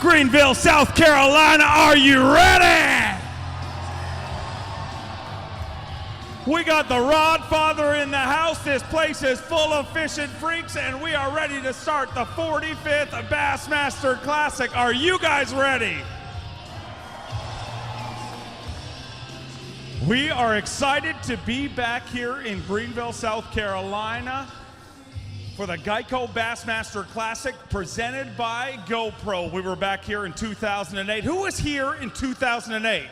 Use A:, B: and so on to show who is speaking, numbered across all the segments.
A: Greenville, South Carolina, are you ready? We got the Rod Father in the house. This place is full of fishing freaks, and we are ready to start the 45th Bassmaster Classic. Are you guys ready? We are excited to be back here in Greenville, South Carolina for the Geico Bassmaster Classic presented by GoPro. We were back here in 2008. Who was here in 2008?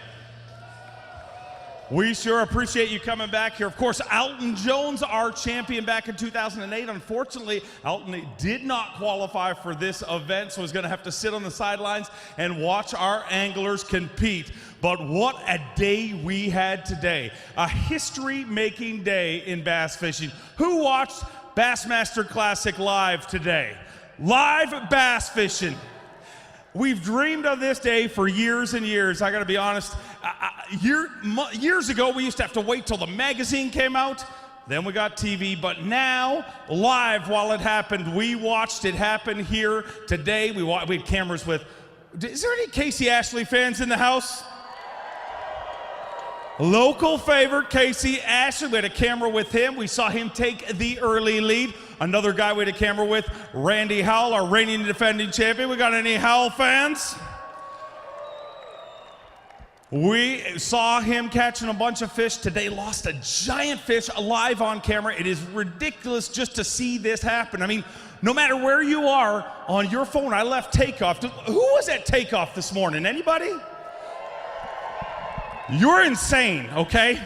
A: We sure appreciate you coming back here. Of course, Alton Jones, our champion back in 2008. Unfortunately, Alton did not qualify for this event, so he's going to have to sit on the sidelines and watch our anglers compete. But what a day we had today. A history-making day in bass fishing. Who watched Bassmaster Classic live today? Live bass fishing. We've dreamed of this day for years and years. I gotta be honest, years ago we used to have to wait till the magazine came out, then we got TV, but now, live while it happened, we watched it happen here today. We had cameras with, is there any Casey Ashley fans in the house? Local favorite, Casey Ashley. We had a camera with him. We saw him take the early lead. Another guy we had a camera with, Randy Howell, our reigning and defending champion. We got any Howell fans? We saw him catching a bunch of fish today, lost a giant fish live on camera. It is ridiculous just to see this happen. I mean, no matter where you are on your phone, I left takeoff. Who was at takeoff this morning? Anybody? You're insane, okay?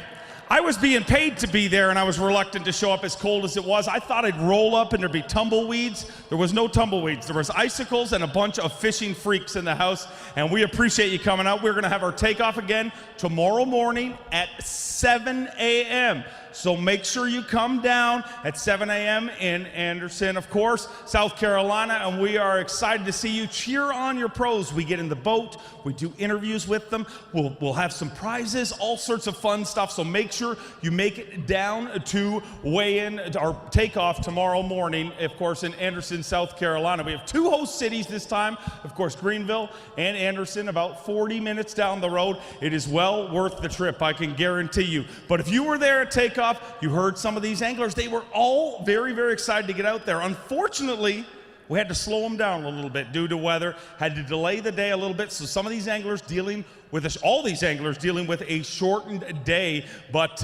A: I was being paid to be there and I was reluctant to show up as cold as it was. I thought I'd roll up and there'd be tumbleweeds. There was no tumbleweeds. There was icicles and a bunch of fishing freaks in the house, and we appreciate you coming out. We're gonna have our takeoff again tomorrow morning at 7 a.m. So make sure you come down at 7 a.m. in Anderson, of course, South Carolina, and we are excited to see you. Cheer on your pros. We get in the boat, we do interviews with them, we'll have some prizes, all sorts of fun stuff, so make sure you make it down to weigh-in, our takeoff tomorrow morning, of course, in Anderson, South Carolina. We have two host cities this time, of course, Greenville and Anderson, about 40 minutes down the road. It is well worth the trip, I can guarantee you. But if you were there at takeoff, you heard some of these anglers, they were all very, very excited to get out there. Unfortunately, we had to slow them down a little bit due to weather, had to delay the day a little bit, so some of these anglers dealing with all these anglers dealing with a shortened day, but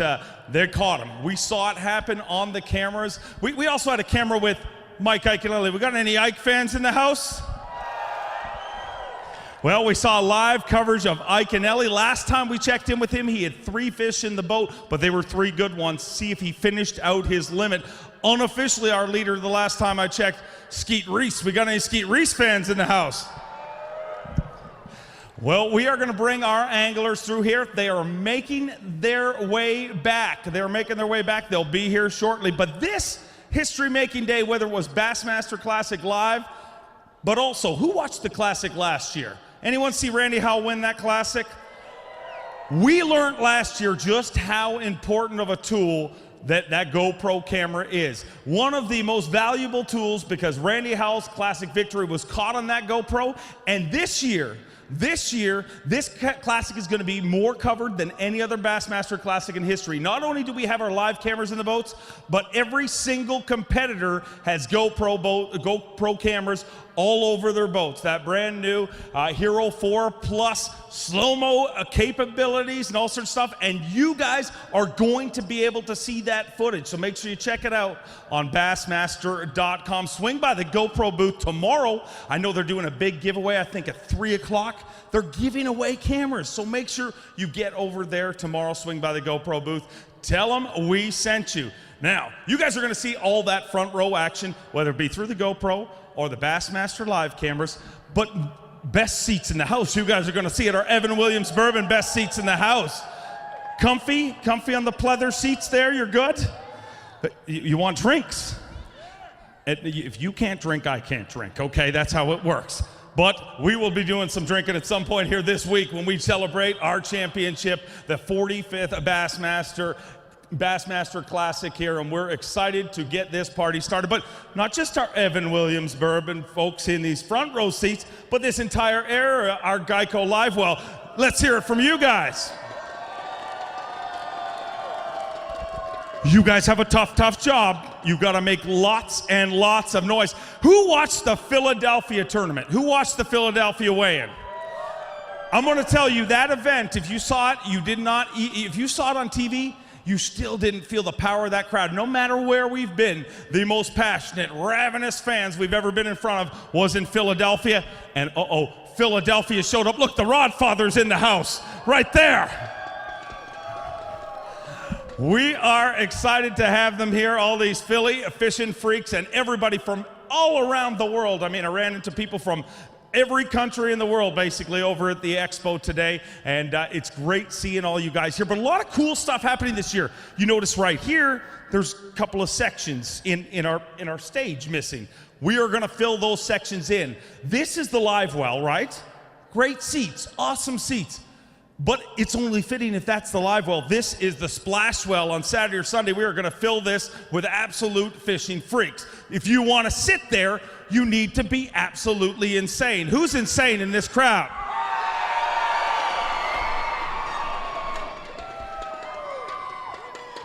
A: they caught them. We saw it happen on the cameras. We also had a camera with Mike Iaconelli. We got any Ike fans in the house? Well, we saw live coverage of Iaconelli. Last time we checked in with him, he had 3 fish in the boat, but they were 3 good ones. See if he finished out his limit. Unofficially, our leader the last time I checked, Skeet Reese. We got any Skeet Reese fans in the house? Well, we are going to bring our anglers through here. They are making their way back. They're making their way back. They'll be here shortly. But this history-making day, whether it was Bassmaster Classic Live, but also, who watched the Classic last year? Anyone see Randy Howell win that Classic? We learned last year just how important of a tool that GoPro camera is. One of the most valuable tools, because Randy Howell's Classic victory was caught on that GoPro, and this year, this Classic is going to be more covered than any other Bassmaster Classic in history. Not only do we have our live cameras in the boats, but every single competitor has GoPro cameras all over their boats. That brand new Hero 4 Plus slow-mo capabilities and all sorts of stuff, and you guys are going to be able to see that footage, so make sure you check it out on Bassmaster.com. Swing by the GoPro booth tomorrow. I know they're doing a big giveaway, I think at 3 o'clock. They're giving away cameras, so make sure you get over there tomorrow. Swing by the GoPro booth. Tell them we sent you. Now, you guys are going to see all that front row action, whether it be through the GoPro or the Bassmaster Live cameras, but best seats in the house. You guys are going to see it. Our Evan Williams Bourbon best seats in the house. Comfy on the pleather seats there. You're good. You want drinks? If you can't drink, I can't drink. Okay, that's how it works. But we will be doing some drinking at some point here this week when we celebrate our championship, the 45th Bassmaster Bassmaster Classic here, and we're excited to get this party started. But not just our Evan Williams Bourbon folks in these front row seats, but this entire area, our Geico Live Well. Let's hear it from you guys. You guys have a tough job. You got to make lots and lots of noise. Who watched the Philadelphia tournament? Who watched the Philadelphia weigh-in? I'm going to tell you, that event, if you saw it, you did not, if you saw it on TV, you still didn't feel the power of that crowd. No matter where we've been, the most passionate, ravenous fans we've ever been in front of was in Philadelphia. And Philadelphia showed up. Look, the Rodfather's in the house right there. We are excited to have them here, all these Philly fishing freaks and everybody from all around the world. I mean, I ran into people from every country in the world basically over at the expo today, and it's great seeing all you guys here. But a lot of cool stuff happening this year. You notice right here, there's a couple of sections in our stage missing. We are gonna fill those sections in. This is the live well, right? Great seats, awesome seats. But it's only fitting if that's the live well. This is the splash well on Saturday or Sunday. We are gonna fill this with absolute fishing freaks. If you wanna sit there, you need to be absolutely insane. Who's insane in this crowd?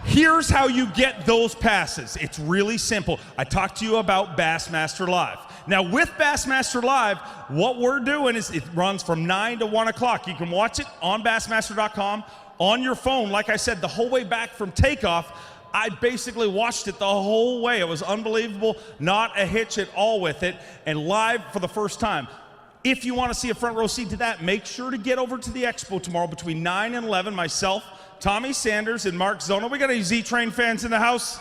A: Here's how you get those passes. It's really simple. I talked to you about Bassmaster Live. Now with Bassmaster Live, what we're doing is it runs from 9 to 1 o'clock. You can watch it on Bassmaster.com, on your phone. Like I said, the whole way back from takeoff, I basically watched it the whole way. It was unbelievable, not a hitch at all with it, and live for the first time. If you want to see a front row seat to that, make sure to get over to the expo tomorrow between 9 and 11. Myself, Tommy Sanders, and Mark Zona. We got any Z-Train fans in the house?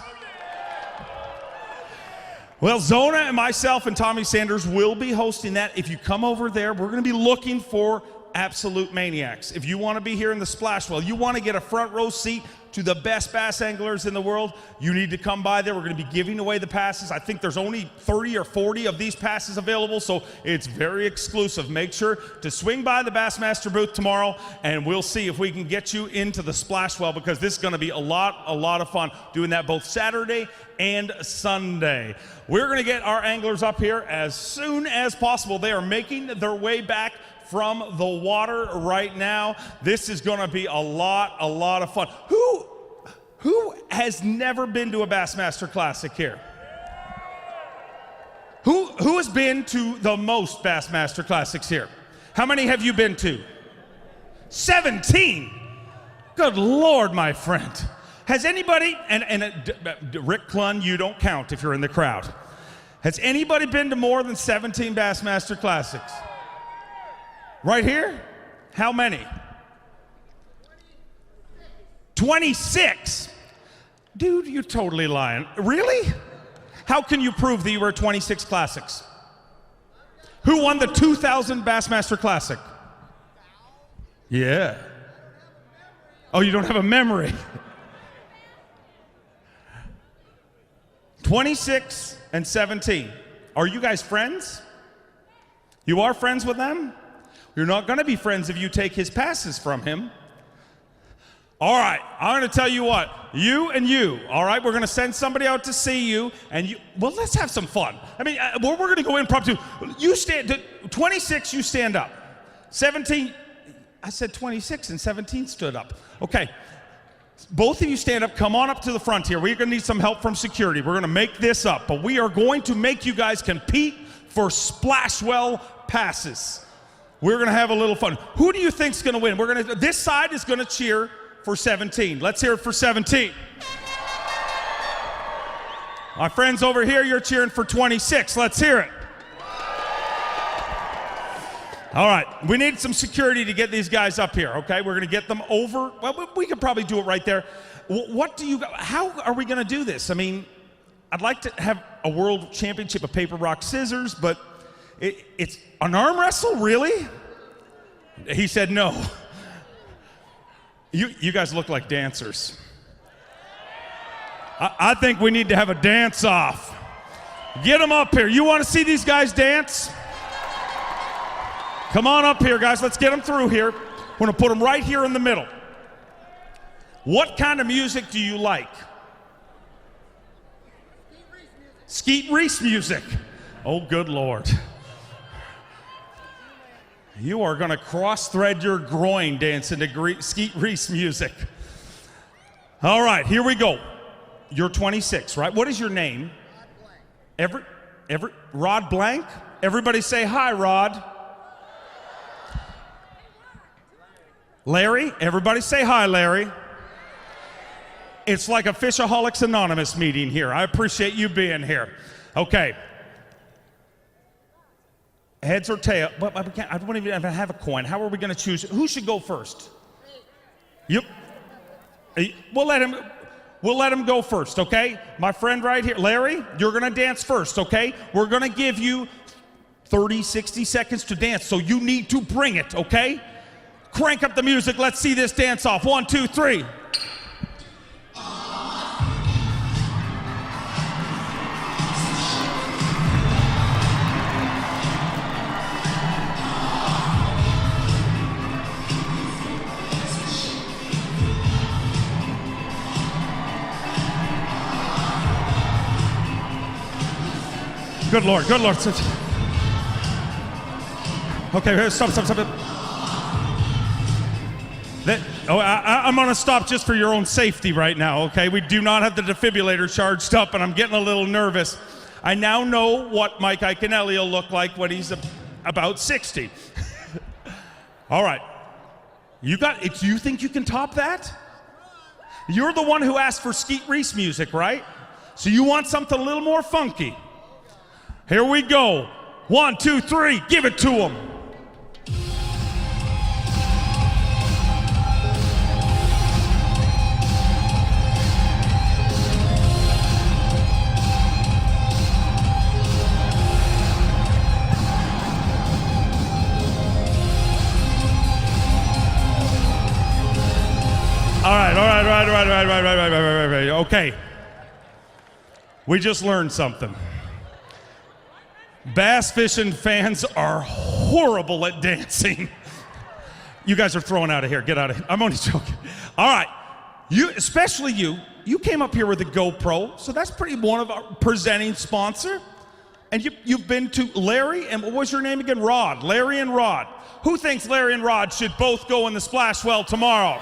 A: Well, Zona and myself and Tommy Sanders will be hosting that. If you come over there, we're going to be looking for absolute maniacs. If you want to be here in the splash well, you want to get a front row seat to the best bass anglers in the world, you need to come by there. We're going to be giving away the passes. I think there's only 30 or 40 of these passes available, so it's very exclusive. Make sure to swing by the Bassmaster booth tomorrow, and we'll see if we can get you into the splash well, because this is going to be a lot of fun doing that both Saturday and Sunday. We're going to get our anglers up here as soon as possible. They are making their way back from the water right now. This is going to be a lot of fun. Who has never been to a Bassmaster Classic here? Who has been to the most Bassmaster Classics here? How many have you been to? 17. Good Lord, my friend. Has anybody, and Rick Clun, you don't count if you're in the crowd. Has anybody been to more than 17 Bassmaster Classics? Right here? How many? 26. Dude, you're totally lying. Really? How can you prove that you were at 26 Classics? Who won the 2000 Bassmaster Classic? Yeah. Oh, you don't have a memory. 26 and 17. Are you guys friends? You are friends with them? You're not going to be friends if you take his passes from him. All right, I'm going to tell you what. You and you, all right? We're going to send somebody out to see you, and you, well, let's have some fun. I mean, we're going to go impromptu. You stand, 26, you stand up. 17, I said 26, and 17 stood up. Okay, both of you stand up. Come on up to the front here. We're going to need some help from security. We're going to make this up, but we are going to make you guys compete for splash well passes. We're going to have a little fun. Who do you think's going to win? We're going to. This side is going to cheer for 17. Let's hear it for 17. My friends over here, you're cheering for 26. Let's hear it. All right, we need some security to get these guys up here, okay? We're going to get them over. Well, we could probably do it right there. How are we going to do this? I mean, I'd like to have a world championship of paper, rock, scissors, but it's an arm wrestle, really? He said no. You guys look like dancers. I think we need to have a dance-off. Get them up here. You want to see these guys dance? Come on up here, guys. Let's get them through here. We're going to put them right here in the middle. What kind of music do you like? Skeet Reese music. Oh, good Lord. You are going to cross-thread your groin dancing to Skeet Reese music. All right, here we go. You're 26, right? What is your name? Rod Blank? Everybody say hi, Rod. Larry? Everybody say hi, Larry. It's like a Fishaholics Anonymous meeting here. I appreciate you being here. Okay. Heads or tail? But I don't even have a coin. How are we going to choose? Who should go first? Yep. We'll let him go first, okay? My friend right here, Larry, you're going to dance first, okay? We're going to give you 30, 60 seconds to dance, so you need to bring it, okay? Crank up the music. Let's see this dance off. 1, 2, 3. Good Lord, good Lord. Okay, stop. I'm going to stop just for your own safety right now, okay? We do not have the defibrillator charged up, and I'm getting a little nervous. I now know what Mike Iaconelli will look like when he's about 60. All right. You think you can top that? You're the one who asked for Skeet Reese music, right? So you want something a little more funky. Here we go. 1, 2, 3. Give it to him. All right. Okay. We just learned something. Bass fishing fans are horrible at dancing. You guys are thrown out of here. Get out of here. I'm only joking. All right. Especially you came up here with a GoPro, so that's one of our presenting sponsor. And you've been to Larry, and what was your name again? Rod. Larry and Rod. Who thinks Larry and Rod should both go in the splash well tomorrow?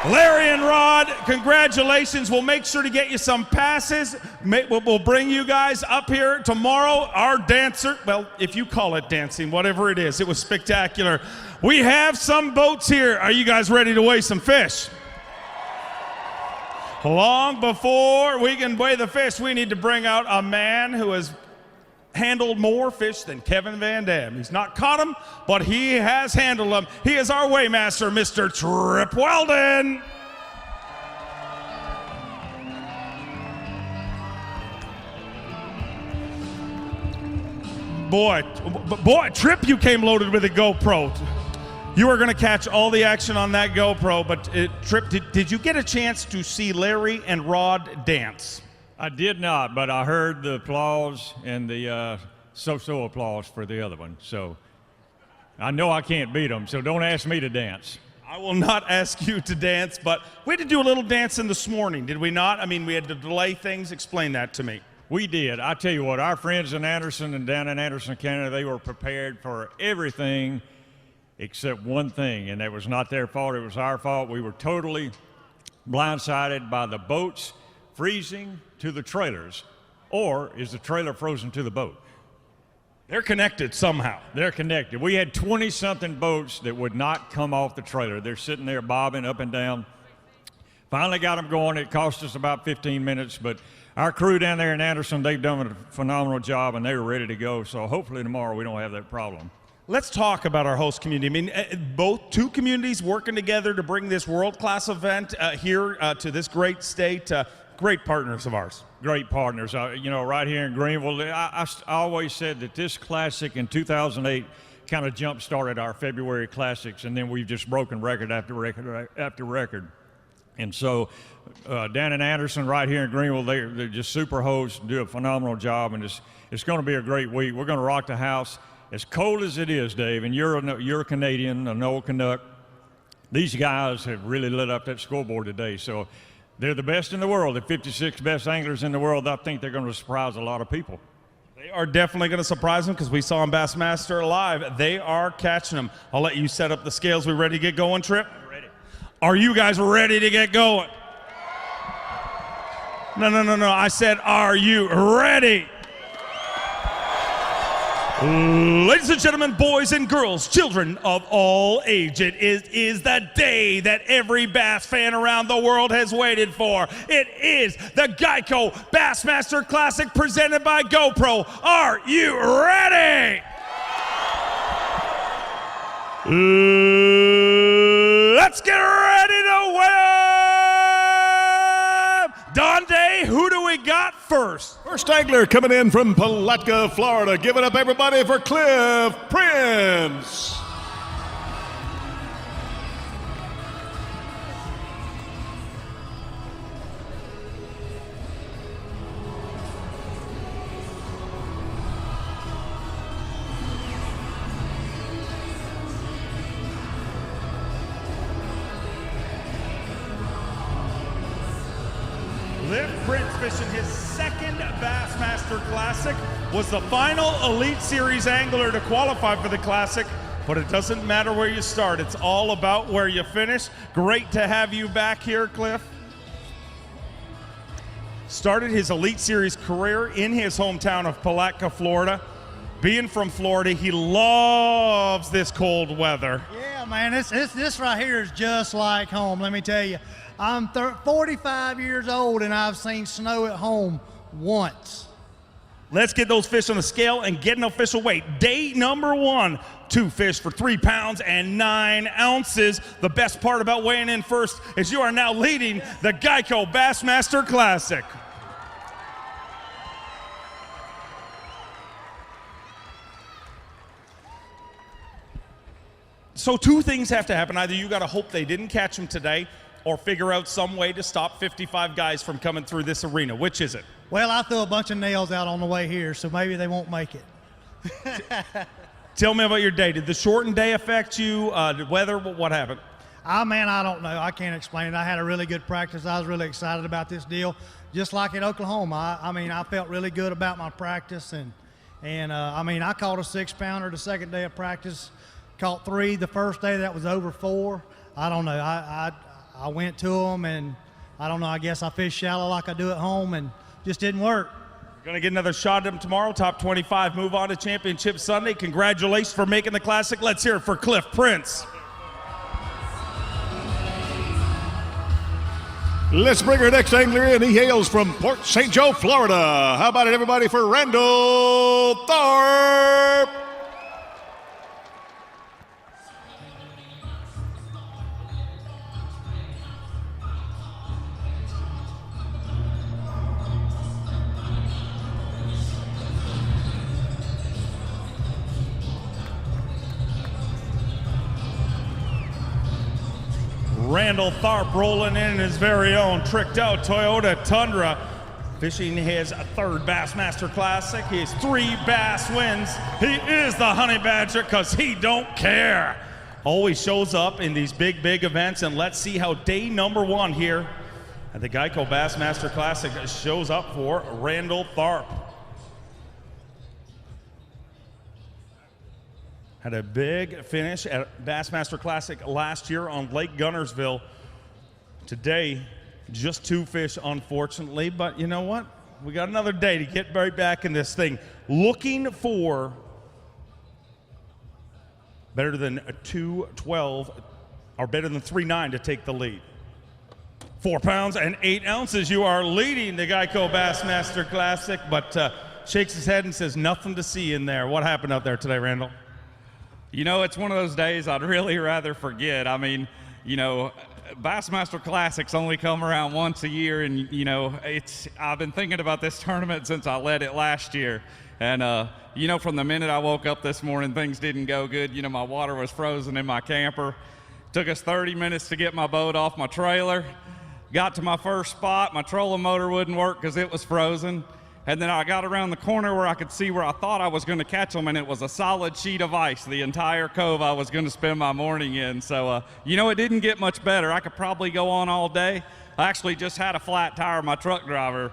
A: Larry and Rod, congratulations. We'll make sure to get you some passes. We'll bring you guys up here tomorrow. Our dancer, well, if you call it dancing, whatever it is, it was spectacular. We have some boats here. Are you guys ready to weigh some fish? Long before we can weigh the fish, we need to bring out a man who has handled more fish than Kevin Van Dam. He's not caught them, but he has handled them. He is our weighmaster, Mr. Trip Weldon. Boy, Trip, you came loaded with a GoPro. You are going to catch all the action on that GoPro, but Trip, did you get a chance to see Larry and Rod dance?
B: I did not, but I heard the applause and the so-so applause for the other one. So I know I can't beat them, so don't ask me to dance.
A: I will not ask you to dance, but we had to do a little dancing this morning, did we not? I mean, we had to delay things. Explain that to me.
B: We did. I tell you what, our friends in Anderson and down in Anderson, Canada, they were prepared for everything except one thing, and that was not their fault. It was our fault. We were totally blindsided by the boats freezing to the trailers, or is the trailer frozen to the boat?
A: They're connected somehow.
B: They're connected. We had 20-something boats that would not come off the trailer. They're sitting there bobbing up and down. Finally got them going. It cost us about 15 minutes, but our crew down there in Anderson, they've done a phenomenal job, and they were ready to go. So hopefully tomorrow we don't have that problem.
A: Let's talk about our host community. I mean, two communities working together to bring this world-class event here to this great state. Great partners of ours.
B: Great partners. Right here in Greenville, I always said that this classic in 2008 kind of jump-started our February classics, and then we've just broken record after record after record. And so down in Anderson, right here in Greenville, they're just super hosts, do a phenomenal job, and it's going to be a great week. We're going to rock the house. As cold as it is, Dave, and you're a Canadian, an old Canuck, These guys have really lit up that scoreboard today. So they're the best in the world. The 56 best anglers in the world. I think they're going to surprise a lot of people.
A: They are definitely going to surprise them because we saw them Bassmaster live. They are catching them. I'll let you set up the scales. We ready to get going, Trip?
B: Ready.
A: Are you guys ready to get going? No. I said, are you ready? Ladies and gentlemen, boys and girls, children of all age, it is the day that every bass fan around the world has waited for. It is the Geico Bassmaster Classic presented by GoPro. Are you ready? Let's get ready to win! Donde, who do we got first?
C: First angler coming in from Palatka, Florida. Give it up, everybody, for Cliff Prince.
A: Cliff Prince fishing his second Bassmaster Classic, was the final Elite Series angler to qualify for the Classic, but it doesn't matter where you start. It's all about where you finish. Great to have you back here, Cliff. Started his Elite Series career in his hometown of Palatka, Florida. Being from Florida, he loves this cold weather.
D: Yeah, man, this right here is just like home, let me tell you. I'm 45 years old and I've seen snow at home once.
A: Let's get those fish on the scale and get an official weight. Day number 1, 2 fish for 3 pounds and 9 ounces. The best part about weighing in first is you are now leading the Geico Bassmaster Classic. So 2 things have to happen. Either you got to hope they didn't catch him today, or figure out some way to stop 55 guys from coming through this arena. Which is it?
D: Well, I threw a bunch of nails out on the way here, so maybe they won't make it.
A: Tell me about your day. Did the shortened day affect you? Did weather? What happened?
D: Man, I don't know. I can't explain it. I had a really good practice. I was really excited about this deal. Just like at Oklahoma, I felt really good about my practice. And I caught a 6-pounder the second day of practice. Caught 3 the first day. That was over 4. I don't know. I went to them, and I don't know, I guess I fished shallow like I do at home, and just didn't work.
A: You're going to get another shot at them tomorrow, top 25, move on to Championship Sunday. Congratulations for making the Classic. Let's hear it for Cliff Prince.
C: Let's bring our next angler in. He hails from Port St. Joe, Florida. How about it, everybody, for Randall Thorpe?
A: Randall Tharp rolling in his very own tricked out Toyota Tundra, fishing his 3rd Bassmaster Classic. He has 3 bass wins. He is the honey badger because he don't care. Always shows up in these big events, and let's see how day number 1 here at the Geico Bassmaster Classic shows up for Randall Tharp. Had a big finish at Bassmaster Classic last year on Lake Gunnersville. Today, just 2 fish, unfortunately, but you know what? We got another day to get right back in this thing. Looking for better than a 2:12 or better than 3:9 to take the lead. 4 pounds and 8 ounces. You are leading the Geico Bassmaster Classic, but shakes his head and says nothing to see in there. What happened out there today, Randall?
E: You know, it's one of those days I'd really rather forget. I mean, you know, Bassmaster Classics only come around once a year, and, you know, I've been thinking about this tournament since I led it last year. And, you know, from the minute I woke up this morning, things didn't go good. You know, my water was frozen in my camper. Took us 30 minutes to get my boat off my trailer. Got to my first spot, my trolling motor wouldn't work because it was frozen. and then I got around the corner where I could see where I thought I was going to catch them, and it was a solid sheet of ice, the entire cove I was going to spend my morning in. So, it didn't get much better. I could probably go on all day. I actually just had a flat tire. My truck driver,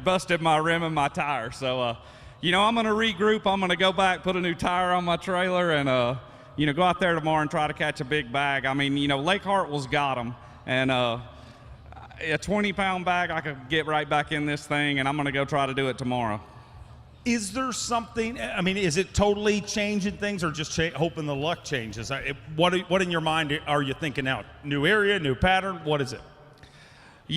E: busted my rim and my tire. So, I'm going to regroup. I'm going to go back, put a new tire on my trailer, and, go out there tomorrow and try to catch a big bag. I mean, Lake Hartwell's got them, and a 20-pound bag, I could get right back in this thing, and I'm going to go try to do it tomorrow.
A: Is there something, is it totally changing things or just hoping the luck changes? What in your mind are you thinking out? New area, new pattern, what is it?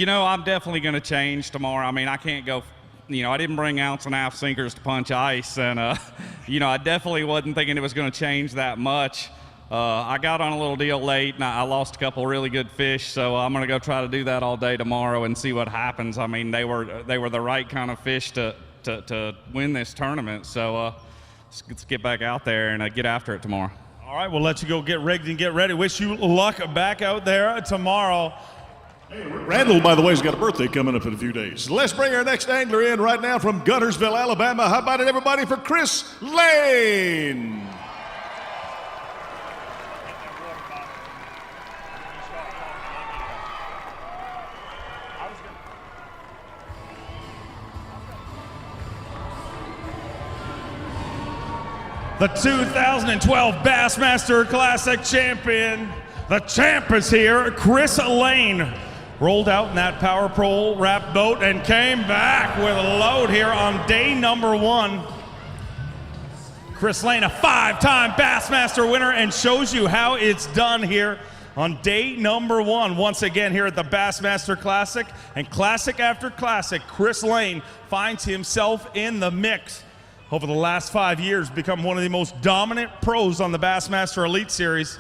E: I'm definitely going to change tomorrow. I can't go, I didn't bring ounce and a half sinkers to punch ice, and, I definitely wasn't thinking it was going to change that much. I got on a little deal late, and I lost a couple really good fish, so I'm going to go try to do that all day tomorrow and see what happens. They were the right kind of fish to win this tournament, so let's get back out there and get after it tomorrow.
A: All right, we'll let you go get rigged and get ready. Wish you luck back out there tomorrow.
C: Randall, by the way, has got a birthday coming up in a few days. Let's bring our next angler in right now from Guntersville, Alabama. How about it, everybody, for Chris Lane?
A: The 2012 Bassmaster Classic champion, the champ is here, Chris Lane. Rolled out in that Power Pole wrap boat and came back with a load here on day number 1. Chris Lane, a 5-time Bassmaster winner, and shows you how it's done here on day number 1. Once again here at the Bassmaster Classic, and classic after classic, Chris Lane finds himself in the mix. Over the last 5 years, become one of the most dominant pros on the Bassmaster Elite Series.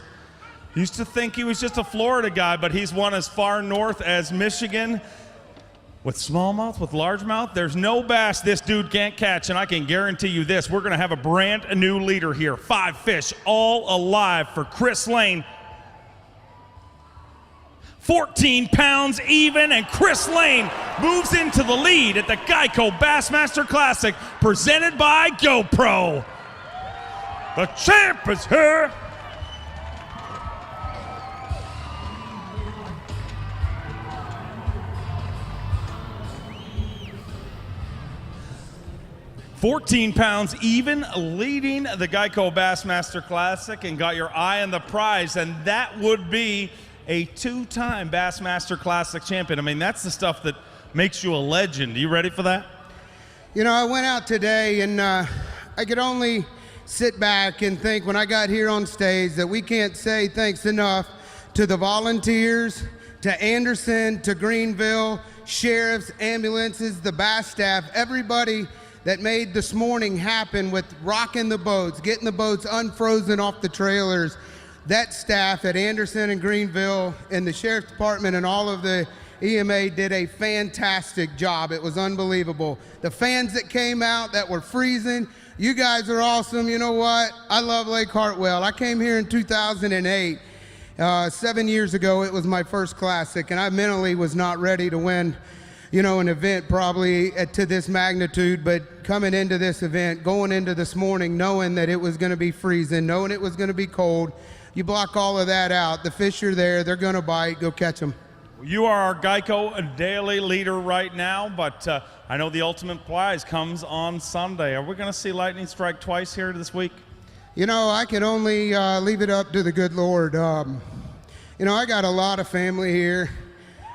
A: Used to think he was just a Florida guy, but he's won as far north as Michigan. With smallmouth, with largemouth, there's no bass this dude can't catch, and I can guarantee you this, we're gonna have a brand new leader here. 5 fish, all alive for Chris Lane. 14 pounds even, and Chris Lane moves into the lead at the Geico Bassmaster Classic, presented by GoPro. The champ is here. $14 pounds even, leading the Geico Bassmaster Classic, and got your eye on the prize, and that would be a 2-time Bassmaster Classic champion. That's the stuff that makes you a legend. Are you ready for that?
F: I went out today, and I could only sit back and think when I got here on stage that we can't say thanks enough to the volunteers, to Anderson, to Greenville, sheriffs, ambulances, the Bass staff, everybody that made this morning happen with rocking the boats, getting the boats unfrozen off the trailers. That staff at Anderson and Greenville and the Sheriff's Department and all of the EMA did a fantastic job. It was unbelievable. The fans that came out that were freezing, you guys are awesome. You know what? I love Lake Hartwell. I came here in 2008. 7 years ago, it was my first classic, and I mentally was not ready to win, an event probably to this magnitude, but coming into this event, going into this morning, knowing that it was going to be freezing, knowing it was going to be cold, you block all of that out. The fish are there. They're going to bite. Go catch them.
A: You are our Geico daily leader right now, but I know the ultimate prize comes on Sunday. Are we going to see lightning strike twice here this week?
F: I can only leave it up to the good Lord. I got a lot of family here,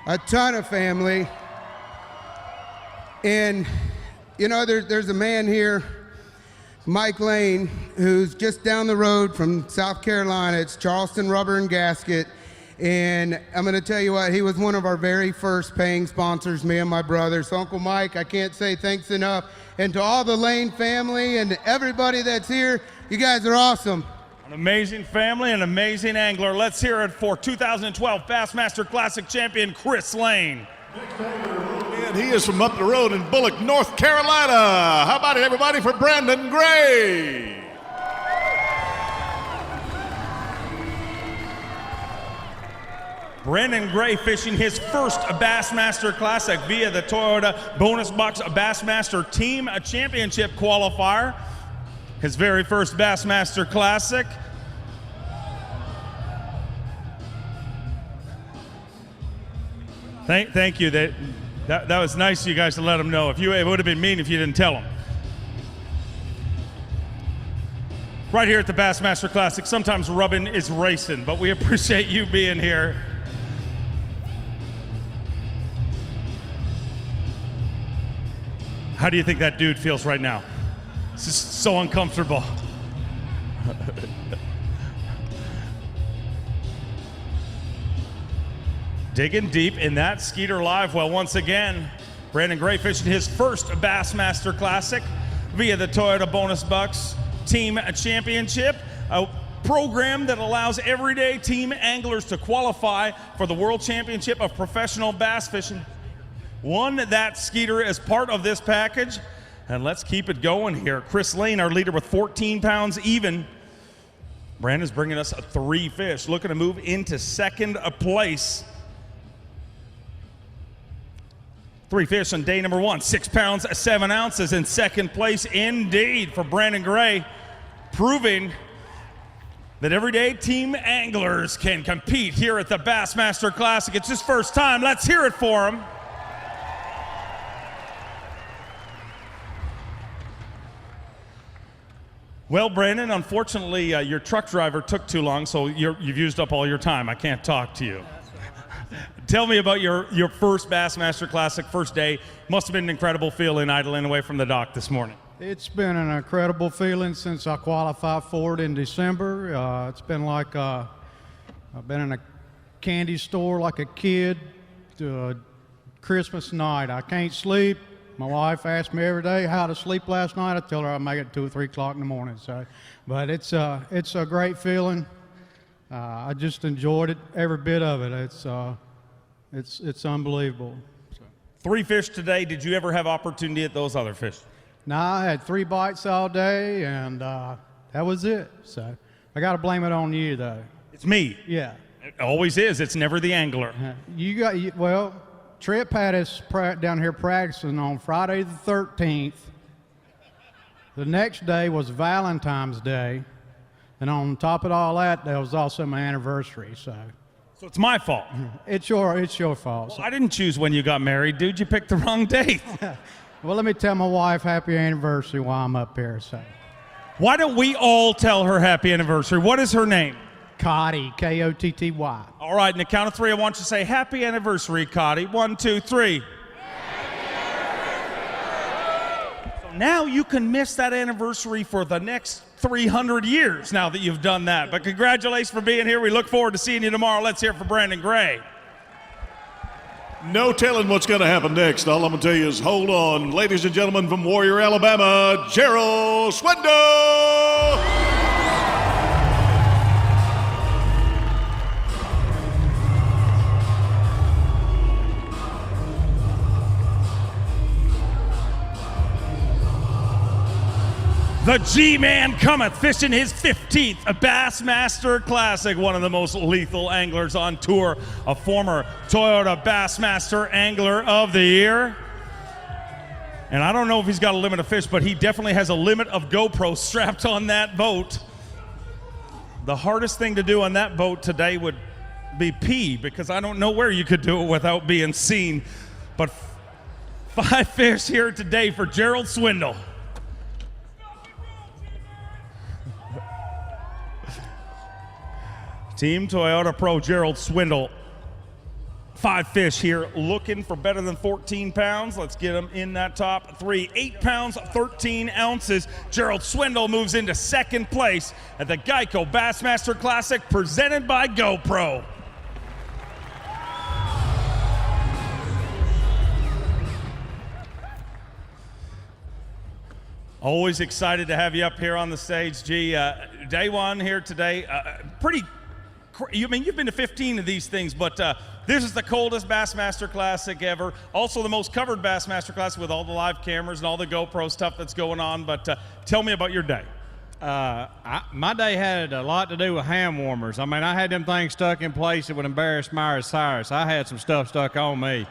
F: a ton of family. And, there's a man here, Mike Lane, who's just down the road from South Carolina. It's Charleston Rubber and Gasket. And I'm going to tell you what, he was one of our very first paying sponsors, me and my brother. So Uncle Mike, I can't say thanks enough. And to all the Lane family and everybody that's here, you guys are awesome.
A: An amazing family, an amazing angler. Let's hear it for 2012 Bassmaster Classic champion, Chris Lane.
C: And he is from up the road in Bullock, North Carolina. How about it, everybody, for Brandon Gray?
A: Brandon Gray fishing his first Bassmaster Classic via the Toyota Bonus Box Bassmaster Team Championship qualifier. His very first Bassmaster Classic. Thank you. That was nice of you guys to let him know. It would have been mean if you didn't tell him. Right here at the Bassmaster Classic, sometimes rubbing is racing, but we appreciate you being here. How do you think that dude feels right now? This is so uncomfortable. Digging deep in that Skeeter live well once again. Brandon Gray fishing his first Bassmaster Classic via the Toyota Bonus Bucks Team Championship, a program that allows everyday team anglers to qualify for the World Championship of Professional Bass Fishing. Won that Skeeter as part of this package, and let's keep it going here. Chris Lane, our leader, with 14 pounds even. Brandon's bringing us 3 fish, looking to move into second place. 3 fish on day number 1, 6 pounds, 7 ounces in second place indeed for Brandon Gray, proving that everyday team anglers can compete here at the Bassmaster Classic. It's his first time. Let's hear it for him. Well, Brandon, unfortunately, your truck driver took too long, so you've used up all your time. I can't talk to you. Tell me about your first Bassmaster Classic, first day. Must have been an incredible feeling idling away from the dock this morning.
G: It's been an incredible feeling since I qualified for it in December. It's been like I've been in a candy store like a kid to Christmas night. I can't sleep. My wife asks me every day how to sleep last night. I tell her I'll make it 2 or 3 o'clock in the morning. So, but it's a great feeling. I just enjoyed it, every bit of it. It's unbelievable. So.
A: 3 fish today. Did you ever have opportunity at those other fish?
G: No, I had 3 bites all day, and that was it. So I got to blame it on you, though.
A: It's me.
G: Yeah.
A: It always is. It's never the angler.
G: Well, Tripp had us down here practicing on Friday the 13th. The next day was Valentine's Day, and on top of all that, there was also my anniversary. So
A: it's my fault.
G: It's your fault.
A: Well, I didn't choose when you got married, dude. You picked the wrong date.
G: Well, let me tell my wife happy anniversary while I'm up here. So
A: why don't we all tell her happy anniversary? What is her name?
G: Cotty, Kotty.
A: All right, in the count of 3, I want you to say happy anniversary, Cotty. 1, 2, 3. So now you can miss that anniversary for the next 300 years now that you've done that. But congratulations for being here. We look forward to seeing you tomorrow. Let's hear it for Brandon Gray.
C: No telling what's going to happen next. All I'm going to tell you is hold on. Ladies and gentlemen, from Warrior, Alabama, Gerald Swindle!
A: The G-Man cometh, fishing his 15th Bassmaster Classic, one of the most lethal anglers on tour, a former Toyota Bassmaster Angler of the Year. And I don't know if he's got a limit of fish, but he definitely has a limit of GoPros strapped on that boat. The hardest thing to do on that boat today would be pee, because I don't know where you could do it without being seen. But 5 fish here today for Gerald Swindle. Team Toyota Pro Gerald Swindle. 5 fish here looking for better than 14 pounds. Let's get them in that top 3. 8 pounds, 13 ounces. Gerald Swindle moves into second place at the Geico Bassmaster Classic presented by GoPro. Always excited to have you up here on the stage, G. Day 1 here today. You've been to 15 of these things, but this is the coldest Bassmaster Classic ever. Also the most covered Bassmaster Classic with all the live cameras and all the GoPro stuff that's going on. But tell me about your day.
G: My day had a lot to do with hand warmers. I mean, I had them things stuck in place that would embarrass Myra Cyrus. I had some stuff stuck on me.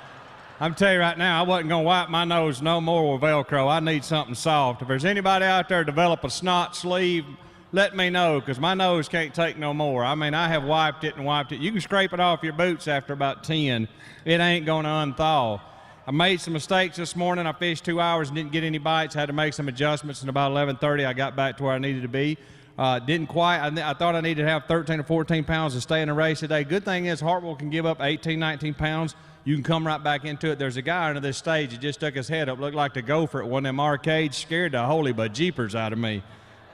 G: I'm telling you right now, I wasn't going to wipe my nose no more with Velcro. I need something soft. If there's anybody out there develop a snot sleeve, let me know, because my nose can't take no more. I mean, I have wiped it and wiped it. You can scrape it off your boots after about 10. It ain't going to unthaw. I made some mistakes this morning. I fished 2 hours and didn't get any bites. Had to make some adjustments, and about 11:30 I got back to where I needed to be. Didn't quite. I thought I needed to have 13 or 14 pounds to stay in the race today. Good thing is Hartwell can give up 18, 19 pounds. You can come right back into it. There's a guy under this stage that just stuck his head up, looked like the gopher at one of them arcades, scared the holy bejeepers out of me.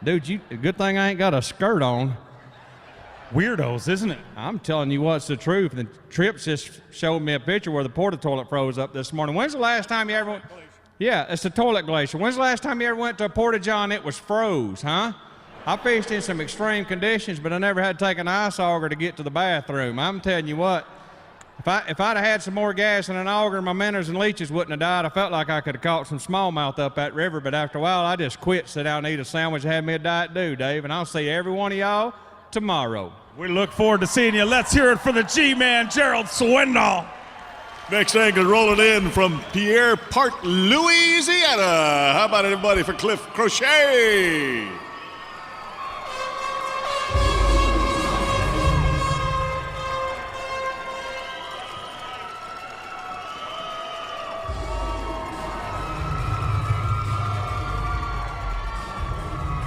G: Dude, good thing I ain't got a skirt on.
A: Weirdos, isn't it?
G: I'm telling you what's the truth. The Trips just showed me a picture where the porta toilet froze up this morning. When's the last time you ever went? Yeah, it's the toilet glacier. When's the last time you ever went to a porta john it was froze, huh? I fished in some extreme conditions, but I never had to take an ice auger to get to the bathroom. I'm telling you what, if I'd have had some more gas in an auger, my minnows and leeches wouldn't have died. I felt like I could have caught some smallmouth up that river, but after a while, I just quit, sit down and eat a sandwich, had me a Diet Dew, Dave, and I'll see every one of y'all tomorrow.
A: We look forward to seeing you. Let's hear it for the G-Man, Gerald Swindle.
C: Next angler rolling in from Pierre Park, Louisiana. How about everybody for Cliff Crochet?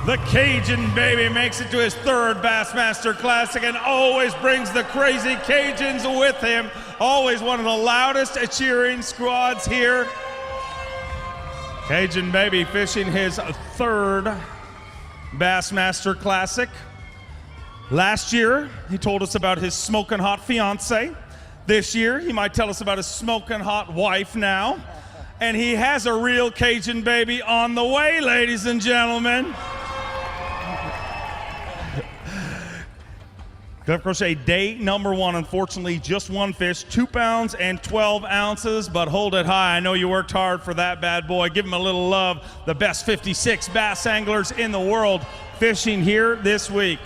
A: The Cajun baby makes it to his third Bassmaster Classic and always brings the crazy Cajuns with him. Always one of the loudest cheering squads here. Cajun baby fishing his third Bassmaster Classic. Last year, he told us about his smoking hot fiance. This year, he might tell us about his smoking hot wife now. And he has a real Cajun baby on the way, ladies and gentlemen. Cliff Crochet, day number one. Unfortunately, just one fish, 2 pounds and 12 ounces, but hold it high. I know you worked hard for that bad boy. Give him a little love. The best 56 bass anglers in the world fishing here this week.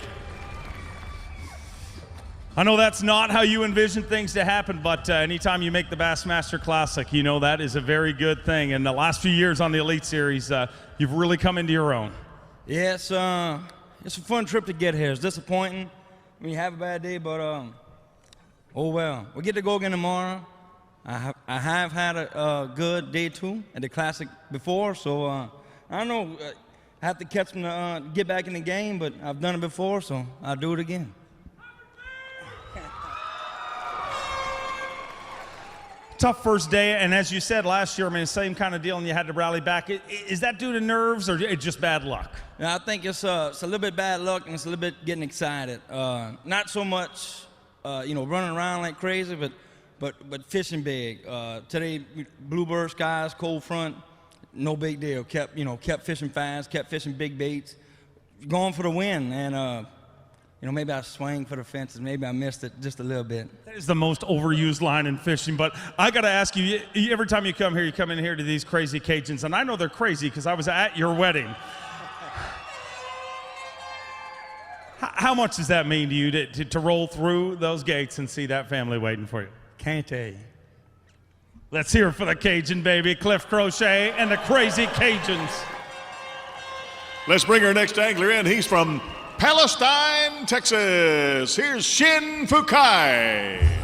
A: I know that's not how you envision things to happen, but anytime you make the Bassmaster Classic, you know that is a very good thing. And the last few years on the Elite Series, you've really come into your own.
H: Yeah, it's a fun trip to get here. It's disappointing when you have a bad day, but oh well. We get to go again tomorrow. I have had a good day too at the Classic before, so I don't know. I have to catch them to get back in the game, but I've done it before, so I'll do it again.
A: Tough first day, and as you said last year, I mean, same kind of deal, and you had to rally back. Is that due to nerves or just bad luck?
H: I think it's a little bit bad luck, and it's a little bit getting excited. Not so much, running around like crazy, but fishing big. Today, bluebird skies, cold front, no big deal. Kept fishing fast, kept fishing big baits, going for the win, and maybe I swang for the fences. Maybe I missed it just a little bit.
A: That is the most overused line in fishing, but I got to ask you, every time you come here, you come in here to these crazy Cajuns, and I know they're crazy because I was at your wedding. How much does that mean to you to roll through those gates and see that family waiting for you?
H: Can't tell you.
A: Let's hear it for the Cajun baby, Cliff Crochet and the crazy Cajuns.
C: Let's bring our next angler in. He's from Palestine, Texas. Here's Shin Fukai.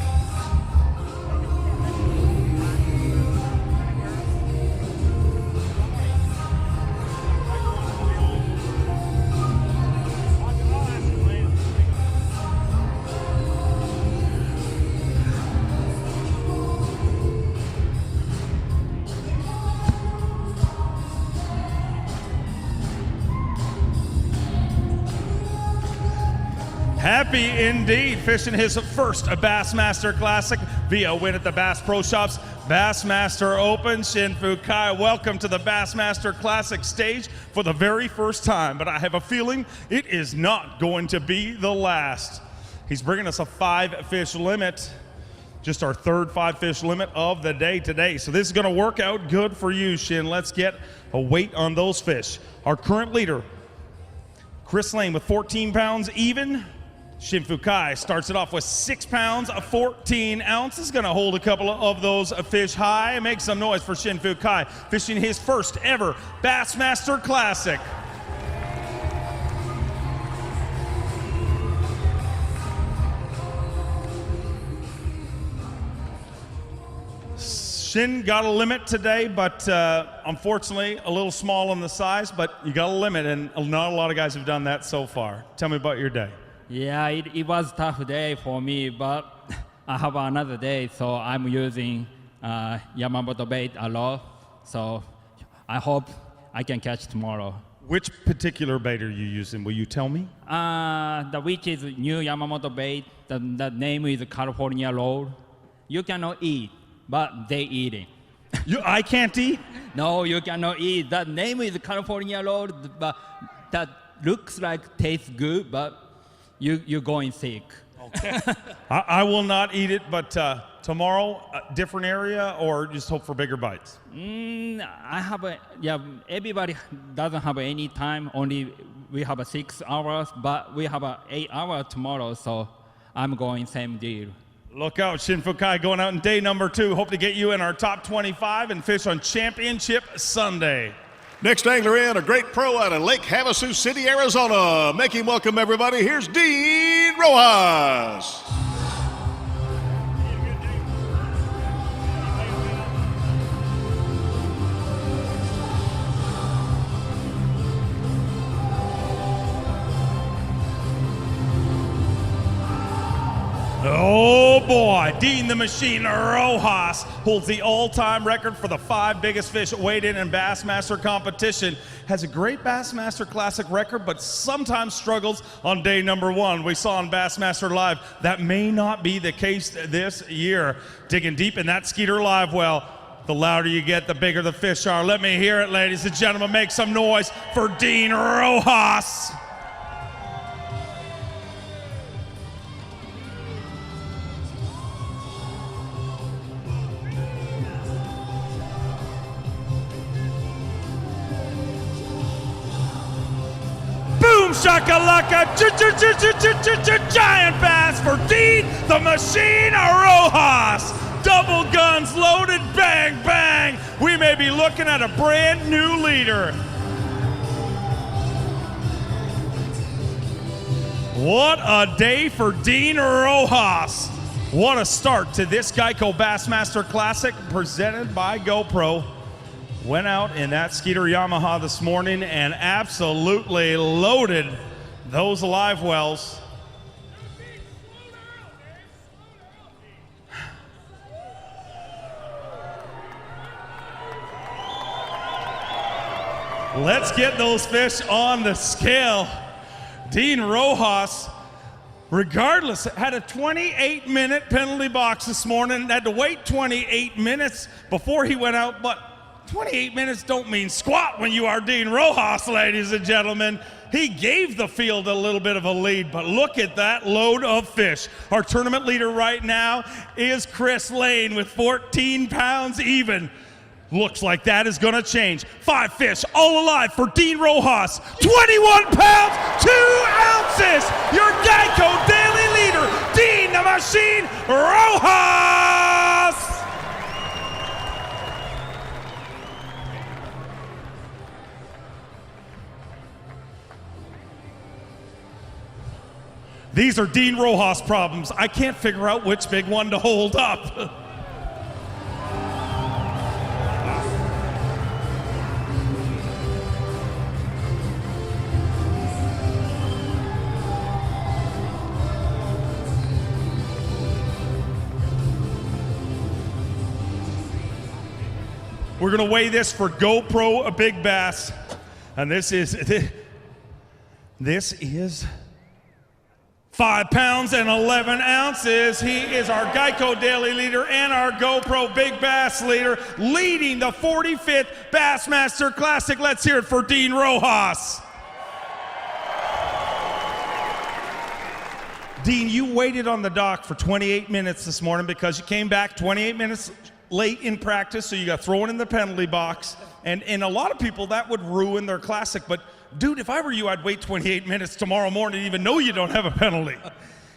A: Happy indeed, fishing his first Bassmaster Classic via win at the Bass Pro Shops Bassmaster Open. Shin Fukai, welcome to the Bassmaster Classic stage for the very first time, but I have a feeling it is not going to be the last. He's bringing us a 5-fish limit, just our third 5-fish limit of the day today. So this is gonna work out good for you, Shin. Let's get a weight on those fish. Our current leader, Chris Lane with 14 pounds even. Shin Fukai starts it off with 6 pounds, 14 ounces. Gonna hold a couple of those fish high. Make some noise for Shin Fukai, fishing his first ever Bassmaster Classic. Shin got a limit today, but unfortunately a little small on the size, but you got a limit, and not a lot of guys have done that so far. Tell me about your day.
I: Yeah, it was a tough day for me, but I have another day, so I'm using Yamamoto bait a lot, so I hope I can catch tomorrow.
A: Which particular bait are you using? Will you tell me?
I: Which is new Yamamoto bait. The name is California Roll. You cannot eat, but they eating.
A: I can't eat?
I: No, you cannot eat. The name is California Roll, but that looks like tastes good, but you're going sick.
A: Okay. I will not eat it, but tomorrow, a different area, or just hope for bigger bites?
I: I have everybody doesn't have any time. Only we have 6 hours, but we have 8 hours tomorrow, so I'm going same deal.
A: Look out, Shin Fukai going out in day number 2. Hope to get you in our top 25 and fish on Championship Sunday.
C: Next angler in, a great pro out of Lake Havasu City, Arizona. Make him welcome, everybody. Here's Dean Rojas.
A: Oh boy, Dean the Machine Rojas holds the all-time record for the 5 biggest fish weighed in Bassmaster competition. Has a great Bassmaster Classic record, but sometimes struggles on day number 1. We saw on Bassmaster Live that may not be the case this year. Digging deep in that Skeeter live well. The louder you get, the bigger the fish are. Let me hear it, ladies and gentlemen. Make some noise for Dean Rojas. Boom shakalaka, giant bass for Dean the Machine Rojas. Double guns loaded, bang, bang. We may be looking at a brand new leader. What a day for Dean Rojas. What a start to this Geico Bassmaster Classic presented by GoPro. Went out in that Skeeter Yamaha this morning and absolutely loaded those live wells. Let's get those fish on the scale. Dean Rojas, regardless, had a 28-minute penalty box this morning. Had to wait 28 minutes before he went out, but 28 minutes don't mean squat when you are Dean Rojas, ladies and gentlemen. He gave the field a little bit of a lead, but look at that load of fish. Our tournament leader right now is Chris Lane with 14 pounds even. Looks like that is gonna change. 5 fish, all alive for Dean Rojas. 21 pounds, 2 ounces. Your Geico daily leader, Dean the Machine Rojas. These are Dean Rojas problems. I can't figure out which big one to hold up. We're gonna weigh this for GoPro a big bass, and this is 5 pounds and 11 ounces. He is our Geico daily leader and our GoPro big bass leader, leading the 45th Bassmaster Classic. Let's hear it for Dean Rojas. Dean, you waited on the dock for 28 minutes this morning because you came back 28 minutes late in practice, so you got thrown in the penalty box, And a lot of people, that would ruin their classic. But, dude, if I were you, I'd wait 28 minutes tomorrow morning even though you don't have a penalty.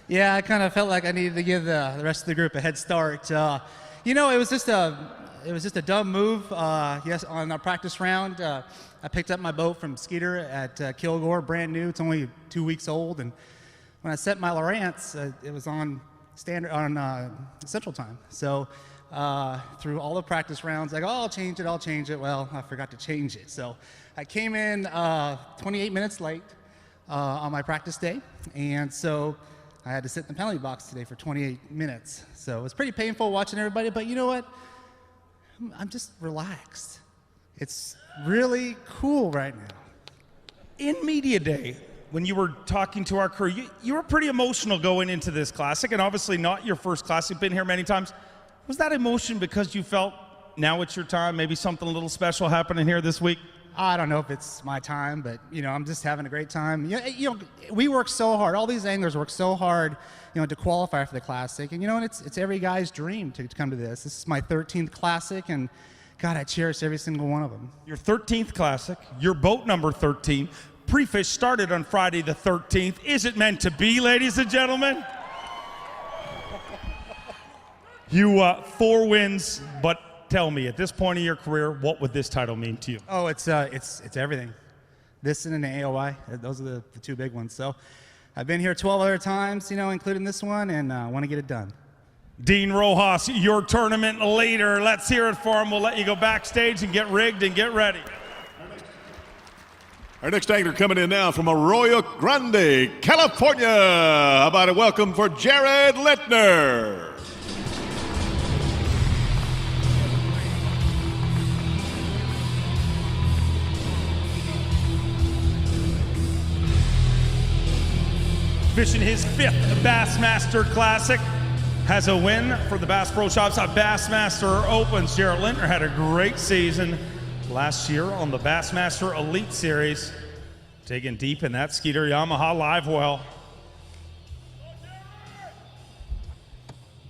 J: Yeah, I kind of felt like I needed to give the rest of the group a head start. You know, it was just a dumb move. Yes, on our practice round, I picked up my boat from Skeeter at Kilgore, brand new. It's only 2 weeks old, and when I set my Lowrance, it was on Central Time. So through all the practice rounds, like, oh, I'll change it. Well, I forgot to change it. So I came in 28 minutes late on my practice day, and so I had to sit in the penalty box today for 28 minutes. So it was pretty painful watching everybody, but you know what? I'm just relaxed. It's really cool right now.
A: In media day, when you were talking to our crew, you were pretty emotional going into this classic, and obviously not your first classic. Been here many times. Was that emotion because you felt now it's your time, maybe something a little special happening here this week?
J: I don't know if it's my time, but you know, I'm just having a great time. You know, we work so hard. All these anglers work so hard, you know, to qualify for the classic. And you know, and it's every guy's dream to come to this. This is my 13th classic, and God, I cherish every single one of them.
A: Your 13th classic, your boat number 13. Pre-fish started on Friday the 13th. Is it meant to be, ladies and gentlemen? You 4 wins, but tell me, at this point in your career, what would this title mean to you?
J: Oh, it's everything. This and an AOI, those are the 2 big ones. So I've been here 12 other times, you know, including this one, and I want to get it done.
A: Dean Rojas, your tournament leader. Let's hear it for him. We'll let you go backstage and get rigged and get ready.
C: Our next angler coming in now from Arroyo Grande, California. How about a welcome for Jarrett Lintner.
A: Fishing his 5th Bassmaster Classic. Has a win for the Bass Pro Shops at Bassmaster Opens. Gerald Lintner had a great season last year on the Bassmaster Elite Series. Digging deep in that Skeeter Yamaha live well.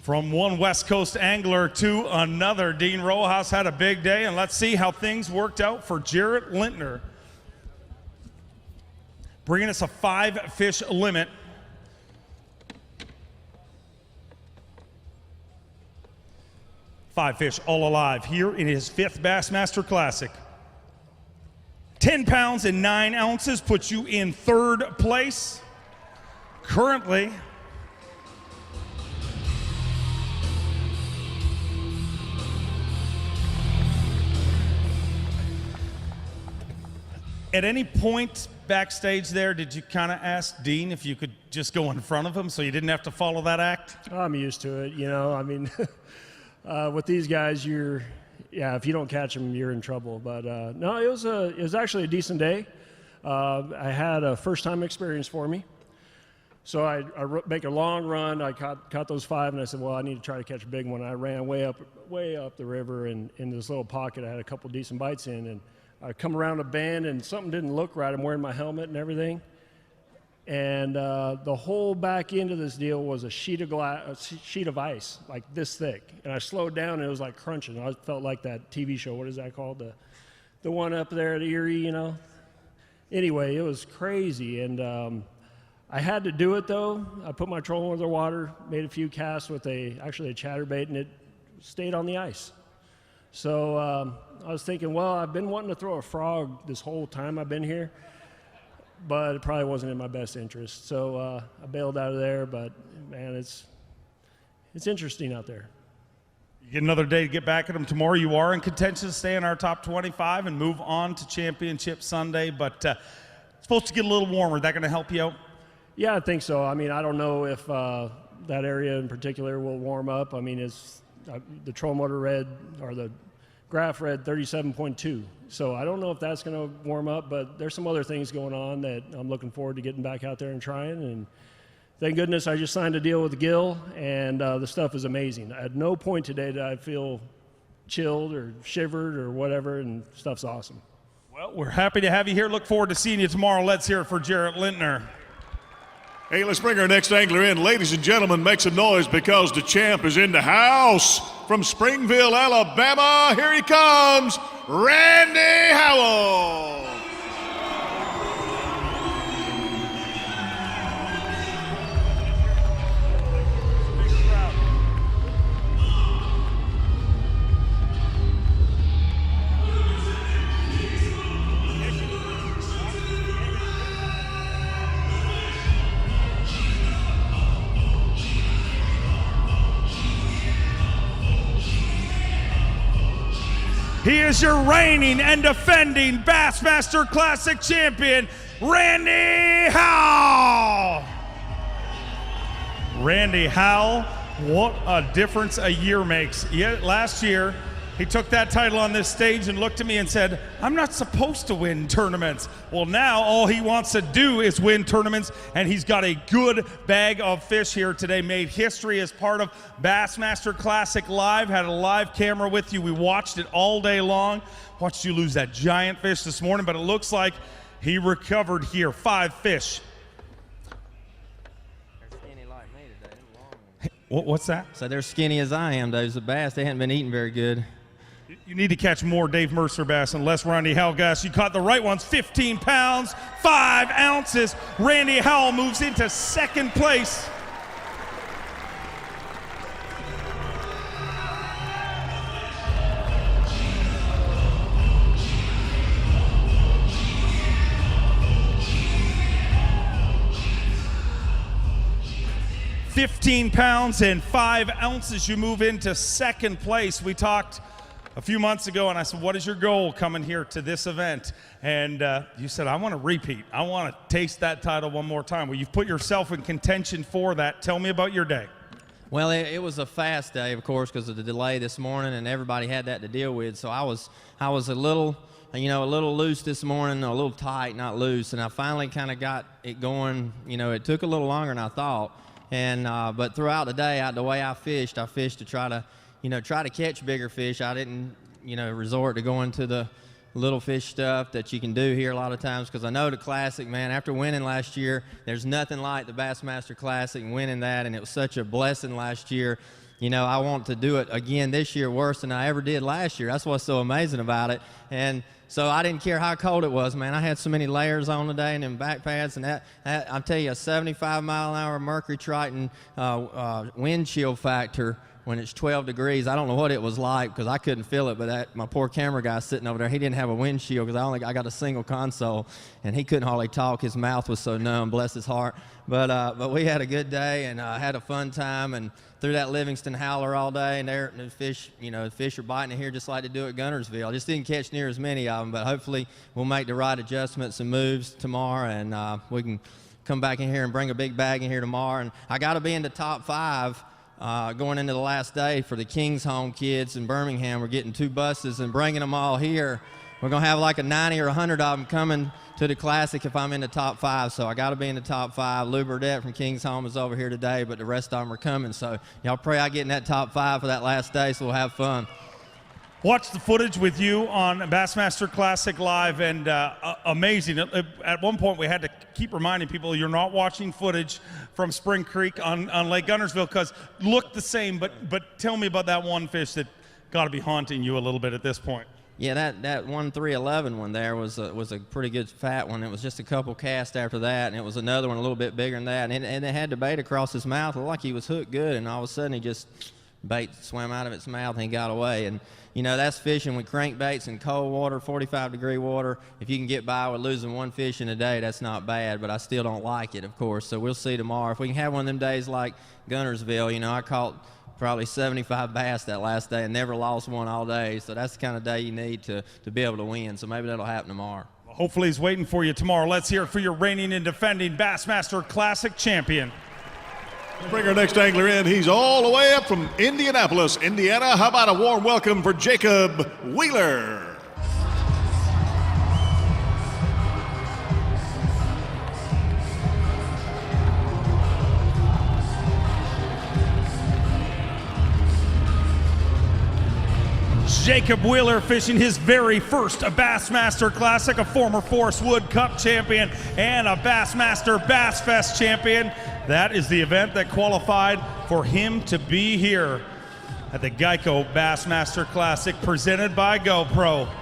A: From one West Coast angler to another, Dean Rojas had a big day, and let's see how things worked out for Jarrett Lintner. Bringing us a 5-fish limit. Five fish all alive here in his 5th Bassmaster Classic. 10 pounds and 9 ounces puts you in 3rd place. Currently, at any point backstage there, did you kind of ask Dean if you could just go in front of him so you didn't have to follow that act?
K: I'm used to it, you know. I mean, with these guys, if you don't catch them, you're in trouble. But no, it was actually a decent day. I had a first-time experience for me. So I make a long run. I caught those 5, and I said, well, I need to try to catch a big one. I ran way up the river, and in this little pocket, I had a couple decent bites in. And I come around a bend, and something didn't look right. I'm wearing my helmet and everything. And the whole back end of this deal was a sheet of ice, like this thick. And I slowed down, and it was like crunching. I felt like that TV show. What is that called? The one up there at Erie, you know. Anyway, it was crazy, and I had to do it though. I put my trolling under the water, made a few casts with actually a chatterbait, and it stayed on the ice. So I was thinking, well, I've been wanting to throw a frog this whole time I've been here, but it probably wasn't in my best interest. So I bailed out of there, but man, it's interesting out there.
A: You get another day to get back at them tomorrow. You are in contention to stay in our top 25 and move on to Championship Sunday, but it's supposed to get a little warmer. That going to help you out?
K: Yeah, I think so. I mean, I don't know if that area in particular will warm up. I mean, it's the troll motor read, or the graph read 37.2. So I don't know if that's going to warm up, but there's some other things going on that I'm looking forward to getting back out there and trying. And thank goodness I just signed a deal with Gil, and the stuff is amazing. At no point today did I feel chilled or shivered or whatever, and stuff's awesome.
A: Well, we're happy to have you here. Look forward to seeing you tomorrow. Let's hear it for Jarrett Lintner.
C: Hey, let's bring our next angler in. Ladies and gentlemen, make some noise because the champ is in the house. From Springville, Alabama, here he comes, Randy Howell.
A: He is your reigning and defending Bassmaster Classic champion, Randy Howell. Randy Howell, what a difference a year makes. Last year, he took that title on this stage and looked at me and said, I'm not supposed to win tournaments. Well, now all he wants to do is win tournaments, and he's got a good bag of fish here today. Made history as part of Bassmaster Classic Live. Had a live camera with you. We watched it all day long. Watched you lose that giant fish this morning, but it looks like he recovered here. 5 fish. What's that?
L: So they're skinny as I am, those of bass. They haven't been eating very good.
A: You need to catch more Dave Mercer bass and less Randy Howell bass. You caught the right ones, 15 pounds, 5 ounces. Randy Howell moves into second place. £15 and 5 ounces. You move into second place. We talked a few months ago, and I said, what is your goal coming here to this event? And you said, I want to repeat. I want to taste that title one more time. Well, you've put yourself in contention for that. Tell me about your day.
L: Well, it was a fast day, of course, because of the delay this morning, and everybody had that to deal with. So I was a little loose this morning, a little tight, not loose, and I finally kind of got it going. It took a little longer than I thought. And but throughout the day, the way I fished to try to catch bigger fish. I didn't, resort to going to the little fish stuff that you can do here a lot of times, because I know the Classic, man, after winning last year, there's nothing like the Bassmaster Classic and winning that, and it was such a blessing last year. I want to do it again this year worse than I ever did last year. That's what's so amazing about it. And so I didn't care how cold it was, man. I had so many layers on today and them back pads, and that I'll tell you, a 75-mile-an-hour Mercury Triton wind chill factor when it's 12 degrees. I don't know what it was like because I couldn't feel it, but my poor camera guy sitting over there, he didn't have a windshield because I got a single console, and he couldn't hardly talk. His mouth was so numb, bless his heart. But we had a good day and had a fun time, and threw that Livingston howler all day, and the fish, the fish are biting it here just like they do at Guntersville. I just didn't catch near as many of them, but hopefully we'll make the right adjustments and moves tomorrow, and we can come back in here and bring a big bag in here tomorrow. And I got to be in the top 5 going into the last day for the King's Home kids in Birmingham. We're getting 2 buses and bringing them all here. We're going to have like a 90 or 100 of them coming to the Classic if I'm in the top 5, so I got to be in the top 5. Lou Burdette from King's Home is over here today, but the rest of them are coming, so y'all pray I get in that top 5 for that last day, so we'll have fun.
A: Watch the footage with you on Bassmaster Classic Live, and amazing. At one point, we had to keep reminding people you're not watching footage from Spring Creek on Lake Guntersville because looked the same, but tell me about that one fish that got to be haunting you a little bit at this point.
L: Yeah, that 1.311 one there was a pretty good fat one. It was just a couple casts after that, and it was another one a little bit bigger than that, and it had the bait across his mouth. It looked like he was hooked good, and all of a sudden bait swam out of its mouth and he got away. And that's fishing with crankbaits in cold water, 45-degree water. If you can get by with losing 1 fish in a day, that's not bad, but I still don't like it, of course. So we'll see tomorrow. If we can have one of them days like Guntersville, I caught probably 75 bass that last day and never lost one all day. So that's the kind of day you need to be able to win. So maybe that'll happen tomorrow.
A: Well, hopefully he's waiting for you tomorrow. Let's hear it for your reigning and defending Bassmaster Classic champion.
C: Let's bring our next angler in. He's all the way up from Indianapolis, Indiana. How about a warm welcome for Jacob Wheeler?
A: Jacob Wheeler fishing his very first Bassmaster Classic, a former Forest Wood Cup champion and a Bassmaster Bass Fest champion. That is the event that qualified for him to be here at the Geico Bassmaster Classic presented by GoPro.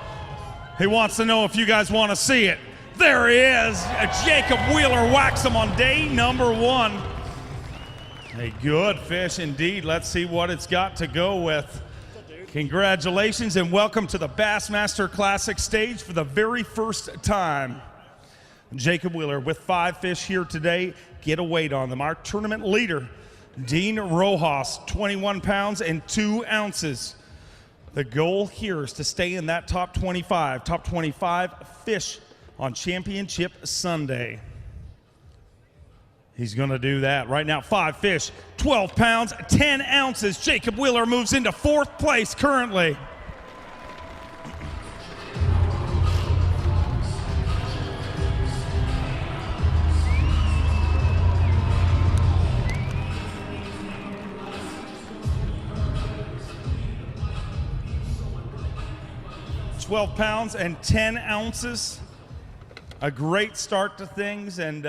A: He wants to know if you guys want to see it. There he is. Jacob Wheeler whacks him on day number 1. A good fish indeed. Let's see what it's got to go with. Congratulations and welcome to the Bassmaster Classic stage for the very first time. Jacob Wheeler with 5 fish here today. Get a weight on them. Our tournament leader, Dean Rojas, 21 pounds and 2 ounces. The goal here is to stay in that top 25 fish on Championship Sunday. He's going to do that right now. 5 fish, 12 pounds, 10 ounces. Jacob Wheeler moves into 4th place currently. £12 pounds and 10 ounces. A great start to things, and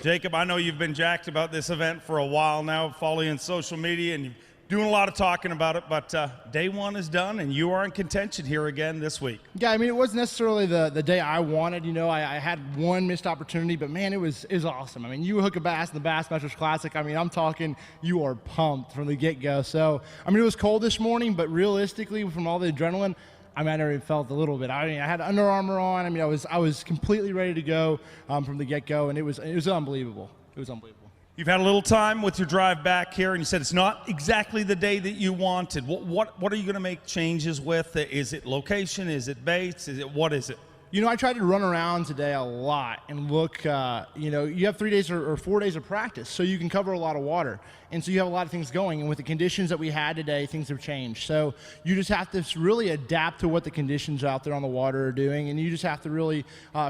A: Jacob, I know you've been jacked about this event for a while now, following on social media, and you're doing a lot of talking about it, but day 1 is done, and you are in contention here again this week.
M: Yeah, I mean, it wasn't necessarily the day I wanted. You know, I had one missed opportunity, but man, it was awesome. I mean, you hook a bass in the Bassmasters Classic. I mean, I'm talking you are pumped from the get-go. So, I mean, it was cold this morning, but realistically, from all the adrenaline, I mean, I never even felt a little bit. I mean, I had Under Armour on. I mean, I was completely ready to go from the get-go, and it was unbelievable. It was unbelievable.
A: You've had a little time with your drive back here, and you said it's not exactly the day that you wanted. What are you going to make changes with? Is it location? Is it baits? What is it?
M: You know, I tried to run around today a lot and look, you know, you have 3 days or 4 days of practice, so you can cover a lot of water. And so you have a lot of things going. And with the conditions that we had today, things have changed. So you just have to really adapt to what the conditions out there on the water are doing. And you just have to really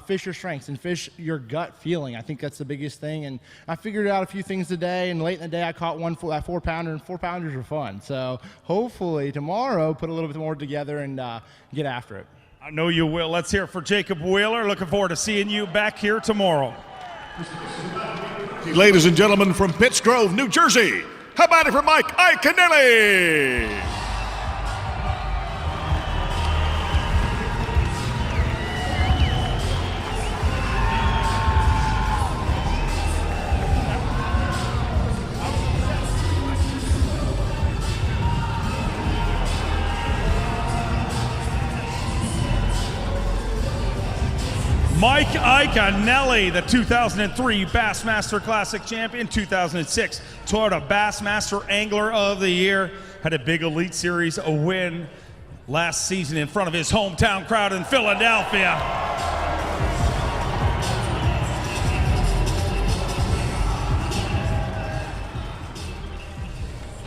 M: fish your strengths and fish your gut feeling. I think that's the biggest thing. And I figured out a few things today. And late in the day, I caught one 4-pounder, and 4-pounders are fun. So hopefully tomorrow, put a little bit more together and get after it.
A: I know you will. Let's hear it for Jacob Wheeler. Looking forward to seeing you back here tomorrow.
C: Ladies and gentlemen, from Pittsgrove, New Jersey, how about it for Mike Iaconelli?
A: Mike Iaconelli, the 2003 Bassmaster Classic champion, 2006 Toyota Bassmaster Angler of the Year, had a big Elite Series win last season in front of his hometown crowd in Philadelphia.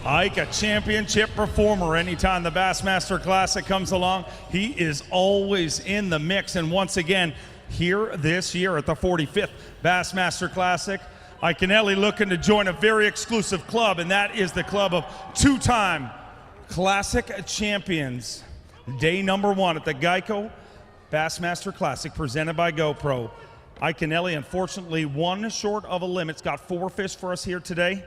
A: Ike, a championship performer. Anytime the Bassmaster Classic comes along, he is always in the mix. And once again, here this year at the 45th Bassmaster Classic, Iaconelli looking to join a very exclusive club, and that is the club of 2-time Classic champions. Day number 1 at the Geico Bassmaster Classic presented by GoPro. Iaconelli, unfortunately, 1 short of a limit. He's got 4 fish for us here today,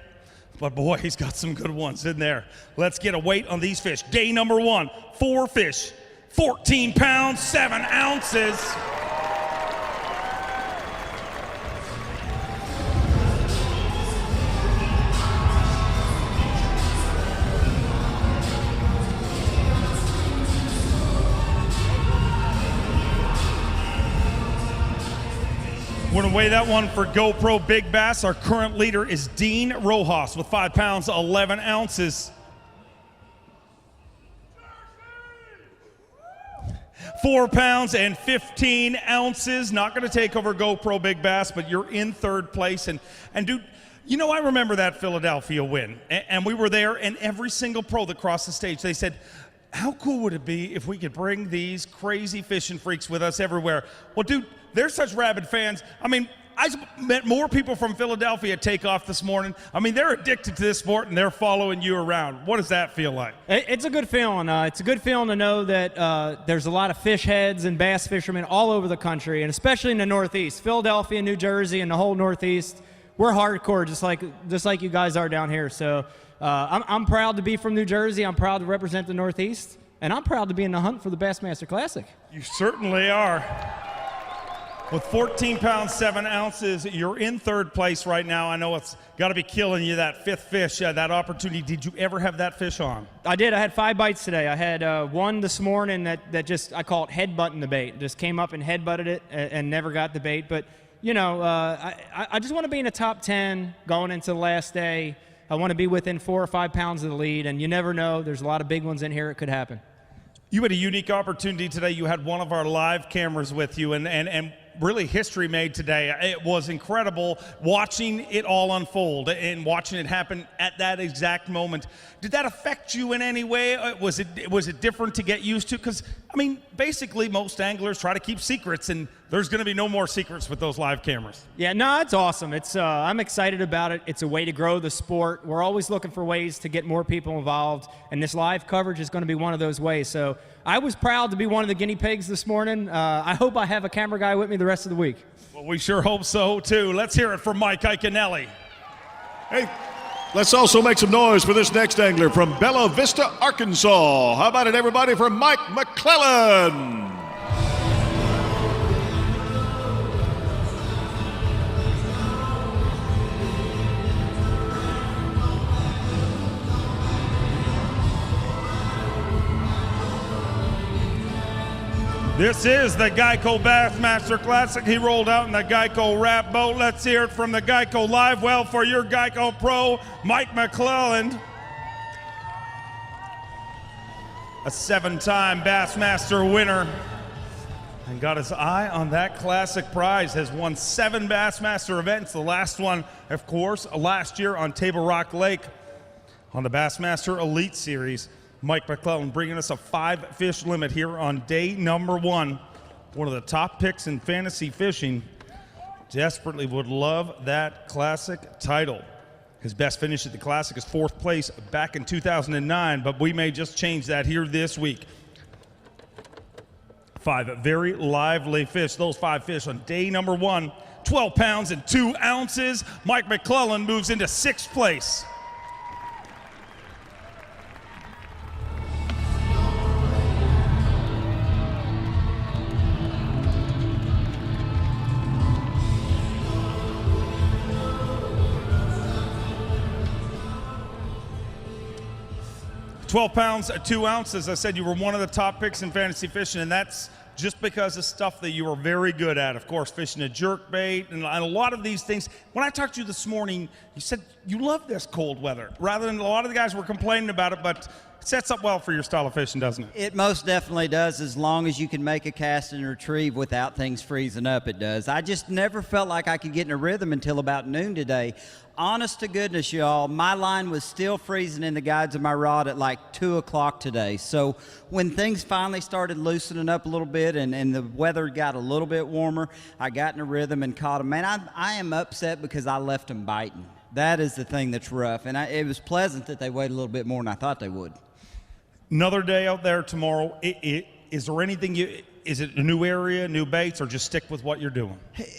A: but boy, he's got some good ones in there. Let's get a weight on these fish. Day number 1, 4 fish, 14 pounds, 7 ounces. We're going to weigh that one for GoPro Big Bass. Our current leader is Dean Rojas with 5 pounds, 11 ounces. 4 pounds and 15 ounces. Not going to take over GoPro Big Bass, but you're in 3rd place. And dude, you know, I remember that Philadelphia win. And we were there, and every single pro that crossed the stage, they said, how cool would it be if we could bring these crazy fishing freaks with us everywhere? Well, dude, they're such rabid fans. I mean, I met more people from Philadelphia take off this morning. I mean, they're addicted to this sport, and they're following you around. What does that feel like?
N: It's a good feeling. It's a good feeling to know that there's a lot of fish heads and bass fishermen all over the country, and especially in the Northeast. Philadelphia, New Jersey, and the whole Northeast, we're hardcore, just like you guys are down here. So I'm proud to be from New Jersey. I'm proud to represent the Northeast, and I'm proud to be in the hunt for the Bassmaster Classic.
A: You certainly are. With 14 pounds, 7 ounces, you're in third place right now. I know it's got to be killing you, that fifth fish, that opportunity. Did you ever have that fish on?
N: I did. I had 5 bites today. I had one this morning that just, I call it headbutting the bait. Just came up and headbutted it and never got the bait. But, you know, I just want to be in the top 10 going into the last day. I want to be within 4 or 5 pounds of the lead, and you never know. There's a lot of big ones in here. It could happen.
A: You had a unique opportunity today. You had one of our live cameras with you, and really history made today. It was incredible watching it all unfold and watching it happen at that exact moment. Did that affect you in any way? Was it different to get used to? Because, I mean, basically most anglers try to keep secrets, and there's going to be no more secrets with those live cameras.
N: Yeah, no, it's awesome. I'm excited about it. It's a way to grow the sport. We're always looking for ways to get more people involved, and this live coverage is going to be one of those ways. So I was proud to be one of the guinea pigs this morning. I hope I have a camera guy with me the rest of the week.
A: Well, we sure hope so, too. Let's hear it from Mike Iaconelli.
C: Hey, let's also make some noise for this next angler from Bella Vista, Arkansas. How about it, everybody, for Mike McLellan?
A: This is the Geico Bassmaster Classic. He rolled out in the Geico wrap boat. Let's hear it from the Geico live well for your Geico pro, Mike McLellan. A 7-time Bassmaster winner. And got his eye on that classic prize. Has won 7 Bassmaster events. The last one, of course, last year on Table Rock Lake on the Bassmaster Elite Series. Mike McLellan bringing us a 5-fish limit here on day number 1. One of the top picks in fantasy fishing. Desperately would love that classic title. His best finish at the classic is 4th place back in 2009, but we may just change that here this week. 5 very lively fish. Those 5 fish on day number 1. 12 pounds and 2 ounces. Mike McLellan moves into 6th place. £12 pounds, 2 ounces. I said you were one of the top picks in fantasy fishing, and that's just because of stuff that you were very good at. Of course, fishing a jerkbait and a lot of these things. When I talked to you this morning, you said you love this cold weather, rather than a lot of the guys were complaining about it, but it sets up well for your style of fishing, doesn't it?
O: It most definitely does, as long as you can make a cast and retrieve without things freezing up, it does. I just never felt like I could get in a rhythm until about noon today. Honest to goodness, y'all, my line was still freezing in the guides of my rod at like 2 o'clock today. So when things finally started loosening up a little bit and the weather got a little bit warmer, I got in a rhythm and caught them. Man, I am upset because I left them biting. That is the thing that's rough. And it was pleasant that they waited a little bit more than I thought they would.
A: Another day out there tomorrow. Is there anything is it a new area, new baits, or just stick with what you're doing?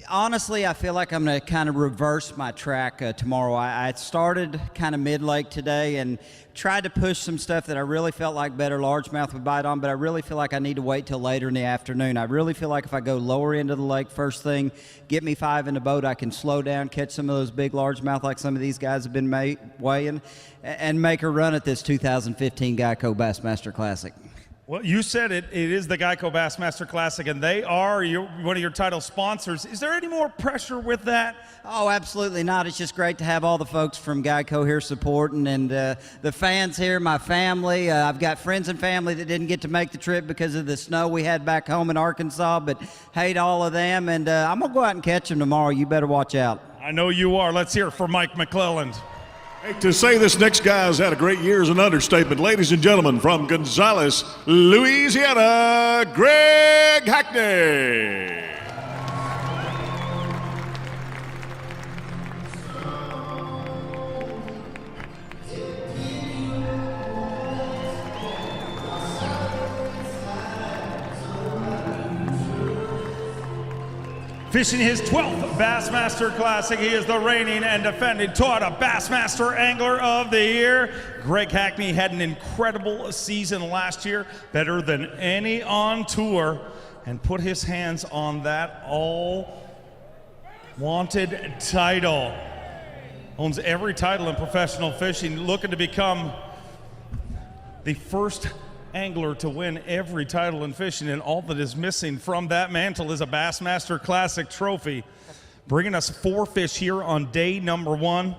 O: Honestly, I feel like I'm going to kind of reverse my track tomorrow. I started kind of mid-lake today and tried to push some stuff that I really felt like better largemouth would bite on, but I really feel like I need to wait till later in the afternoon. I really feel like if I go lower into the lake first thing, get me 5 in the boat, I can slow down, catch some of those big largemouth like some of these guys have been weighing, and make a run at this 2015 Geico Bassmaster Classic.
A: Well, you said it. It is the Geico Bassmaster Classic, and they are one of your title sponsors. Is there any more pressure with that?
O: Oh, absolutely not. It's just great to have all the folks from Geico here supporting, and the fans here, my family. I've got friends and family that didn't get to make the trip because of the snow we had back home in Arkansas, but hate all of them, and I'm going to go out and catch them tomorrow. You better watch out.
A: I know you are. Let's hear it for Mike McLellan.
C: Hey, to say this next guy's had a great year is an understatement. Ladies and gentlemen, from Gonzales, Louisiana, Greg Hackney.
A: Fishing his 12th Bassmaster Classic, he is the reigning and defending Toyota Bassmaster Angler of the Year. Greg Hackney had an incredible season last year, better than any on tour, and put his hands on that all-wanted title. Owns every title in professional fishing, looking to become the first angler to win every title in fishing, and all that is missing from that mantle is a Bassmaster Classic trophy. Bringing us 4 fish here on day number 1.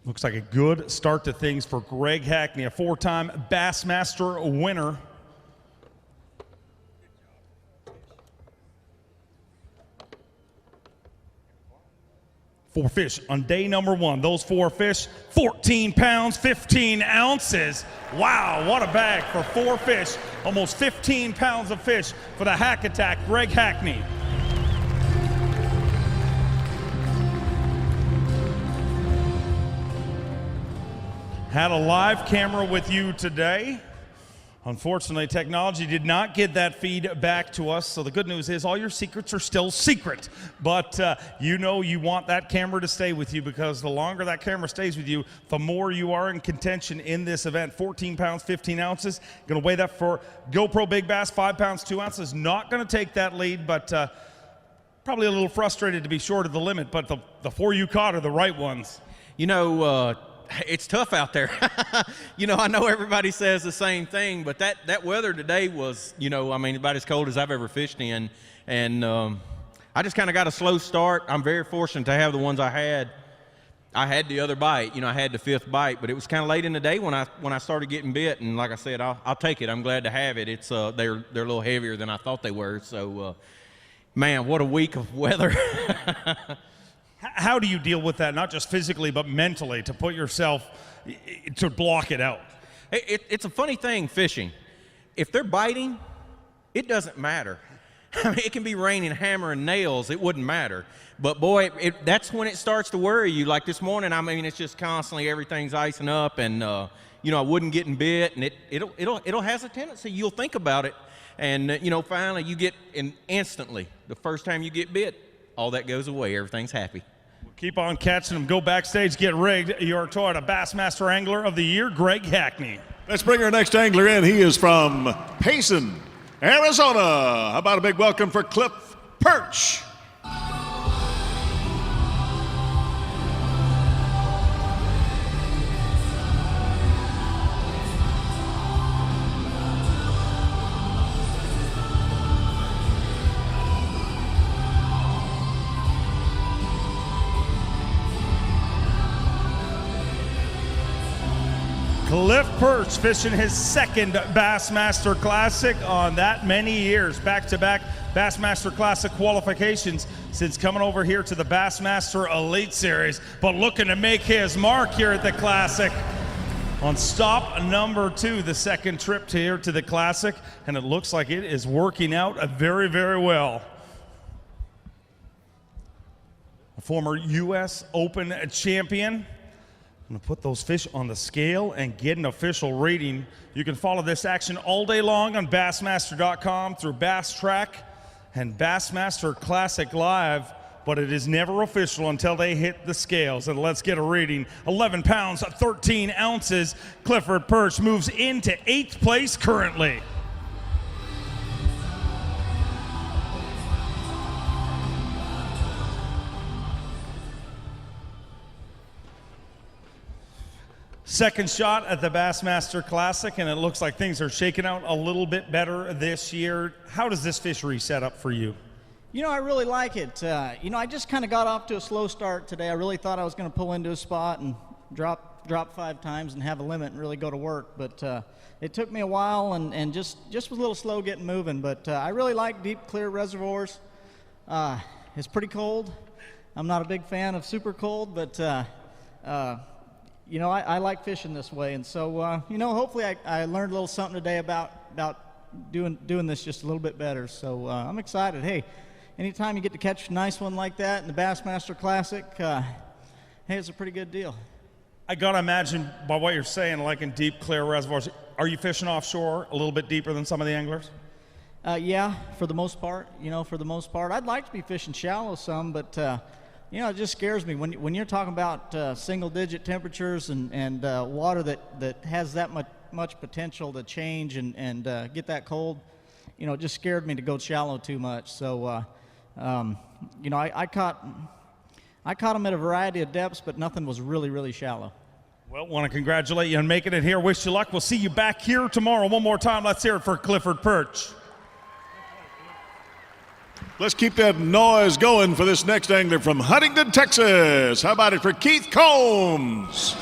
A: Looks like a good start to things for Greg Hackney, a 4-time Bassmaster winner. Four fish on day number 1. Those 4 fish, 14 pounds, 15 ounces. Wow, what a bag for 4 fish. Almost 15 pounds of fish for the Hack Attack, Greg Hackney. Had a live camera with you today. Unfortunately, technology did not get that feed back to us, so the good news is all your secrets are still secret. But you know you want that camera to stay with you, because the longer that camera stays with you, the more you are in contention in this event. 14 pounds, 15 ounces. Going to weigh that for GoPro Big Bass, 5 pounds, 2 ounces. Not going to take that lead, but probably a little frustrated to be short of the limit, but the 4 you caught are the right ones.
P: You know, it's tough out there. You know, I know everybody says the same thing, but that weather today was, you know, I mean, about as cold as I've ever fished in. And I just kind of got a slow start. I'm very fortunate to have the ones I had. I had the other bite, you know, I had the 5th bite, but it was kind of late in the day when I started getting bit. And like I said, I'll take it. I'm glad to have it. It's they're a little heavier than I thought they were. So, man, what a week of weather.
A: How do you deal with that, not just physically, but mentally, to put yourself, to block it out?
P: It's a funny thing, fishing. If they're biting, it doesn't matter. I mean, it can be raining, hammer, and nails. It wouldn't matter. But, boy, that's when it starts to worry you. Like this morning, I mean, it's just constantly everything's icing up, and, you know, I wasn't getting bit, and it'll has a tendency. You'll think about it, and, you know, finally you get, and instantly, the first time you get bit, all that goes away. Everything's happy.
A: We'll keep on catching them. Go backstage, get rigged. Your Toyota Bassmaster Angler of the Year, Greg Hackney.
C: Let's bring our next angler in. He is from Payson, Arizona. How about a big welcome for Cliff Perch?
A: Cliff Perch fishing his 2nd Bassmaster Classic on that many years. Back-to-back Bassmaster Classic qualifications since coming over here to the Bassmaster Elite Series, but looking to make his mark here at the Classic on stop number 2, the 2nd trip here to the Classic, and it looks like it is working out very, very well. A former U.S. Open champion. I'm going to put those fish on the scale and get an official rating. You can follow this action all day long on Bassmaster.com through Bass Track and Bassmaster Classic Live, but it is never official until they hit the scales. And let's get a reading. 11 pounds, 13 ounces. Clifford Perch moves into 8th place currently. Second shot at the Bassmaster Classic, and it looks like things are shaking out a little bit better this year. How does this fishery set up for you?
Q: You know, I really like it. You know, I just kind of got off to a slow start today. I really thought I was going to pull into a spot and drop 5 times and have a limit and really go to work. But it took me a while and just was a little slow getting moving. But I really like deep, clear reservoirs. It's pretty cold. I'm not a big fan of super cold, but you know, I like fishing this way, and so you know, hopefully I learned a little something today about doing this just a little bit better. So I'm excited. Hey, anytime you get to catch a nice one like that in the Bassmaster Classic, hey, it's a pretty good deal.
A: I gotta imagine by what you're saying, like in deep, clear reservoirs, are you fishing offshore a little bit deeper than some of the anglers?
Q: Yeah, for the most part. For the most part, I'd like to be fishing shallow some, but it just scares me when you're talking about single-digit temperatures and water that has that much potential to change and get that cold. It just scared me to go shallow too much. So, I caught them at a variety of depths, but nothing was really, really shallow.
A: Well, want to congratulate you on making it here. Wish you luck. We'll see you back here tomorrow. One more time, let's hear it for Clifford Perch.
C: Let's keep that noise going for this next angler from Huntington, Texas. How about it for Keith Combs?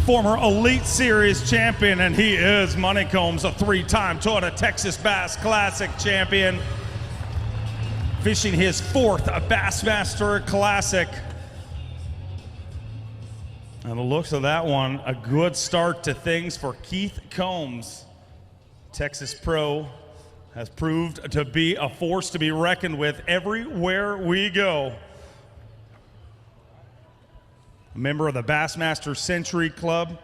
A: Former Elite Series champion, and he is Money Combs, a 3-time Toyota Texas Bass Classic champion, fishing his 4th Bassmaster Classic. And the looks of that one, a good start to things for Keith Combs. Texas Pro has proved to be a force to be reckoned with everywhere we go. A member of the Bassmaster Century Club,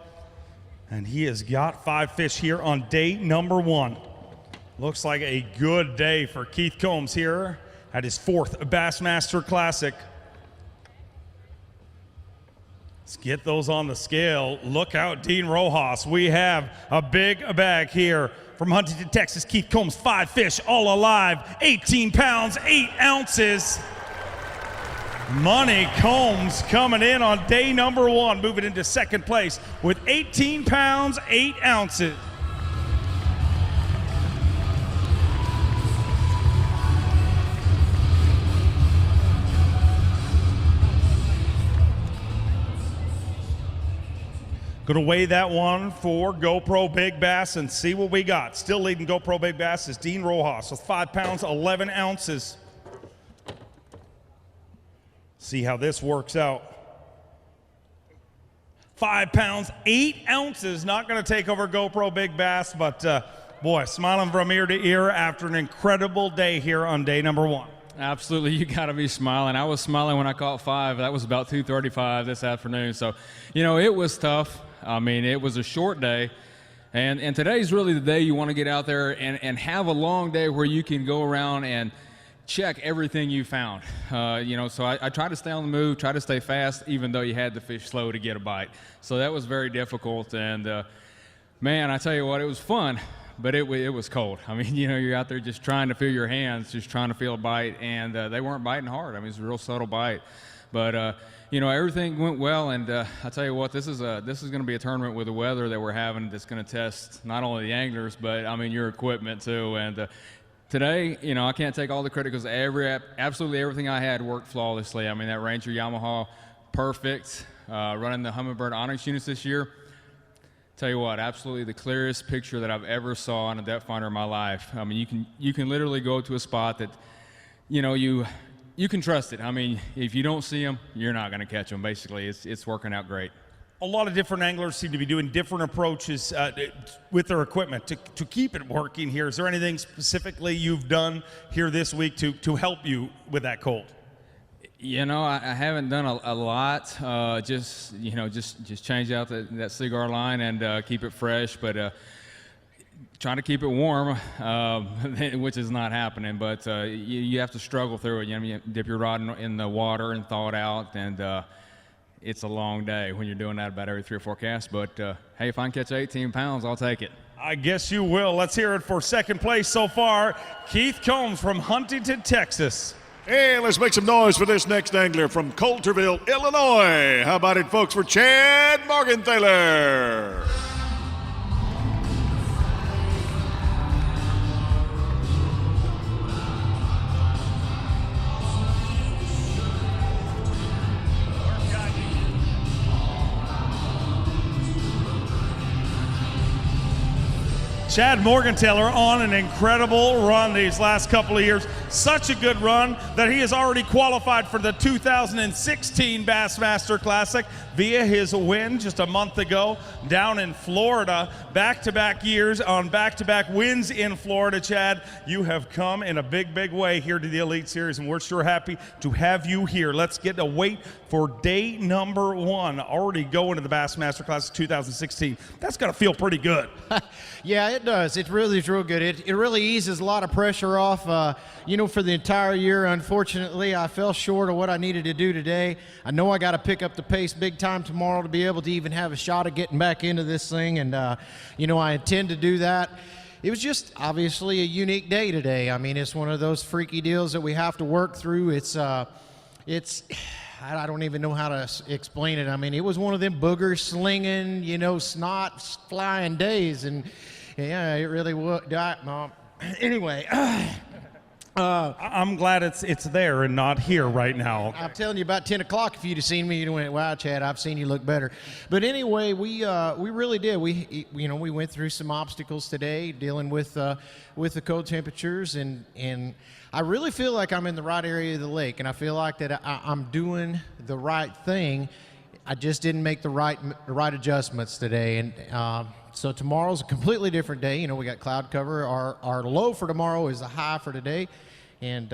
A: and he has got 5 fish here on day number 1. Looks like a good day for Keith Combs here at his 4th Bassmaster Classic. Let's get those on the scale. Look out, Dean Rojas. We have a big bag here from Huntington, Texas. Keith Combs, 5 fish, all alive, 18 pounds, 8 ounces. Money Combs coming in on day number 1, moving into 2nd place with 18 pounds, 8 ounces. Gonna weigh that one for GoPro Big Bass and see what we got. Still leading GoPro Big Bass is Dean Rojas with 5 pounds, 11 ounces. See how this works out. 5 pounds, 8 ounces. Not going to take over GoPro Big Bass, but boy, smiling from ear to ear after an incredible day here on day number 1.
R: Absolutely, you got to be smiling. I was smiling when I caught 5. That was about 2:35 this afternoon. So, it was tough. I mean, it was a short day. And today's really the day you want to get out there and have a long day where you can go around and check everything you found. So I try to stay on the move, try to stay fast, even though you had to fish slow to get a bite. So that was very difficult. And man, I tell you what, it was fun, but it was cold. I mean, you're out there just trying to feel your hands, just trying to feel a bite, and they weren't biting hard. I mean, it's a real subtle bite. But everything went well, and I tell you what, this is going to be a tournament with the weather that we're having that's going to test not only the anglers, but I mean your equipment too. And today, I can't take all the credit because absolutely everything I had worked flawlessly. I mean, that Ranger Yamaha, perfect. Running the Humminbird Onyx units this year. Tell you what, absolutely the clearest picture that I've ever saw on a depth finder in my life. I mean, you can literally go to a spot that, you can trust it. I mean, if you don't see them, you're not going to catch them. Basically, it's working out great.
A: A lot of different anglers seem to be doing different approaches with their equipment to keep it working here. Is there anything specifically you've done here this week to help you with that cold?
R: I haven't done a lot. Just change out that cigar line and keep it fresh, but trying to keep it warm, which is not happening. But you have to struggle through it. You dip your rod in the water and thaw it out, and it's a long day when you're doing that about every 3 or 4 casts. But hey, if I can catch 18 pounds, I'll take it.
A: I guess you will. Let's hear it for 2nd place so far. Keith Combs from Huntington, Texas.
C: Hey, let's make some noise for this next angler from Coulterville, Illinois. How about it, folks, for Chad Morgenthaler?
A: Chad Morgenthaler on an incredible run these last couple of years. Such a good run that he has already qualified for the 2016 Bassmaster Classic via his win just a month ago down in Florida. Back-to-back years on back-to-back wins in Florida. Chad, you have come in a big, big way here to the Elite Series, and we're sure happy to have you here. Let's get to wait for day number 1. Already going to the Bassmaster Classic 2016. That's got to feel pretty good.
S: Yeah, it does. It really is real good. It really eases a lot of pressure off. For the entire year, unfortunately, I fell short of what I needed to do today. I know I got to pick up the pace big time tomorrow to be able to even have a shot at getting back into this thing, and I intend to do that. It was just obviously a unique day today. I mean, it's one of those freaky deals that we have to work through. I don't even know how to explain it. I mean, it was one of them booger slinging, snot flying days, and yeah, it really was. Anyway,
A: I'm glad it's there and not here right now.
S: I'm telling you, about 10 o'clock, if you'd have seen me, you'd have went, wow, Chad, I've seen you look better. But anyway, we really did. We went through some obstacles today dealing with the cold temperatures, and I really feel like I'm in the right area of the lake, and I feel like that I'm doing the right thing. I just didn't make the right adjustments today, and so tomorrow's a completely different day. We got cloud cover. Our low for tomorrow is the high for today, and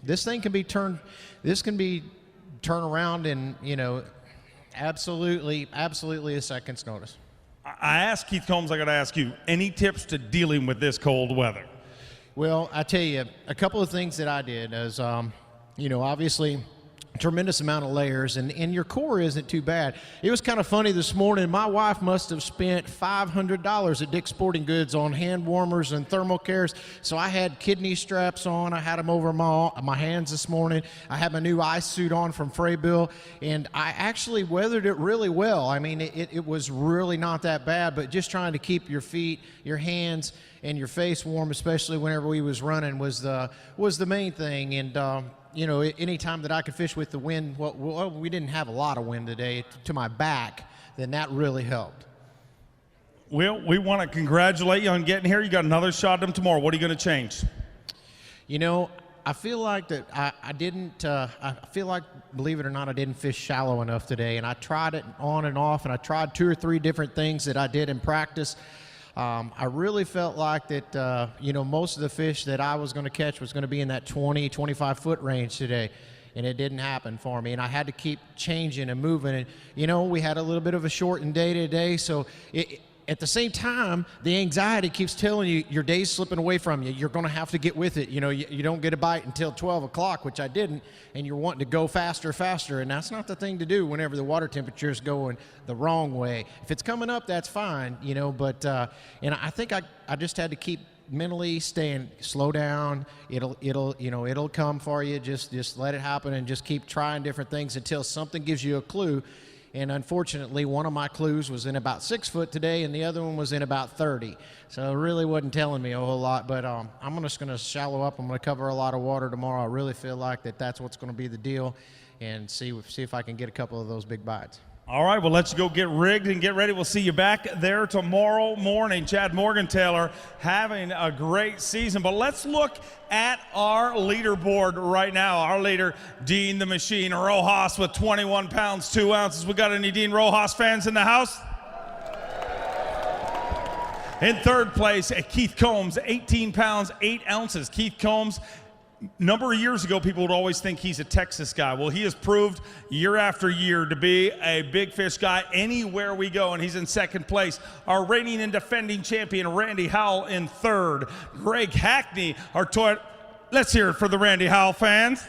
S: this thing can be turned. This can be turned around in absolutely a second's notice.
A: I asked Keith Combs. I got to ask you. Any tips to dealing with this cold weather?
S: Well, I tell you, a couple of things that I did is, obviously, tremendous amount of layers, and your core isn't too bad. It was kind of funny this morning. My wife must have spent $500 at Dick's Sporting Goods on hand warmers and thermal cares. So I had kidney straps on. I had them over my hands this morning. I had my new ice suit on from Freybill, and I actually weathered it really well. I mean, it was really not that bad, but just trying to keep your feet, your hands, and your face warm, especially whenever we was running, was the main thing. And any time that I could fish with the wind, well, we didn't have a lot of wind today, to my back, then that really helped.
A: Well, we want to congratulate you on getting here. You got another shot at them tomorrow. What are you going to change?
S: I feel like that I didn't, I feel like, believe it or not, I didn't fish shallow enough today, and I tried it on and off, and I tried 2 or 3 different things that I did in practice. I really felt like that, most of the fish that I was going to catch was going to be in that 20, 25-foot range today, and it didn't happen for me, and I had to keep changing and moving. And, we had a little bit of a shortened day today, so at the same time, the anxiety keeps telling you your day's slipping away from you. You're going to have to get with it. You don't get a bite until 12 o'clock, which I didn't, and you're wanting to go faster, and that's not the thing to do whenever the water temperature is going the wrong way. If it's coming up, that's fine, but and I think I just had to keep mentally staying, slow down. It'll come for you. Just let it happen and just keep trying different things until something gives you a clue. And unfortunately, one of my clues was in about 6 foot today, and the other one was in about 30. So it really wasn't telling me a whole lot. But I'm just going to shallow up. I'm going to cover a lot of water tomorrow. I really feel like that's what's going to be the deal, and see if I can get a couple of those big bites.
A: All right, well, let's go get rigged and get ready. We'll see you back there tomorrow morning. Chad Morgenthaler having a great season. But let's look at our leaderboard right now. Our leader, Dean the Machine Rojas, with 21 pounds, 2 ounces. We got any Dean Rojas fans in the house? In third place, Keith Combs, 18 pounds, 8 ounces. Keith Combs, number of years ago, people would always think he's a Texas guy. Well, he has proved year after year to be a big fish guy anywhere we go, and he's in second place. Our reigning and defending champion, Randy Howell, in third. Greg Hackney, our toy. Let's hear it for the Randy Howell fans.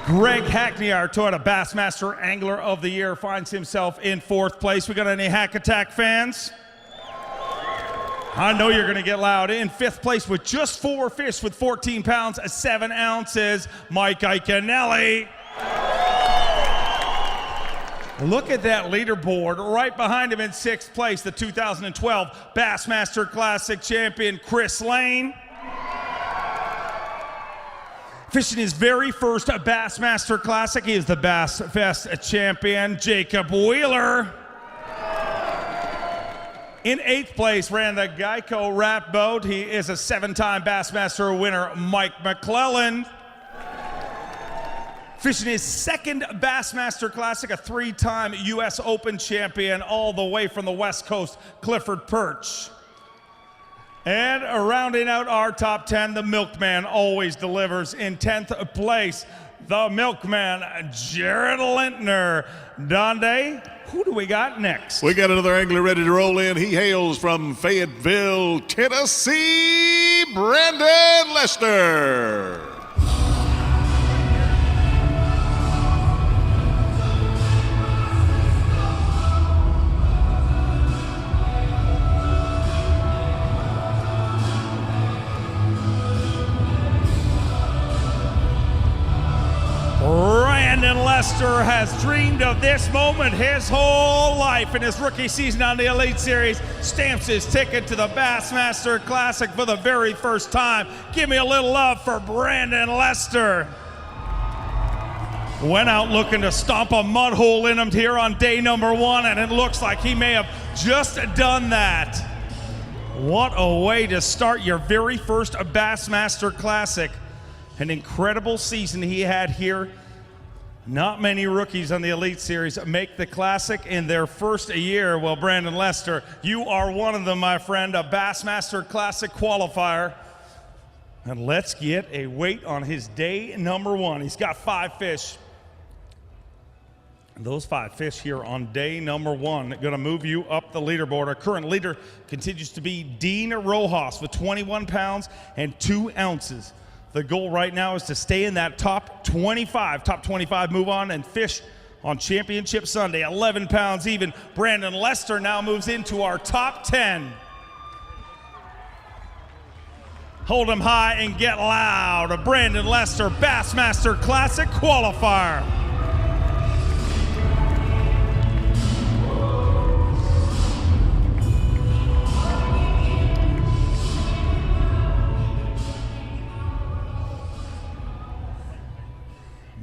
A: Greg Hackney, our Toyota Bassmaster Angler of the Year, finds himself in fourth place. We got any Hack Attack fans? I know you're going to get loud. In fifth place with just 4 fish with 14 pounds, 7 ounces, Mike Iaconelli. Look at that leaderboard. Right behind him in sixth place, the 2012 Bassmaster Classic champion, Chris Lane. Fishing his very first Bassmaster Classic, he is the Bass Fest champion, Jacob Wheeler. In 8th place ran the Geico Rat Boat. He is a 7-time Bassmaster winner, Mike McLellan. Fishing his 2nd Bassmaster Classic, a 3-time U.S. Open champion, all the way from the West Coast, Clifford Perch. And rounding out our top 10, the Milkman always delivers. In 10th place, the Milkman, Jarrett Lintner. Donde, who do we got next?
C: We got another angler ready to roll in. He hails from Fayetteville, Tennessee, Brandon Lester.
A: Brandon Lester has dreamed of this moment his whole life. In his rookie season on the Elite Series, stamps his ticket to the Bassmaster Classic for the very first time. Give me a little love for Brandon Lester. Went out looking to stomp a mud hole in him here on day number 1, and it looks like he may have just done that. What a way to start your very first Bassmaster Classic. An incredible season he had here. Not many rookies on the Elite Series make the Classic in their first year. Well, Brandon Lester, you are one of them, my friend, a Bassmaster Classic qualifier. And let's get a weight on his day number 1. He's got 5 fish. Those 5 fish here on day number 1 going to move you up the leaderboard. Our current leader continues to be Dean Rojas with 21 pounds and 2 ounces. The goal right now is to stay in that top 25, move on and fish on Championship Sunday. 11 pounds even. Brandon Lester now moves into our top 10. Hold him high and get loud. A Brandon Lester Bassmaster Classic qualifier.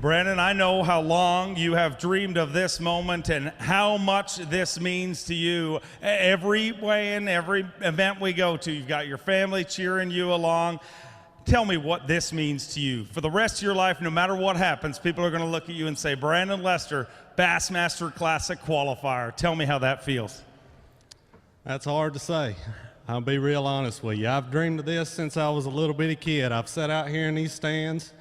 A: Brandon, I know how long you have dreamed of this moment and how much this means to you. Every weigh-in, every event we go to, you've got your family cheering you along. Tell me what this means to you. For the rest of your life, no matter what happens, people are going to look at you and say, Brandon Lester, Bassmaster Classic qualifier. Tell me how that feels.
T: That's hard to say. I'll be real honest with you. I've dreamed of this since I was a little bitty kid. I've sat out here in these stands.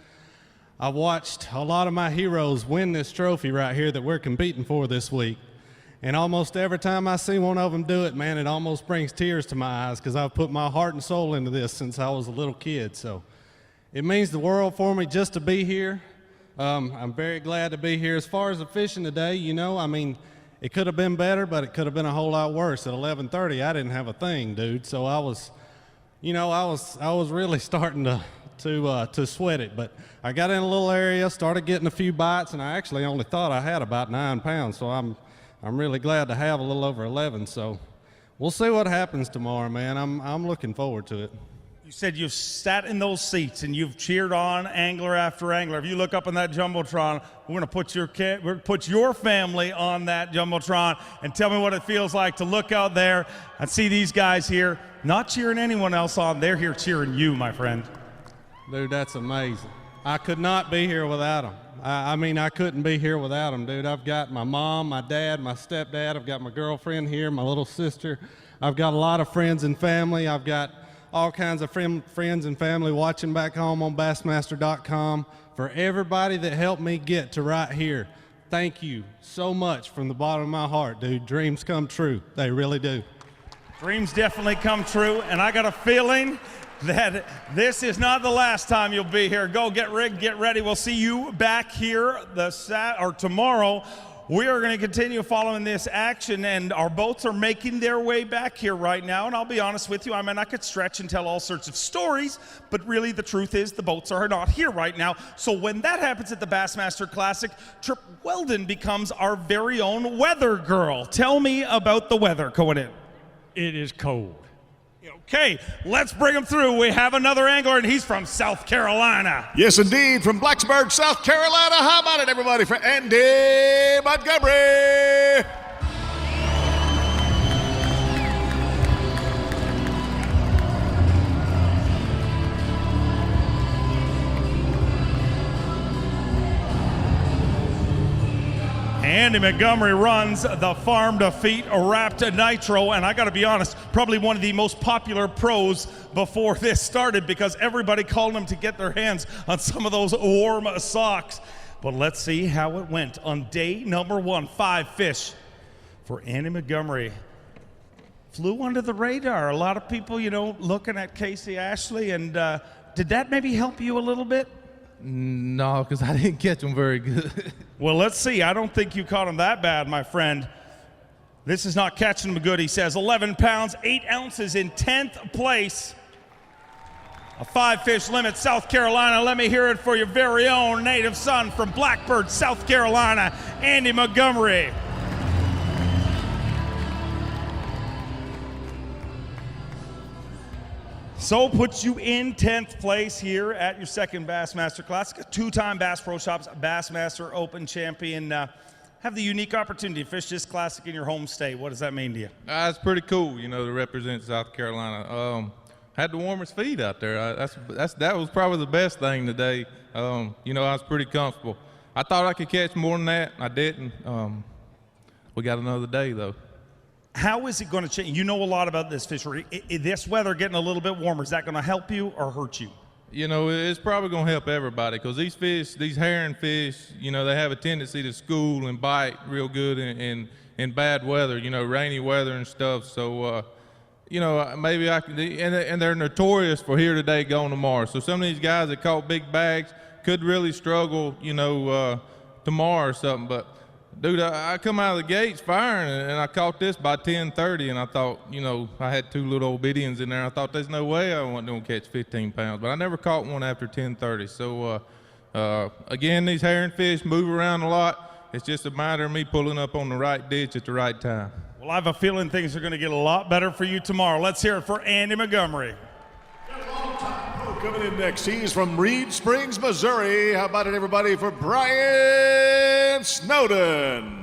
T: I've watched a lot of my heroes win this trophy right here that we're competing for this week. And almost every time I see one of them do it, man, it almost brings tears to my eyes because I've put my heart and soul into this since I was a little kid. So it means the world for me just to be here. I'm very glad to be here. As far as the fishing today, you know, I mean, it could have been better, but it could have been a whole lot worse. At 11:30, I didn't have a thing, dude. So I was really starting to sweat it, but I got in a little area, started getting a few bites, and I actually only thought I had about 9 pounds, so I'm really glad to have a little over 11. So we'll see what happens tomorrow, man. I'm looking forward to it.
A: You said you've sat in those seats and you've cheered on angler after angler. If you look up on that Jumbotron, we're going to put your family on that Jumbotron and tell me what it feels like to look out there and see these guys here, not cheering anyone else on. They're here cheering you, my friend.
T: Dude, that's amazing. I could not be here without them. I mean, I couldn't be here without them, dude. I've got my mom, my dad, my stepdad. I've got my girlfriend here, my little sister. I've got a lot of friends and family. I've got all kinds of friends and family watching back home on Bassmaster.com. For everybody that helped me get to right here, thank you so much from the bottom of my heart, dude. Dreams come true. They really do.
A: Dreams definitely come true, and I got a feeling that this is not the last time you'll be here. Go get rigged, get ready. We'll see you back here tomorrow. We are going to continue following this action, and our boats are making their way back here right now. And I'll be honest with you, I mean, I could stretch and tell all sorts of stories, but really the truth is the boats are not here right now. So when that happens at the Bassmaster Classic, Trip Weldon becomes our very own weather girl. Tell me about the weather going in.
B: It is cold.
A: Okay, let's bring him through. We have another angler, and he's from South Carolina.
C: Yes, indeed, from Blacksburg, South Carolina. How about it, everybody, for Andy Montgomery?
A: Andy Montgomery runs the farm to feet wrapped nitro, and I got to be honest, probably one of the most popular pros before this started because everybody called him to get their hands on some of those warm socks. But let's see how it went on day number 1. 5 fish for Andy Montgomery. Flew under the radar. A lot of people, you know, looking at Casey Ashley, and did that maybe help you a little bit?
U: No, because I didn't catch him very good.
A: Well, let's see. I don't think you caught him that bad, my friend. This is not catching him good, he says. 11 pounds, 8 ounces in 10th place. A 5-fish limit, South Carolina. Let me hear it for your very own native son from Blackbird, South Carolina, Andy Montgomery. So puts you in 10th place here at your second Bassmaster Classic, a 2-time Bass Pro Shops Bassmaster Open champion. Have the unique opportunity to fish this classic in your home state. What does that mean to you?
U: It's pretty cool, you know, to represent South Carolina. Had the warmest feet out there. That was probably the best thing today. You know, I was pretty comfortable. I thought I could catch more than that. I didn't. We got another day, though.
A: How is it going to change? You know a lot about this fishery. This weather getting a little bit warmer, is that going to help you or hurt you?
U: You know, it's probably going to help everybody because these fish, these herring fish, you know, they have a tendency to school and bite real good in bad weather, you know, rainy weather and stuff. So, you know, maybe I can, and they're notorious for here today, gone tomorrow. So some of these guys that caught big bags could really struggle, you know, tomorrow or something. But dude, I come out of the gates firing, and I caught this by 10:30, and I thought, you know, I had 2 little obedience in there. I thought there's no way I wasn't going to catch 15 pounds, but I never caught one after 10:30. So, again, these herring fish move around a lot. It's just a matter of me pulling up on the right ditch at the right time.
A: Well, I have a feeling things are going to get a lot better for you tomorrow. Let's hear it for Andy Montgomery.
C: Coming in next, he's from Reed Springs, Missouri. How about it, everybody, for Brian Snowden.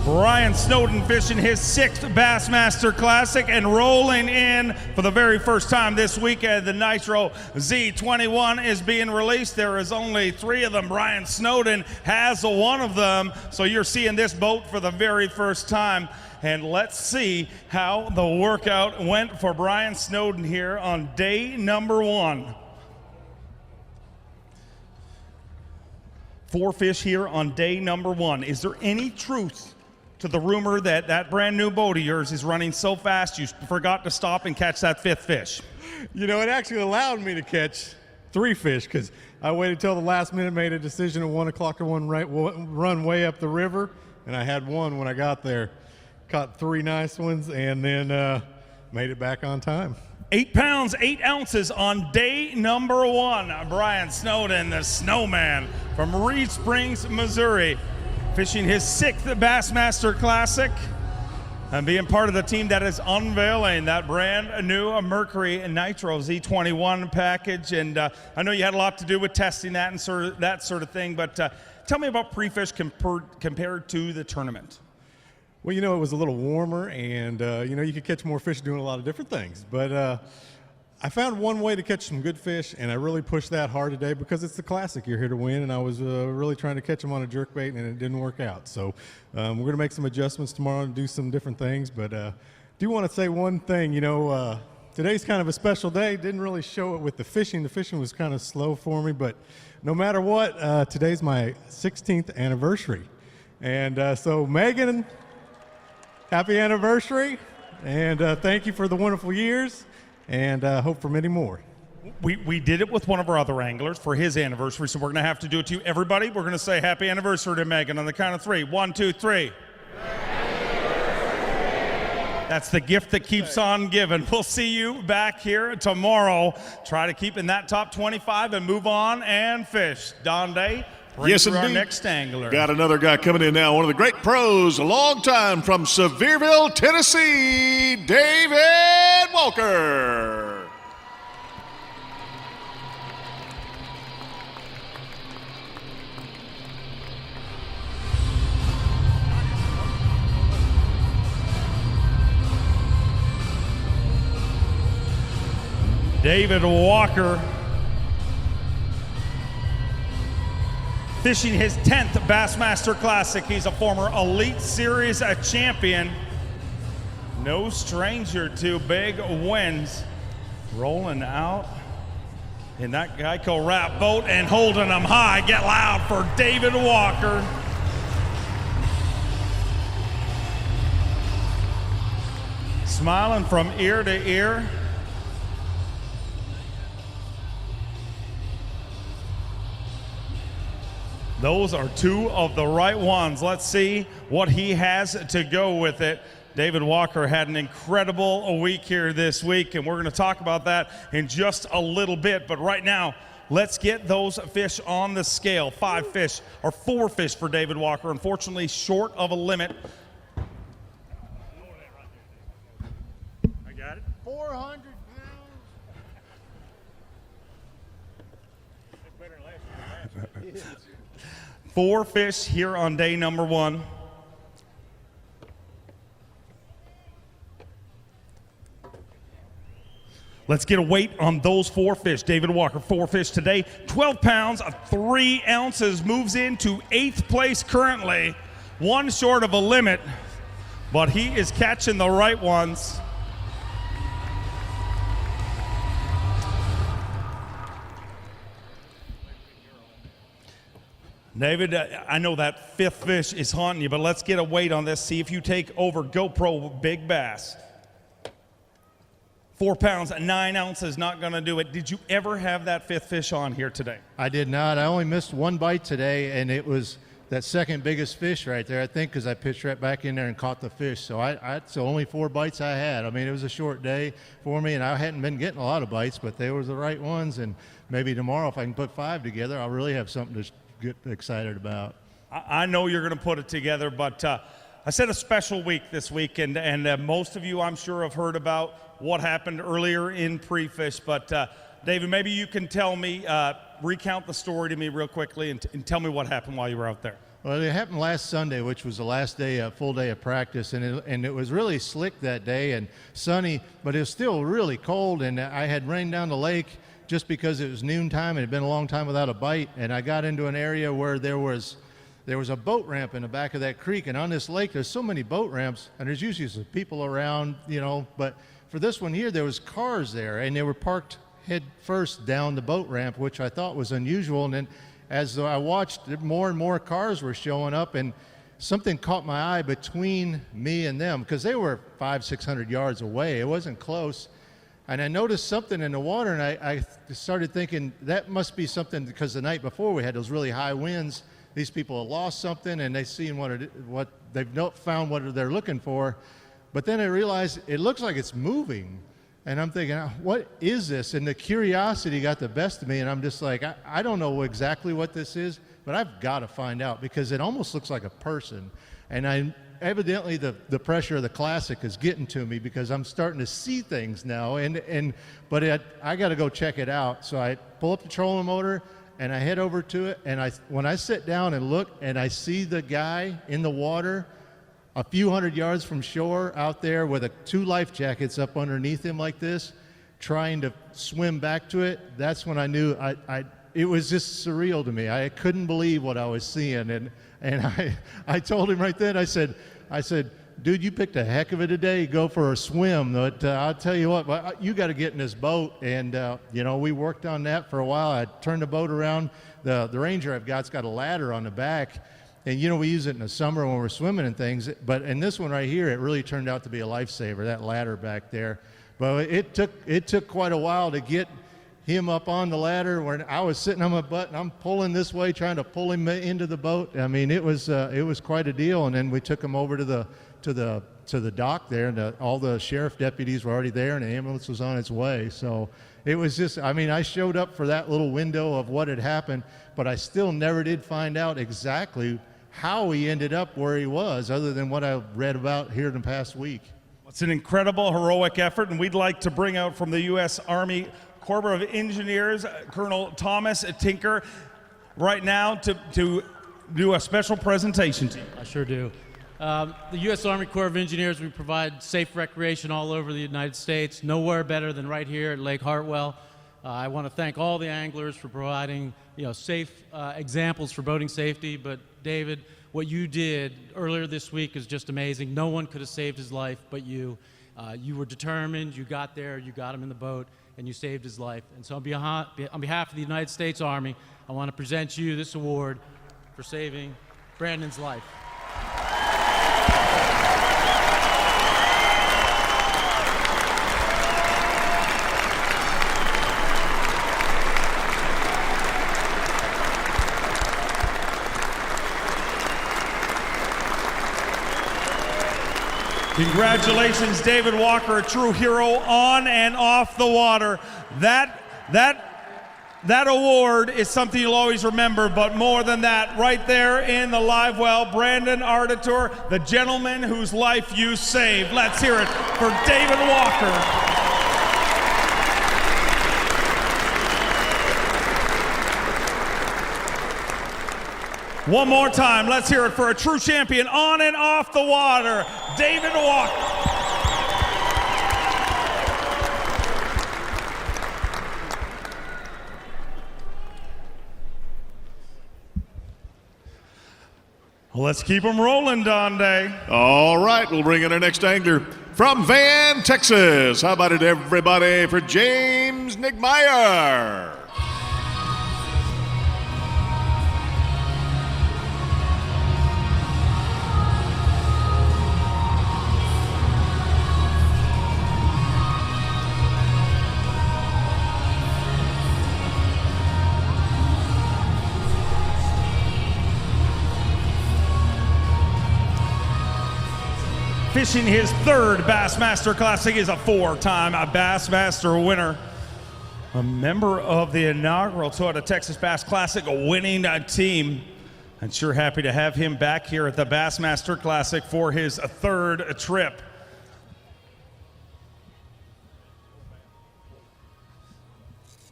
A: Brian Snowden fishing his 6th Bassmaster Classic and rolling in for the very first time this weekend. The Nitro Z21 is being released. There is only 3 of them. Brian Snowden has one of them. So you're seeing this boat for the very first time. And let's see how the workout went for Brian Snowden here on day number 1. 4 fish here on day number 1. Is there any truth to the rumor that that brand new boat of yours is running so fast you forgot to stop and catch that 5th fish?
V: You know, it actually allowed me to catch 3 fish because I waited till the last minute, made a decision at 1 o'clock to run way up the river, and I had one when I got there. Caught 3 nice ones and then made it back on time.
A: 8 pounds, 8 ounces on day number 1. Brian Snowden, the snowman from Reed Springs, Missouri, fishing his 6th Bassmaster Classic and being part of the team that is unveiling that brand new Mercury Nitro Z21 package. And I know you had a lot to do with testing that and that sort of thing, but tell me about pre-fish compared to the tournament.
V: Well, you know, it was a little warmer, and, you know, you could catch more fish doing a lot of different things. But I found one way to catch some good fish, and I really pushed that hard today because it's the Classic. You're here to win, and I was really trying to catch them on a jerkbait, and it didn't work out. So we're going to make some adjustments tomorrow and do some different things. But do want to say one thing. You know, today's kind of a special day. Didn't really show it with the fishing. The fishing was kind of slow for me. But no matter what, today's my 16th anniversary. And so, Megan, happy anniversary, and thank you for the wonderful years, and hope for many more.
A: We did it with one of our other anglers for his anniversary, so we're going to have to do it to you. Everybody, we're going to say happy anniversary to Megan on the count of 3. 1, 2, 3. That's the gift that keeps on giving. We'll see you back here tomorrow. Try to keep in that top 25 and move on and fish. Don Day,
C: Yes,
A: our
C: indeed.
A: next angler.
C: Got another guy coming in now, one of the great pros, a long time from Sevierville, Tennessee, David Walker.
A: David Walker fishing his 10th Bassmaster Classic. He's a former Elite Series champion. No stranger to big wins. Rolling out in that Geico wrap boat and holding them high. Get loud for David Walker. Smiling from ear to ear. Those are two of the right ones. Let's see what he has to go with it. David Walker had an incredible week here this week, and we're going to talk about that in just a little bit. But right now, let's get those fish on the scale. 5 fish, or 4 fish for David Walker. Unfortunately, short of a limit.
C: I got it.
M: 400 pounds.
A: 4 fish here on day number 1. Let's get a weight on those 4 fish. David Walker, 4 fish today, 12 pounds of 3 ounces, moves into 8th place currently. 1 short of a limit, but he is catching the right ones. David, I know that 5th fish is haunting you, but let's get a weight on this. See if you take over GoPro Big Bass. 4 pounds, 9 ounces, not going to do it. Did you ever have that 5th fish on here today?
D: I did not. I only missed 1 bite today, and it was that second biggest fish right there, I think, because I pitched right back in there and caught the fish. So so only 4 bites I had. I mean, it was a short day for me, and I hadn't been getting a lot of bites, but they were the right ones. And maybe tomorrow, if I can put 5 together, I'll really have something to get excited about.
A: I know you're going to put it together, but I said a special week this week, and most of you, I'm sure, have heard about what happened earlier in pre-fish. But David, maybe you can tell me, recount the story to me real quickly and tell me what happened while you were out there.
D: Well, it happened last Sunday, which was the last day, full day of practice, and it was really slick that day and sunny, but it was still really cold, and I had rained down the lake just because it was noontime and it had been a long time without a bite, and I got into an area where there was a boat ramp in the back of that creek, and on this lake there's so many boat ramps, and there's usually some people around, you know, but for this one here there was cars there, and they were parked head first down the boat ramp, which I thought was unusual. And then as I watched, more and more cars were showing up, and something caught my eye between me and them, because they were 500-600 yards away. It wasn't close. And I noticed something in the water, and I started thinking that must be something, because the night before we had those really high winds. These people have lost something, and they've seen what they've found what they're looking for. But then I realized it looks like it's moving, and I'm thinking, what is this? And the curiosity got the best of me, and I'm just like, I don't know exactly what this is, but I've got to find out, because it almost looks like a person. And evidently the pressure of the Classic is getting to me, because I'm starting to see things now, but I got to go check it out. So I pull up the trolling motor and I head over to it, and when I sit down and look and I see the guy in the water a few hundred yards from shore out there with 2 life jackets up underneath him like this, trying to swim back to it, that's when I knew it was just surreal to me. I couldn't believe what I was seeing, and I told him right then, I said, dude, you picked a heck of it today. Go for a swim. But I'll tell you what, you got to get in this boat. And, you know, we worked on that for a while. I turned the boat around. The Ranger I've got's got a ladder on the back. And, you know, we use it in the summer when we're swimming and things. But in this one right here, it really turned out to be a lifesaver, that ladder back there. But it took quite a while to get him up on the ladder, where I was sitting on my butt and I'm pulling this way, trying to pull him into the boat. I mean, it was quite a deal. And then we took him over to the dock there, and all the sheriff deputies were already there, and the ambulance was on its way. So it was just, I mean, I showed up for that little window of what had happened, but I still never did find out exactly how he ended up where he was, other than what I read about here in the past week.
A: It's an incredible, heroic effort, and we'd like to bring out from the U.S. Army Corps of Engineers, Colonel Thomas Tinker, right now to do a special presentation to you.
E: I sure do. The U.S. Army Corps of Engineers, we provide safe recreation all over the United States. Nowhere better than right here at Lake Hartwell. I want to thank all the anglers for providing, safe examples for boating safety. But David, what you did earlier this week is just amazing. No one could have saved his life but you. You were determined. You got there. You got him in the boat, and you saved his life. And so on behalf of the United States Army, I want to present you this award for saving Brandon's life.
A: Congratulations, David Walker, a true hero on and off the water. That award is something you'll always remember, but more than that, right there in the live well, Brandon Artitor, the gentleman whose life you saved. Let's hear it for David Walker. One more time, let's hear it for a true champion on and off the water, David Walker. Well, let's keep them rolling, Donde.
C: All right, we'll bring in our next angler from Van, Texas. How about it, everybody, for James Nigmeyer.
A: Fishing his third Bassmaster Classic, is a four-time Bassmaster winner. A member of the inaugural Toyota Texas Bass Classic, a winning team. And sure happy to have him back here at the Bassmaster Classic for his third trip.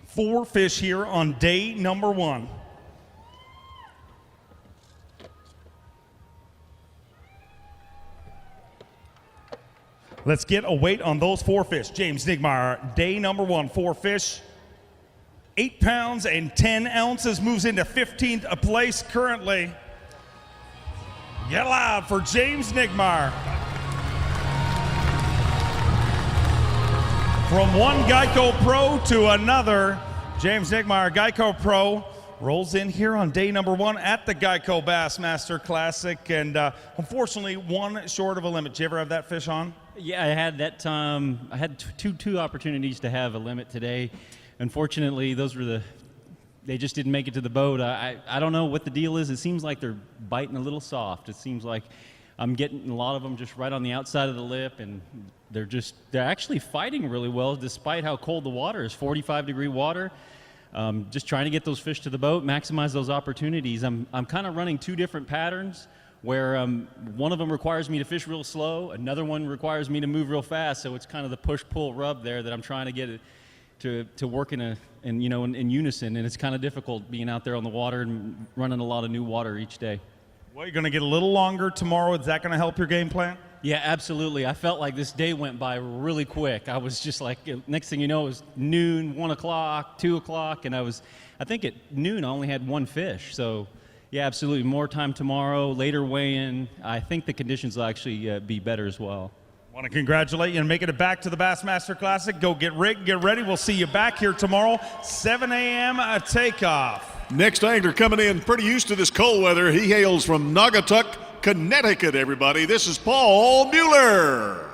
A: Four fish here on day number one. Let's get a weight on those four fish. James Nigmeyer, day number one, four fish. 8 pounds and 10 ounces, moves into 15th place currently. Get loud for James Nigmeyer. From one Geico Pro to another, James Nigmeyer, Geico Pro, rolls in here on day number one at the Geico Bassmaster Classic, and unfortunately one short of a limit. Did you ever have that fish on?
F: Yeah, I had that. I had two opportunities to have a limit today. Unfortunately, they just didn't make it to the boat. I don't know what the deal is. It seems like they're biting a little soft. It seems like I'm getting a lot of them just right on the outside of the lip, and they're actually fighting really well despite how cold the water is. 45-degree water. Just trying to get those fish to the boat, maximize those opportunities. I'm kind of running two different patterns where one of them requires me to fish real slow, another one requires me to move real fast. So it's kind of the push-pull rub there that I'm trying to get it to work in unison, and it's kind of difficult being out there on the water and running a lot of new water each day.
A: Well, you're going to get a little longer tomorrow. Is that going to help your game plan?
F: Yeah, absolutely. I felt like this day went by really quick. I was just like, next thing you know, it was noon, 1 o'clock, 2 o'clock, and I think at noon I only had one fish. So, yeah, absolutely. More time tomorrow, later weigh-in. I think the conditions will actually be better as well.
A: Want to congratulate you and making it back to the Bassmaster Classic. Go get rigged, get ready. We'll see you back here tomorrow, 7 a.m. takeoff.
C: Next angler coming in pretty used to this cold weather. He hails from Naugatuck, Connecticut, everybody. This is Paul Mueller.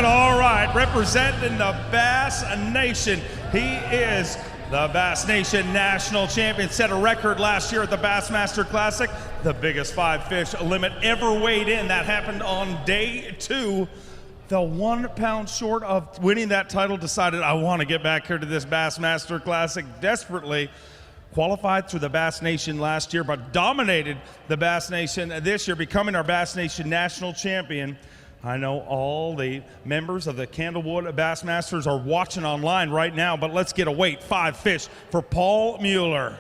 A: All right, representing the Bass Nation. He is the Bass Nation National Champion, set a record last year at the Bassmaster Classic, the biggest 5-fish limit ever weighed in. That happened on day 2. The 1 pound short of winning that title, decided I want to get back here to this Bassmaster Classic desperately. Qualified through the Bass Nation last year, but dominated the Bass Nation this year, becoming our Bass Nation National Champion. I know all the members of the Candlewood Bassmasters are watching online right now, but let's get a weight. 5 fish for Paul Mueller.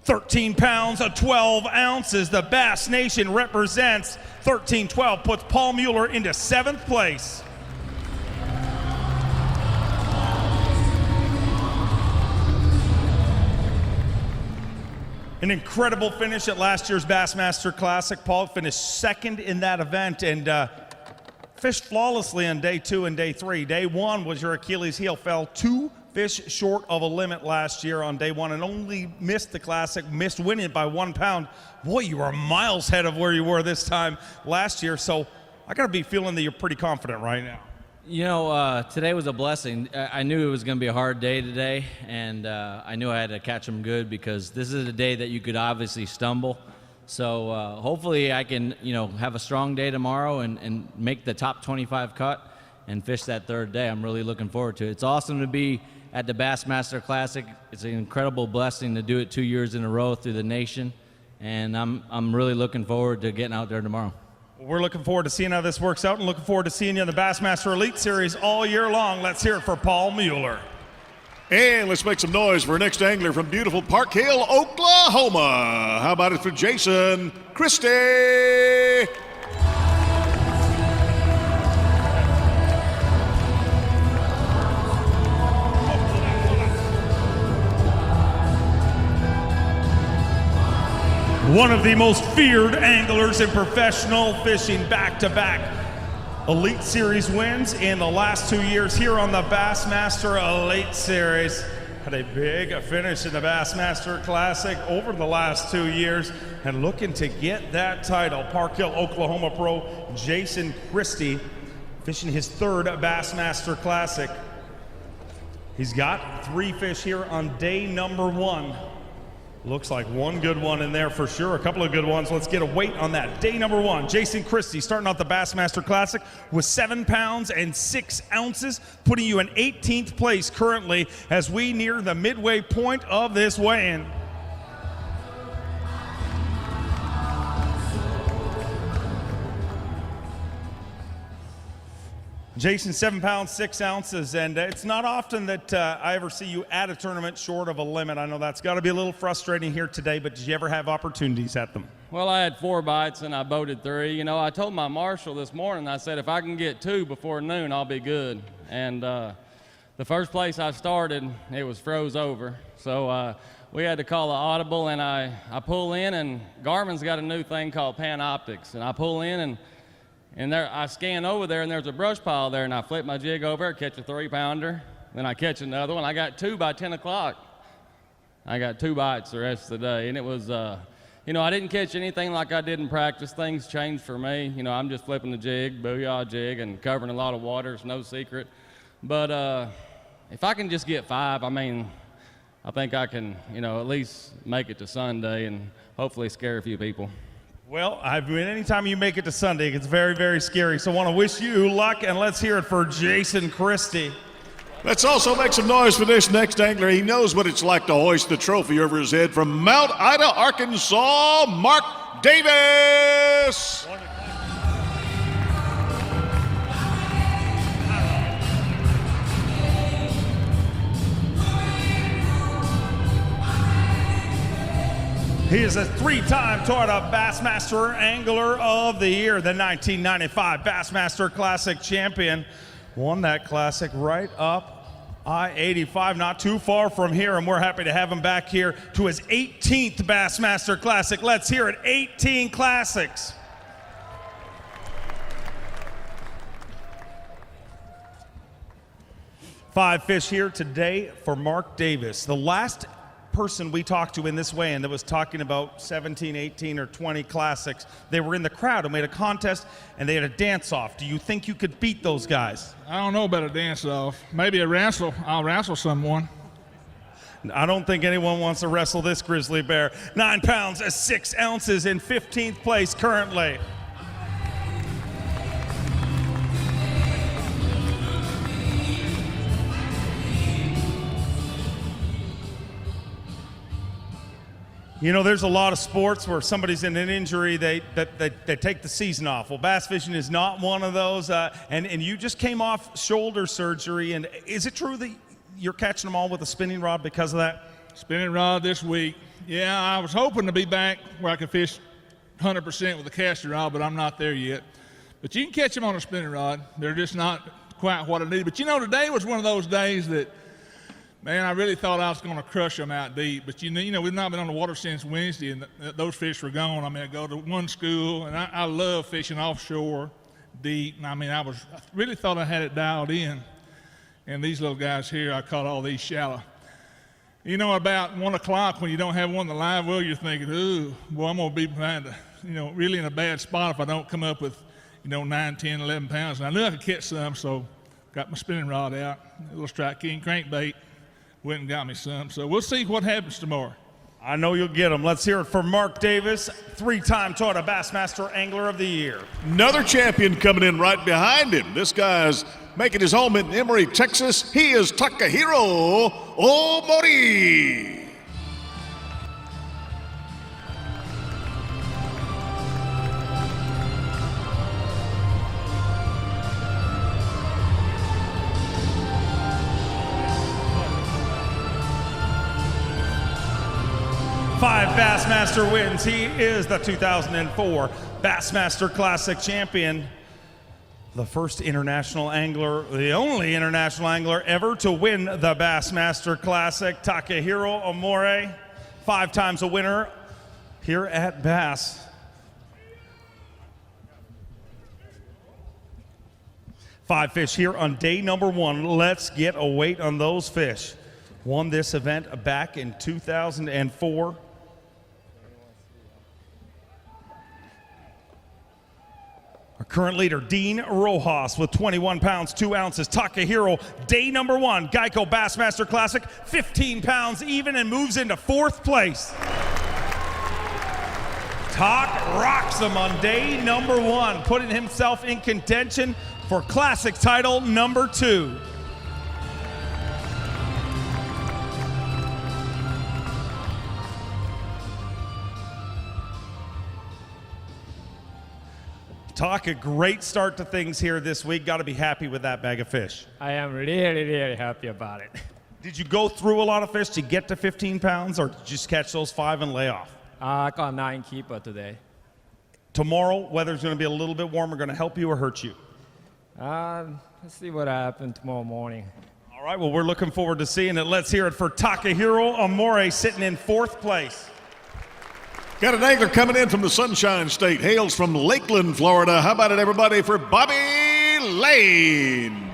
A: 13 pounds, 12 ounces. The Bass Nation represents 13-12, puts Paul Mueller into 7th place. An incredible finish at last year's Bassmaster Classic. Paul finished 2nd in that event and fished flawlessly on day 2 and day 3. Day 1 was your Achilles heel. Fell 2 fish short of a limit last year on day 1 and only missed the Classic, missed winning it by 1 pound. Boy, you are miles ahead of where you were this time last year. So I got to be feeling that you're pretty confident right now.
G: You know, today was a blessing. I knew it was going to be a hard day today, and I knew I had to catch them good because this is a day that you could obviously stumble. So hopefully I can, you know, have a strong day tomorrow and make the top 25 cut and fish that 3rd day. I'm really looking forward to it. It's awesome to be at the Bassmaster Classic. It's an incredible blessing to do it 2 years in a row through the nation, and I'm really looking forward to getting out there tomorrow.
A: We're looking forward to seeing how this works out and looking forward to seeing you in the Bassmaster Elite Series all year long. Let's hear it for Paul Mueller.
C: And let's make some noise for our next angler from beautiful Park Hill, Oklahoma. How about it for Jason Christie?
A: One of the most feared anglers in professional fishing, back-to-back Elite Series wins in the last 2 years here on the Bassmaster Elite Series. Had a big finish in the Bassmaster Classic over the last 2 years and looking to get that title. Park Hill, Oklahoma pro Jason Christie fishing his 3rd Bassmaster Classic. He's got 3 fish here on day number 1. Looks like one good one in there for sure, a couple of good ones. Let's get a weight on that. Day number 1, Jason Christie starting out the Bassmaster Classic with 7 pounds and 6 ounces, putting you in 18th place currently as we near the midway point of this weigh-in. Jason, 7 pounds, 6 ounces, and it's not often that I ever see you at a tournament short of a limit. I know that's got to be a little frustrating here today, but did you ever have opportunities at them?
H: Well, I had 4 bites and I boated 3. You know, I told my marshal this morning, I said, if I can get 2 before noon, I'll be good. And the first place I started, it was froze over. So we had to call the audible, and I pull in, and Garmin's got a new thing called Panoptics, and I pull in, and there, I scan over there, and there's a brush pile there, and I flip my jig over, catch a 3-pounder, then I catch another one. I got 2 by 10 o'clock. I got 2 bites the rest of the day, and it was, you know, I didn't catch anything like I did in practice. Things changed for me. You know, I'm just flipping the jig, booyah jig, and covering a lot of water. It's no secret. But if I can just get 5, I mean, I think I can, you know, at least make it to Sunday and hopefully scare a few people.
A: Well, anytime you make it to Sunday, it's very, very scary. So I want to wish you luck, and let's hear it for Jason Christie.
C: Let's also make some noise for this next angler. He knows what it's like to hoist the trophy over his head from Mount Ida, Arkansas, Mark Davis.
A: He is a 3-time Toyota Bassmaster Angler of the Year, the 1995 Bassmaster Classic champion. Won that classic right up I-85, not too far from here, and we're happy to have him back here to his 18th Bassmaster Classic. Let's hear it, 18 classics. Five fish here today for Mark Davis. The last person we talked to in this weigh-in that was talking about 17, 18, or 20 classics, they were in the crowd and made a contest, and they had a dance-off. Do you think you could beat those guys?
W: I don't know about a dance-off. Maybe a wrestle. I'll wrestle someone.
A: I don't think anyone wants to wrestle this grizzly bear. 9 pounds, 6 ounces in 15th place currently. You know, there's a lot of sports where somebody's in an injury, they take the season off. Well, bass fishing is not one of those. And you just came off shoulder surgery. And is it true that you're catching them all with a spinning rod because of that?
W: Spinning rod this week. Yeah, I was hoping to be back where I could fish 100% with a casting rod, but I'm not there yet. But you can catch them on a spinning rod. They're just not quite what I need. But you know, today was one of those days that, man, I really thought I was going to crush them out deep. But you know, we've not been on the water since Wednesday, and those fish were gone. I mean, I go to one school, and I love fishing offshore, deep. And I mean, I really thought I had it dialed in. And these little guys here, I caught all these shallow. You know, about 1 o'clock when you don't have one in the live well, you're thinking, ooh, boy, I'm going to be behind, really in a bad spot if I don't come up with, 9, 10, 11 pounds. And I knew I could catch some, so got my spinning rod out, a little Strike King crankbait, went and got me some. So we'll see what happens tomorrow.
A: I know you'll get them. Let's hear it for Mark Davis, 3-time Toyota Bassmaster Angler of the Year.
C: Another champion coming in right behind him. This guy's making his home in Emory, Texas. He is Takahiro Omori.
A: Five Bassmaster wins. He is the 2004 Bassmaster Classic champion. The first international angler, the only international angler ever to win the Bassmaster Classic, Takahiro Omori, 5 times a winner here at Bass. Five fish here on day number 1. Let's get a weight on those fish. Won this event back in 2004. Our current leader, Dean Rojas, with 21 pounds, 2 ounces. Takahiro, day number 1, Geico Bassmaster Classic, 15 pounds even, and moves into 4th place. Tak rocks him on day number 1, putting himself in contention for Classic title number 2. Tak, a great start to things here this week. Got to be happy with that bag of fish.
I: I am really happy about it.
A: Did you go through a lot of fish to get to 15 pounds, or did you just catch those 5 and lay off?
I: I got 9 keeper today.
A: Tomorrow, weather's going to be a little bit warmer. Going to help you or hurt you?
I: Let's see what happens tomorrow morning.
A: All right, well, we're looking forward to seeing it. Let's hear it for Takahiro Omori, sitting in 4th place.
C: Got an angler coming in from the Sunshine State, hails from Lakeland, Florida. How about it, everybody, for Bobby Lane?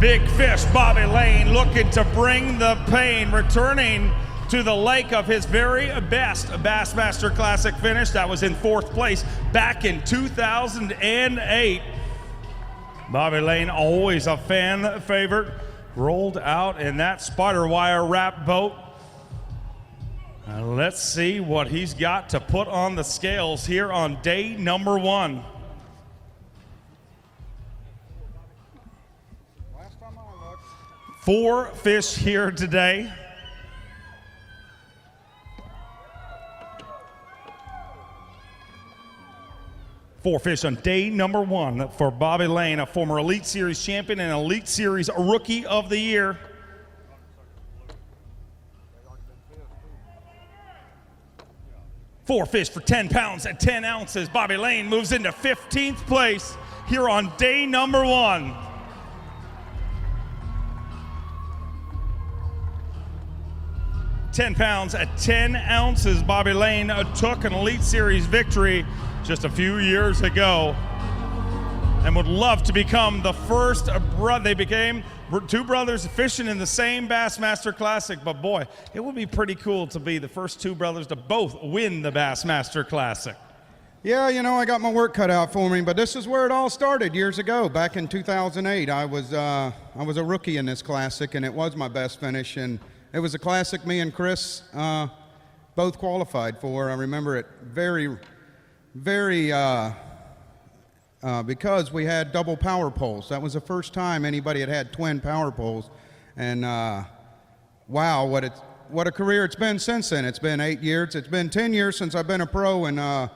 A: Big fish, Bobby Lane, looking to bring the pain, returning to the lake of his very best Bassmaster Classic finish. That was in 4th place back in 2008. Bobby Lane, always a fan favorite, rolled out in that spider wire wrap boat. Let's see what he's got to put on the scales here on day number 1. Four fish here today. Four fish on day number 1 for Bobby Lane, a former Elite Series champion and Elite Series Rookie of the Year. Four fish for 10 pounds and 10 ounces. Bobby Lane moves into 15th place here on day number 1. £10 at 10 ounces. Bobby Lane took an Elite Series victory just a few years ago and would love to become the first brother. They became 2 brothers fishing in the same Bassmaster Classic, but boy, it would be pretty cool to be the first 2 brothers to both win the Bassmaster Classic.
J: Yeah, you know, I got my work cut out for me, but this is where it all started years ago. Back in 2008, I was a rookie in this classic, and it was my best finish, and it was a classic me and Chris both qualified for. I remember it very because we had double power poles. That was the first time anybody had twin power poles. And wow, what a career it's been since then. It's been 8 years. It's been 10 years since I've been a pro, and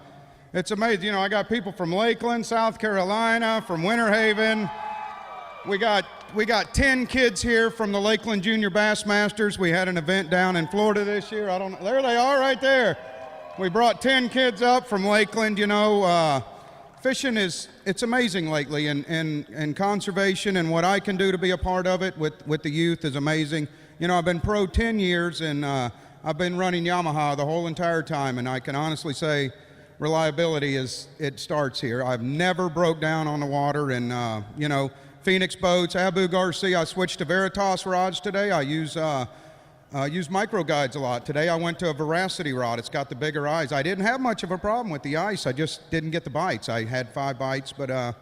J: it's amazing. You know, I got people from Lakeland, South Carolina, from Winter Haven. We got 10 kids here from the Lakeland Junior Bassmasters. We had an event down in Florida this year. I don't know. There they are right there. We brought 10 kids up from Lakeland. You know, fishing it's amazing lately, and conservation and what I can do to be a part of it with the youth is amazing. You know, I've been pro 10 years, and I've been running Yamaha the whole entire time, and I can honestly say reliability it starts here. I've never broke down on the water, and you know, Phoenix boats, Abu Garcia. I switched to Veritas rods today. I use micro guides a lot. Today I went to a Veracity rod. It's got the bigger eyes. I didn't have much of a problem with the ice. I just didn't get the bites. I had 5 bites, but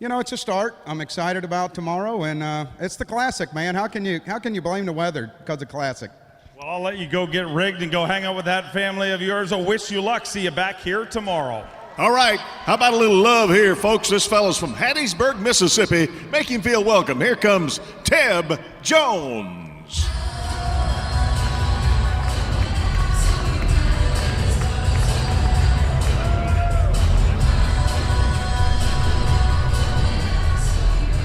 J: you know, it's a start. I'm excited about tomorrow, and it's the Classic, man. How can you blame the weather because of Classic?
A: Well, I'll let you go get rigged and go hang out with that family of yours. I wish you luck. See you back here tomorrow.
C: All right, how about a little love here, folks? This fellow's from Hattiesburg, Mississippi. Make him feel welcome. Here comes Teb Jones.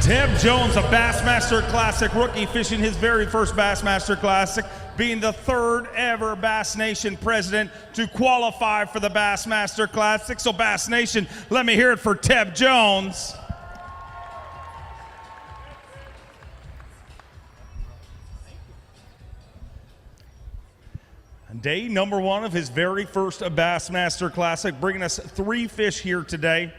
A: Teb Jones, a Bassmaster Classic rookie, fishing his very first Bassmaster Classic, being the 3rd ever Bass Nation president to qualify for the Bassmaster Classic. So Bass Nation, let me hear it for Teb Jones. Day number 1 of his very first Bassmaster Classic, bringing us 3 fish here today.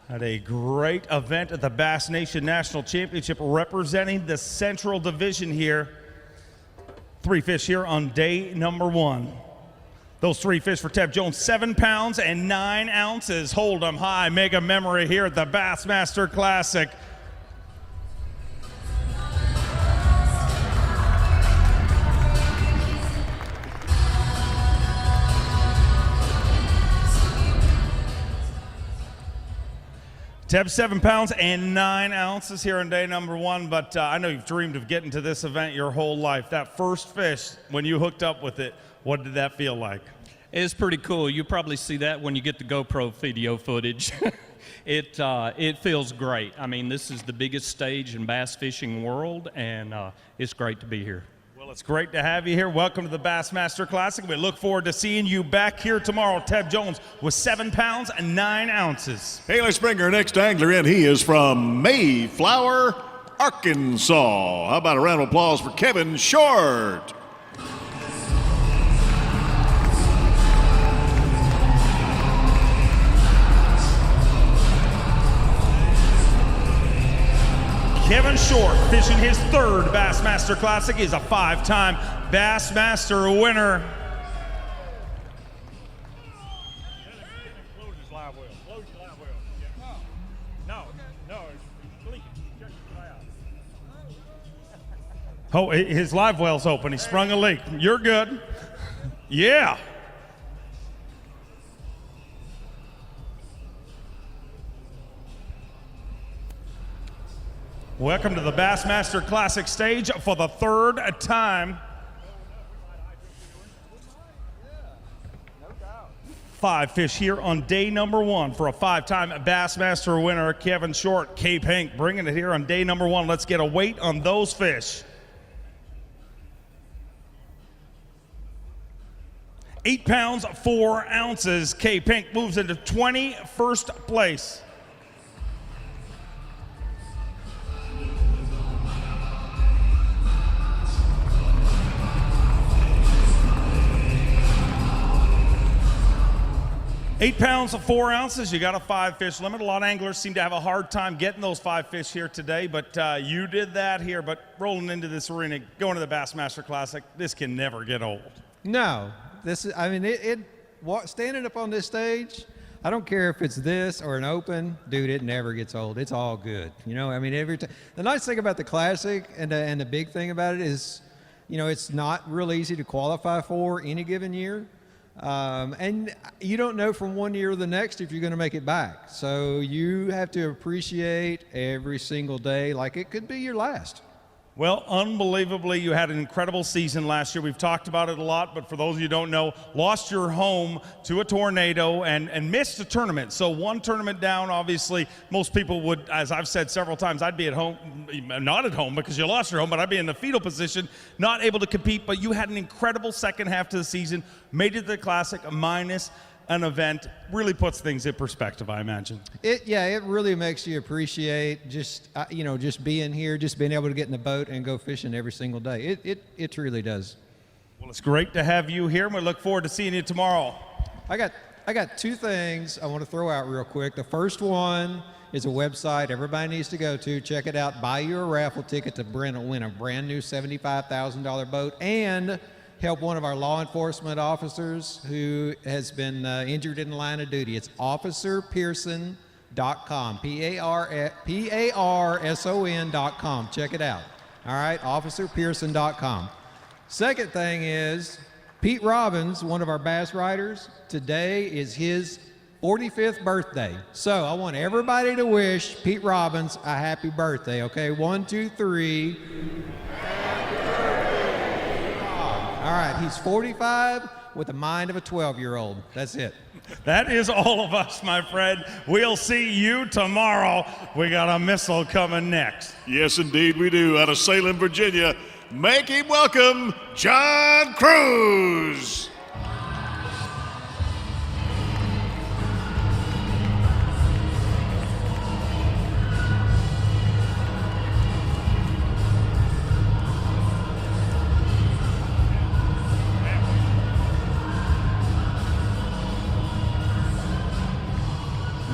A: Had a great event at the Bass Nation National Championship representing the Central Division here. 3 fish here on day number 1. Those 3 fish for Teb Jones, 7 pounds and 9 ounces. Hold them high, make a memory here at the Bassmaster Classic. Teb, 7 pounds and 9 ounces here on day number 1, but I know you've dreamed of getting to this event your whole life. That first fish, when you hooked up with it, what did that feel like?
F: It's pretty cool. You probably see that when you get the GoPro video footage. It feels great. I mean, this is the biggest stage in bass fishing world, and it's great to be here.
A: Well, it's great to have you here. Welcome to the Bassmaster Classic. We look forward to seeing you back here tomorrow. Teb Jones with 7 pounds and 9 ounces.
C: Hey, let's bring our next angler in. He is from Mayflower, Arkansas. How about a round of applause for Kevin Short?
A: Kevin Short, fishing his 3rd Bassmaster Classic, is a 5-time Bassmaster winner. Oh, his live well's open. He sprung a leak. You're good. Yeah. Welcome to the Bassmaster Classic stage for the 3rd time. 5 fish here on day number 1 for a 5-time Bassmaster winner, Kevin Short. Cape Hank bringing it here on day number 1. Let's get a weight on those fish. 8 pounds, 4 ounces. Cape Hank moves into 21st place. Eight pounds, 4 ounces. You got a 5-fish limit. A lot of anglers seem to have a hard time getting those 5 fish here today, but you did that here. But rolling into this arena, going to the Bassmaster Classic, this can never get old.
K: No, this is. I mean, standing up on this stage, I don't care if it's this or an open, dude. It never gets old. It's all good. You know, I mean, every time. The nice thing about the Classic and the big thing about it is, you know, it's not real easy to qualify for any given year. And you don't know from one year to the next if you're going to make it back. So you have to appreciate every single day like it could be your last.
A: Well, unbelievably, you had an incredible season last year. We've talked about it a lot, but for those of you who don't know, lost your home to a tornado and missed a tournament. So one tournament down, obviously, most people would, as I've said several times, I'd be at home, not at home because you lost your home, but I'd be in the fetal position, not able to compete. But you had an incredible second half to the season, made it to the Classic, minus an event. Really puts things in perspective, I imagine.
K: It really makes you appreciate just just being here, just being able to get in the boat and go fishing every single day. It truly does.
A: Well, it's great to have you here, and we look forward to seeing you tomorrow.
K: I got two things I want to throw out real quick. The first one is a website everybody needs to go to. Check it out. Buy you a raffle ticket to win a brand new $75,000 boat and help one of our law enforcement officers who has been injured in the line of duty. It's officerpearson.com, P-A-R-S-O-N.com. Check it out. All right, officerpearson.com. Second thing is Pete Robbins, one of our bass riders, today is his 45th birthday. So I want everybody to wish Pete Robbins a happy birthday, okay? 1, 2, 3. All right, he's 45 with the mind of a 12-year-old. That's it.
A: That is all of us, my friend. We'll see you tomorrow. We got a missile coming next.
C: Yes, indeed we do. Out of Salem, Virginia, make him welcome, John Cruz.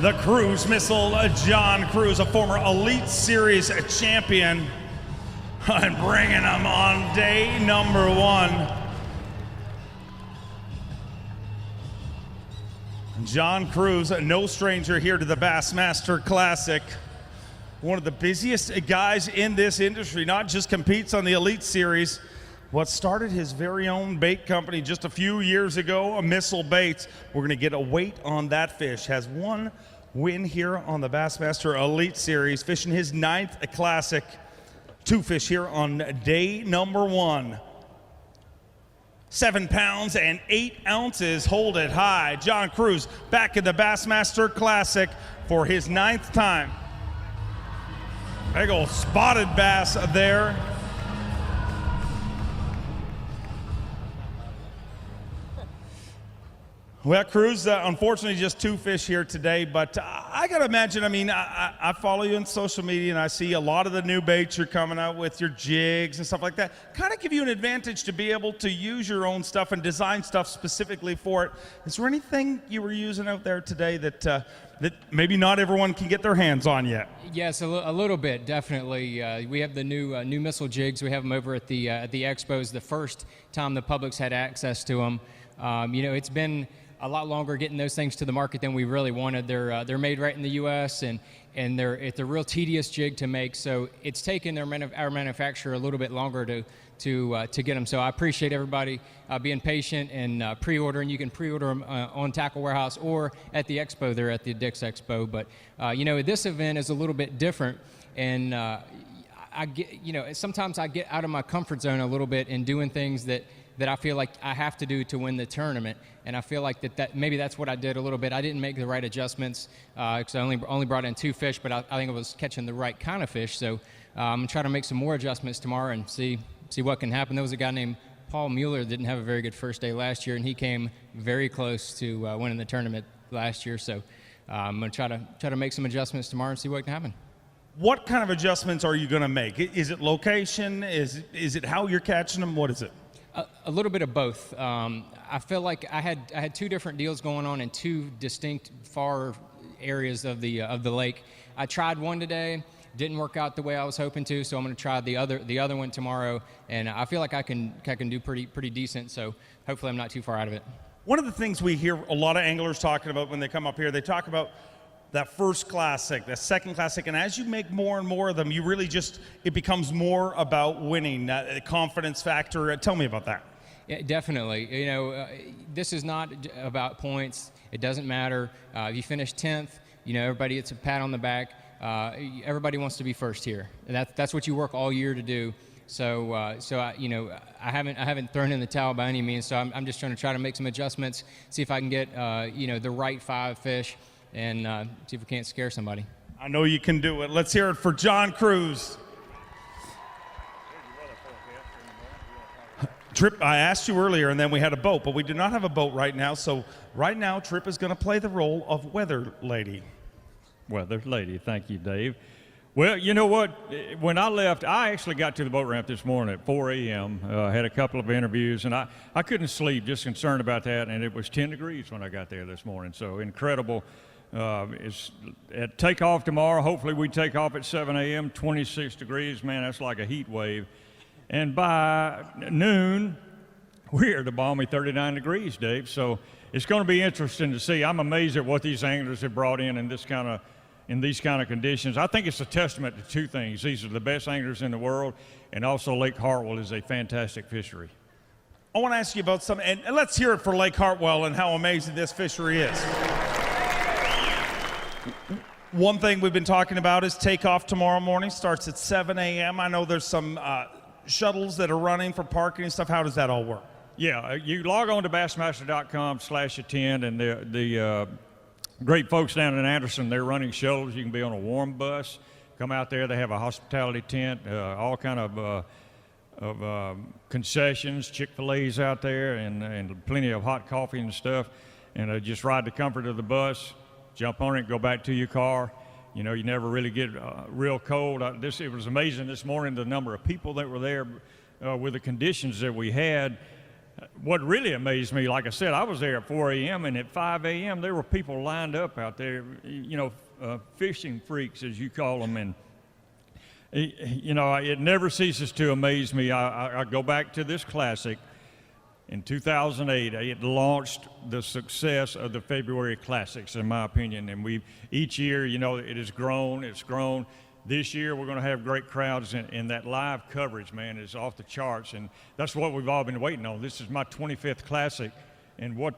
A: The cruise missile, John Cruz, a former Elite Series champion, and bringing him on day number 1. John Cruz, no stranger here to the Bassmaster Classic. One of the busiest guys in this industry, not just competes on the Elite Series. What started his very own bait company just a few years ago, a Missile Baits. We're gonna get a weight on that fish. Has one win here on the Bassmaster Elite Series, fishing his 9th Classic. 2 fish here on day number 1. 7 pounds and 8 ounces, hold it high. John Cruz back in the Bassmaster Classic for his 9th time. Big old spotted bass there. Well, Cruz, unfortunately just 2 fish here today, but I gotta imagine, I follow you on social media and I see a lot of the new baits you're coming out with, your jigs and stuff like that. Kind of give you an advantage to be able to use your own stuff and design stuff specifically for it. Is there anything you were using out there today that maybe not everyone can get their hands on yet?
L: Yes, a little bit, definitely. We have the new missile jigs. We have them over at the expos. The first time the public's had access to them. It's been a lot longer getting those things to the market than we really wanted. They're made right in the U.S. and it's a real tedious jig to make. So it's taken our manufacturer a little bit longer to get them. So I appreciate everybody being patient and pre-ordering. You can pre-order them on Tackle Warehouse or at the expo. They're at the Dick's Expo. But this event is a little bit different, and I get sometimes I get out of my comfort zone a little bit in doing things that I feel like I have to do to win the tournament, and I feel like that maybe that's what I did a little bit. I didn't make the right adjustments because I only brought in 2 fish, but I think I was catching the right kind of fish. So I'm gonna try to make some more adjustments tomorrow and see what can happen. There was a guy named Paul Mueller that didn't have a very good first day last year, and he came very close to winning the tournament last year. So I'm gonna try to make some adjustments tomorrow and see what can happen.
A: What kind of adjustments are you gonna make? Is it location? Is it how you're catching them? What is it?
L: A little bit of both. I feel like I had 2 different deals going on in 2 distinct far areas of the lake. I tried one today, didn't work out the way I was hoping to, so I'm going to try the other one tomorrow, and I feel like I can do pretty decent. So hopefully I'm not too far out of it.
A: One of the things we hear a lot of anglers talking about when they come up here, they talk about that first Classic, that second Classic, and as you make more and more of them, you really it becomes more about winning, that confidence factor. Tell me about that.
L: Yeah, definitely. You know, this is not about points. It doesn't matter. If you finish 10th, you know, everybody gets a pat on the back. Everybody wants to be first here. And that's what you work all year to do. So, you know, I haven't thrown in the towel by any means. So I'm just trying to make some adjustments, see if I can get, you know, the right 5 fish, and see if we can't scare somebody.
A: I know you can do it. Let's hear it for John Cruz. Trip, I asked you earlier, and then we had a boat, but we do not have a boat right now. So right now, Trip is going to play the role of weather lady.
B: Weather lady, thank you, Dave. Well, you know what? When I left, I actually got to the boat ramp this morning at 4 a.m. Had a couple of interviews, and I couldn't sleep, just concerned about that. And it was 10 degrees when I got there this morning, so incredible. It's at takeoff tomorrow. Hopefully, we take off at 7 a.m. 26 degrees, man. That's like a heat wave. And by noon, we're at a balmy 39 degrees, Dave. So it's going to be interesting to see. I'm amazed at what these anglers have brought in these kind of conditions. I think it's a testament to 2 things. These are the best anglers in the world, and also Lake Hartwell is a fantastic fishery.
A: I want to ask you about something, and let's hear it for Lake Hartwell and how amazing this fishery is. One thing we've been talking about is takeoff tomorrow morning. Starts at 7 a.m. I know there's some shuttles that are running for parking and stuff. How does that all work?
B: Yeah, you log on to bassmaster.com/attend, and the great folks down in Anderson, they're running shuttles. You can be on a warm bus, come out there. They have a hospitality tent, all kind of concessions, Chick-fil-A's out there, and plenty of hot coffee and stuff. And just ride the comfort of the bus, jump on it, go back to your car. You know, you never really get real cold. It was amazing this morning, the number of people that were there with the conditions that we had. What really amazed me, like I said, I was there at 4 a.m. and at 5 a.m. there were people lined up out there, you know, fishing freaks, as you call them. And, you know, it never ceases to amaze me. I go back to this classic. In 2008, it launched the success of the February Classics, in my opinion. And each year, you know, it has grown, it's grown. This year, we're going to have great crowds, and that live coverage, man, is off the charts. And that's what we've all been waiting on. This is my 25th Classic, and what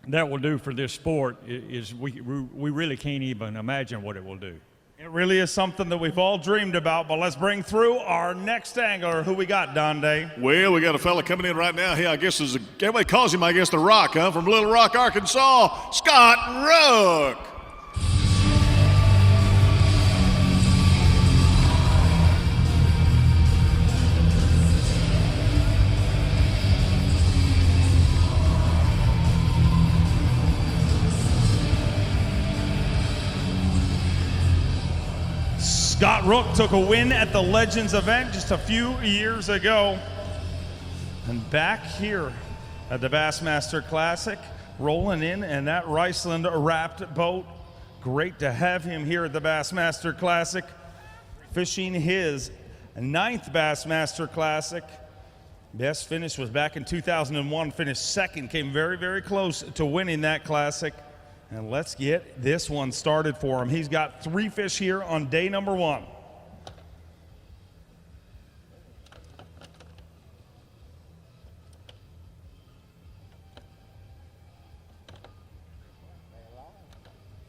B: that will do for this sport is we really can't even imagine what it will do.
A: It really is something that we've all dreamed about, but let's bring through our next angler. Who we got, Don Day?
C: Well, we got a fella coming in right now. He, I guess, everybody calls him, I guess, the Rock, huh? From Little Rock, Arkansas, Scott Rook.
A: Scott Rook took a win at the Legends event just a few years ago. And back here at the Bassmaster Classic, rolling in that Riceland wrapped boat. Great to have him here at the Bassmaster Classic, fishing his 9th Bassmaster Classic. Best finish was back in 2001, finished second, came very, very close to winning that classic. And let's get this one started for him. He's got 3 fish here on day number 1.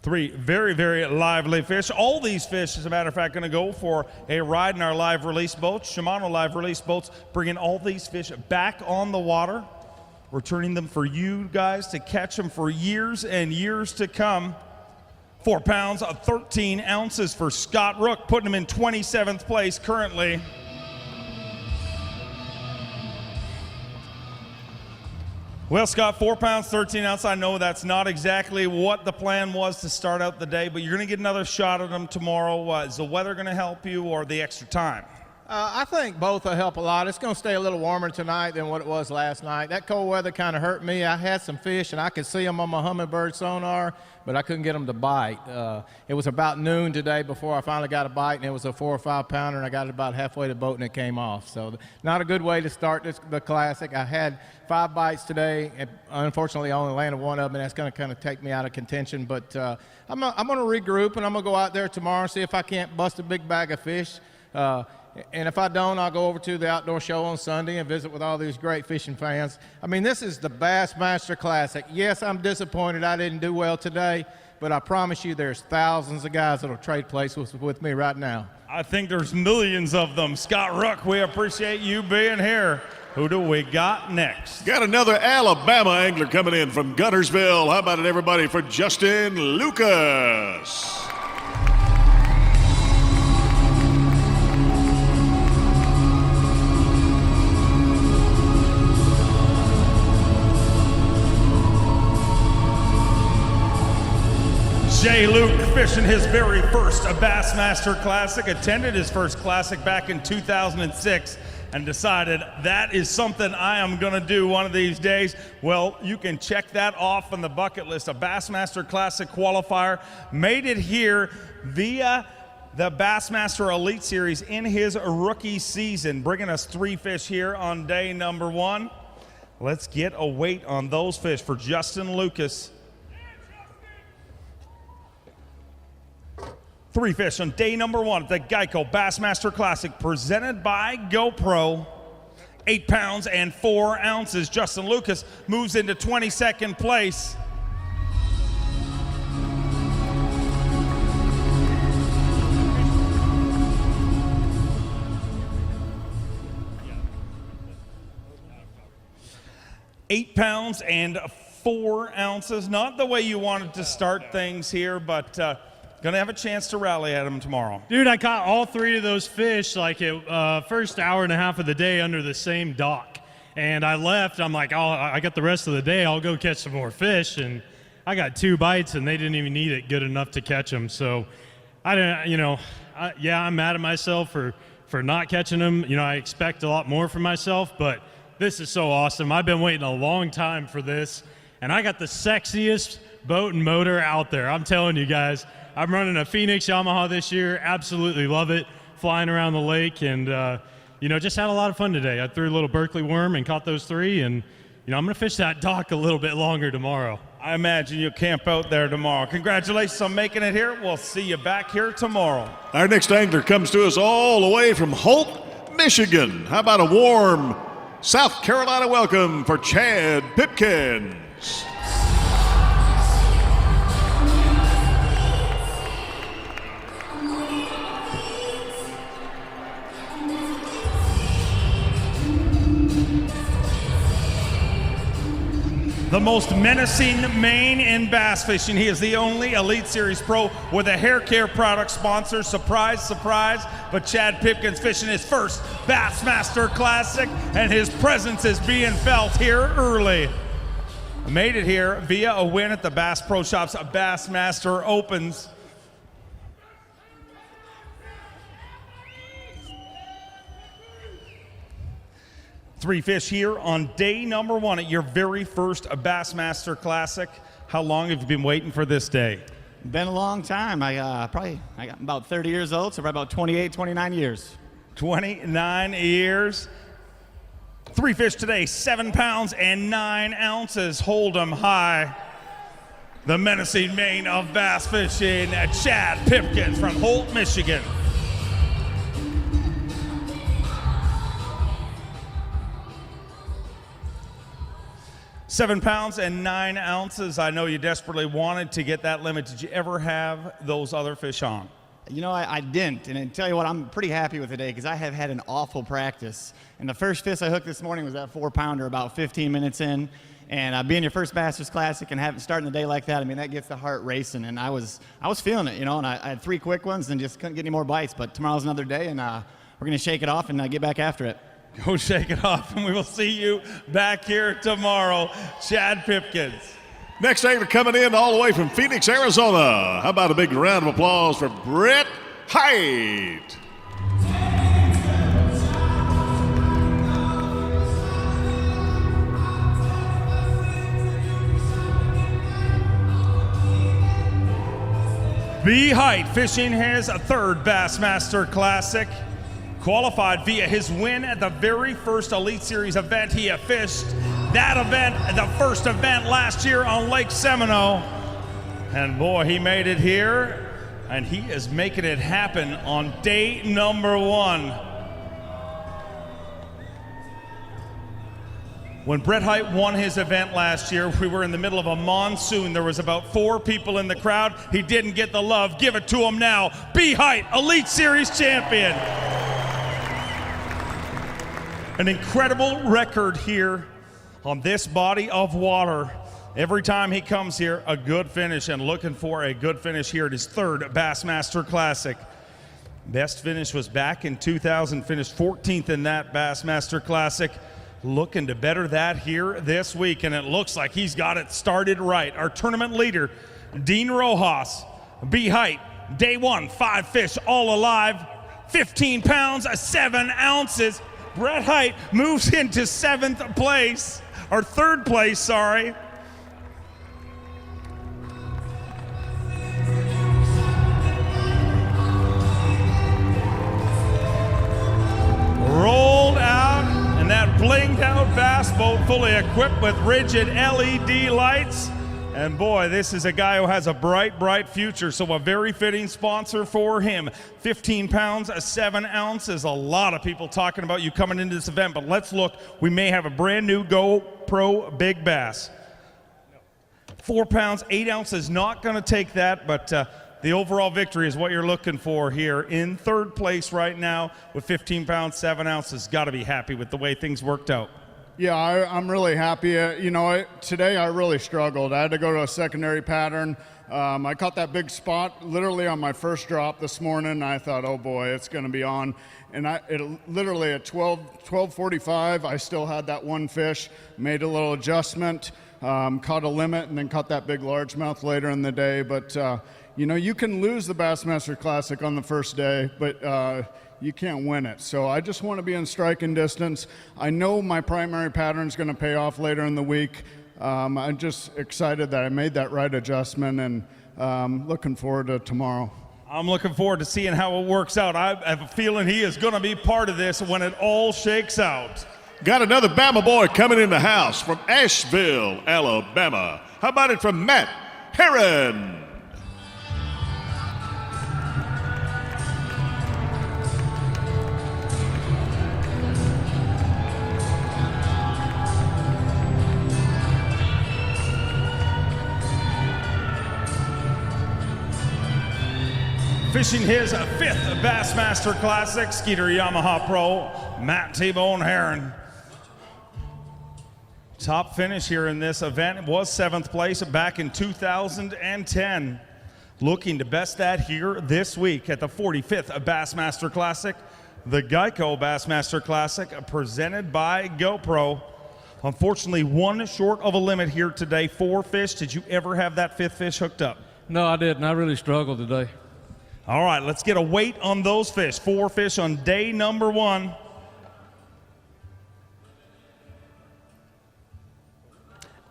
A: Three very, very lively fish. All these fish, as a matter of fact, going to go for a ride in our live release boats. Shimano live release boats, bringing all these fish back on the water, returning them for you guys to catch them for years and years to come. 4 pounds of 13 ounces for Scott Rook, putting him in 27th place currently. Well, Scott, 4 pounds, 13 ounces. I know that's not exactly what the plan was to start out the day, but you're going to get another shot at them tomorrow. Is the weather going to help you, or the extra time?
N: I think both will help a lot. It's going to stay a little warmer tonight than what it was last night. That cold weather kind of hurt me. I had some fish, and I could see them on my Humminbird sonar, but I couldn't get them to bite. It was about noon today before I finally got a bite, and it was a 4 or 5 pounder, and I got it about halfway to the boat, and it came off. So not a good way to start the Classic. I had 5 bites today, and unfortunately I only landed 1 of them, and that's going to kind of take me out of contention. But I'm going to regroup, and I'm going to go out there tomorrow and see if I can't bust a big bag of fish. And if I don't, I'll go over to the outdoor show on Sunday and visit with all these great fishing fans. I mean, this is the Bassmaster Classic. Yes, I'm disappointed I didn't do well today, but I promise you there's thousands of guys that'll trade places with me right now.
A: I think there's millions of them. Scott Rook, we appreciate you being here. Who do we got next?
C: Got another Alabama angler coming in from Guntersville. How about it, everybody, for Justin Lucas?
A: Jay Luke fishing his very first Bassmaster Classic, attended his first Classic back in 2006 and decided that is something I am going to do one of these days. Well, you can check that off on the bucket list. A Bassmaster Classic qualifier, made it here via the Bassmaster Elite Series in his rookie season, bringing us 3 fish here on day number 1. Let's get a weight on those fish for Justin Lucas. 3 fish on day number 1 at the Geico Bassmaster Classic, presented by GoPro. 8 pounds and 4 ounces. Justin Lucas moves into 22nd place. £8 pounds and 4 ounces. Not the way you wanted to start things here, but gonna have a chance to rally at him tomorrow.
O: Dude, I caught all 3 of those fish like first hour and a half of the day under the same dock. And I left, I'm like, oh, I got the rest of the day, I'll go catch some more fish. And I got 2 bites and they didn't even need it good enough to catch them. So I didn't, yeah, I'm mad at myself for not catching them. I expect a lot more from myself, but this is so awesome. I've been waiting a long time for this. And I got the sexiest boat and motor out there. I'm telling you guys. I'm running a Phoenix Yamaha this year. Absolutely love it. Flying around the lake and, just had a lot of fun today. I threw a little Berkeley worm and caught those 3. And, I'm going to fish that dock a little bit longer tomorrow.
A: I imagine you'll camp out there tomorrow. Congratulations on making it here. We'll see you back here tomorrow.
C: Our next angler comes to us all the way from Holt, Michigan. How about a warm South Carolina welcome for Chad Pipkins?
A: The most menacing mane in bass fishing. He is the only Elite Series pro with a hair care product sponsor. Surprise, surprise. But Chad Pipkins fishing his first Bassmaster Classic, and his presence is being felt here early. Made it here via a win at the Bass Pro Shops Bassmaster Opens. Three fish here on day number 1 at your very first Bassmaster Classic. How long have you been waiting for this day?
P: Been a long time. I got about 30 years old, so probably about 28, 29 years.
A: 29 years. Three fish today, 7 pounds and 9 ounces. Hold 'em high. The menacing mane of bass fishing, Chad Pipkins from Holt, Michigan. £7 and 9 ounces. I know you desperately wanted to get that limit. Did you ever have those other fish on?
P: I didn't, and I tell you what, I'm pretty happy with today because I have had an awful practice. And the first fish I hooked this morning was that 4-pounder about 15 minutes in. And being your first Bassmaster Classic and starting the day like that, that gets the heart racing. And I was feeling it, and I had 3 quick ones and just couldn't get any more bites. But tomorrow's another day, and we're going to shake it off and get back after it.
A: Go shake it off, and we will see you back here tomorrow. Chad Pipkins.
C: Next angler coming in all the way from Phoenix, Arizona. How about a big round of applause for Brett Haidt?
A: B. Haidt fishing his 3rd Bassmaster Classic. Qualified via his win at the very first Elite Series event he had fished. That event, the first event last year on Lake Seminole. And boy, he made it here, and he is making it happen on day number 1. When Brett Height won his event last year, we were in the middle of a monsoon. There was about 4 people in the crowd. He didn't get the love. Give it to him now. B. Height, Elite Series champion. An incredible record here on this body of water. Every time he comes here, a good finish, and looking for a good finish here at his 3rd Bassmaster Classic. Best finish was back in 2000, finished 14th in that Bassmaster Classic. Looking to better that here this week, and it looks like he's got it started right. Our tournament leader, Dean Rojas, B. Height, day 1, 5 fish, all alive, 15 pounds, 7 ounces. Brett Height moves into 7th place, or 3rd place, sorry. Rolled out. And that blinged out bass boat fully equipped with rigid LED lights. And boy, this is a guy who has a bright, bright future. So a very fitting sponsor for him. 15 pounds, 7 ounces. A lot of people talking about you coming into this event, but let's look. We may have a brand new GoPro Big Bass. 4 pounds, 8 ounces, not gonna take that, but the overall victory is what you're looking for here. In 3rd place right now with 15 pounds, 7 ounces. Got to be happy with the way things worked out.
Q: Yeah, I'm really happy. Today I really struggled. I had to go to a secondary pattern. I caught that big spot literally on my first drop this morning. I thought, oh boy, it's going to be on. And literally at 12:45, I still had that one fish, made a little adjustment, caught a limit, and then caught that big largemouth later in the day. But you can lose the Bassmaster Classic on the first day, but you can't win it. So I just want to be in striking distance. I know my primary pattern is going to pay off later in the week. I'm just excited that I made that right adjustment, and looking forward to tomorrow.
A: I'm looking forward to seeing how it works out. I have a feeling he is going to be part of this when it all shakes out.
C: Got another Bama boy coming in the house from Asheville, Alabama. How about it from Matt Heron?
A: Fishing his 5th Bassmaster Classic, Skeeter Yamaha Pro, Matt T-Bone Heron. Top finish here in this event was 7th place back in 2010. Looking to best that here this week at the 45th Bassmaster Classic, the Geico Bassmaster Classic, presented by GoPro. Unfortunately, 1 short of a limit here today, 4 fish. Did you ever have that 5th fish hooked up?
R: No, I didn't. I really struggled today.
A: All right, let's get a weight on those fish. 4 fish on day number 1.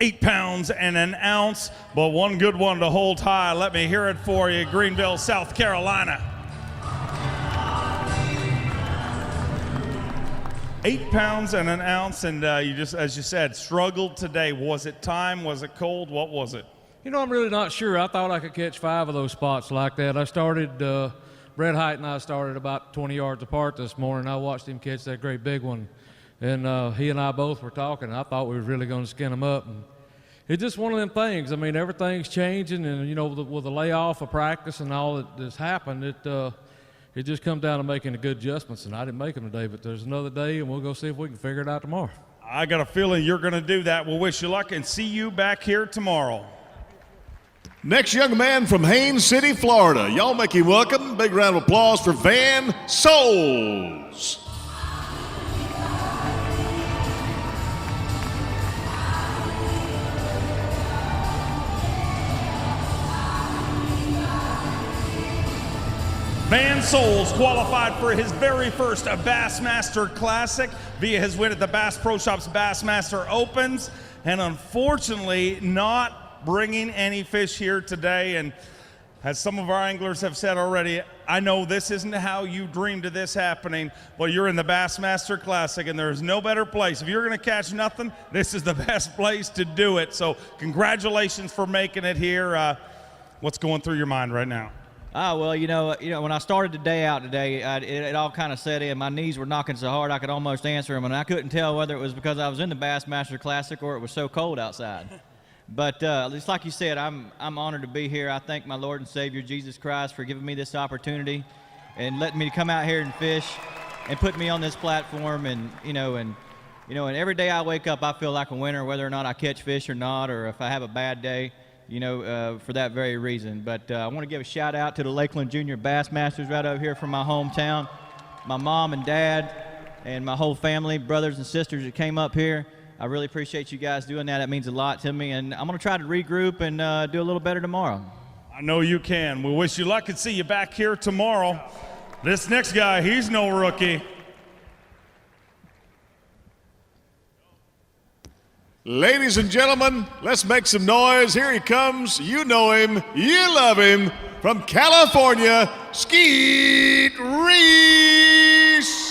A: $8 pounds and an ounce, but one good one to hold high. Let me hear it for you, Greenville, South Carolina. 8 pounds and an ounce, and you just, as you said, struggled today. Was it time? Was it cold? What was it?
R: You know, I'm really not sure. I thought I could catch 5 of those spots like that. I started, Brett Height and I started about 20 yards apart this morning. I watched him catch that great big one. And he and I both were talking. I thought we were really going to skin him up. And it's just one of them things. I mean, everything's changing. And, with the layoff of practice and all that's happened, it just comes down to making the good adjustments. And I didn't make them today, but there's another day, and we'll go see if we can figure it out tomorrow.
A: I got a feeling you're going to do that. We'll wish you luck and see you back here tomorrow.
C: Next young man from Haines City, Florida. Y'all make him welcome. Big round of applause for Van Souls.
A: Van Souls qualified for his very first Bassmaster Classic via his win at the Bass Pro Shops Bassmaster Opens, and unfortunately not bringing any fish here today. And as some of our anglers have said already, I know this isn't how you dreamed of this happening, but you're in the Bassmaster Classic, and there's no better place. If you're going to catch nothing, this is the best place to do it. So congratulations for making it here. What's going through your mind right now?
S: Well, when I started the day out today, it all kind of set in. My knees were knocking so hard I could almost answer them, and I couldn't tell whether it was because I was in the Bassmaster Classic or it was so cold outside. But just like you said, I'm honored to be here. I thank my Lord and Savior Jesus Christ for giving me this opportunity and letting me come out here and fish and put me on this platform. And every day I wake up, I feel like a winner, whether or not I catch fish or not, or if I have a bad day. For that very reason. But I want to give a shout out to the Lakeland Junior Bassmasters right over here from my hometown, my mom and dad, and my whole family, brothers and sisters that came up here. I really appreciate you guys doing that. It means a lot to me, and I'm going to try to regroup and do a little better tomorrow.
A: I know you can. We wish you luck and see you back here tomorrow. This next guy, he's no rookie.
C: Ladies and gentlemen, let's make some noise. Here he comes. You know him. You love him. From California, Skeet Reese.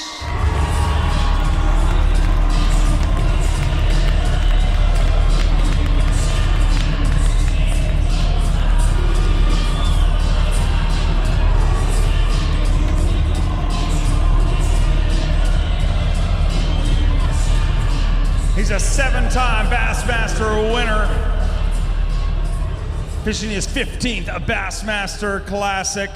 A: He's a 7-time Bassmaster winner, fishing his 15th Bassmaster Classic.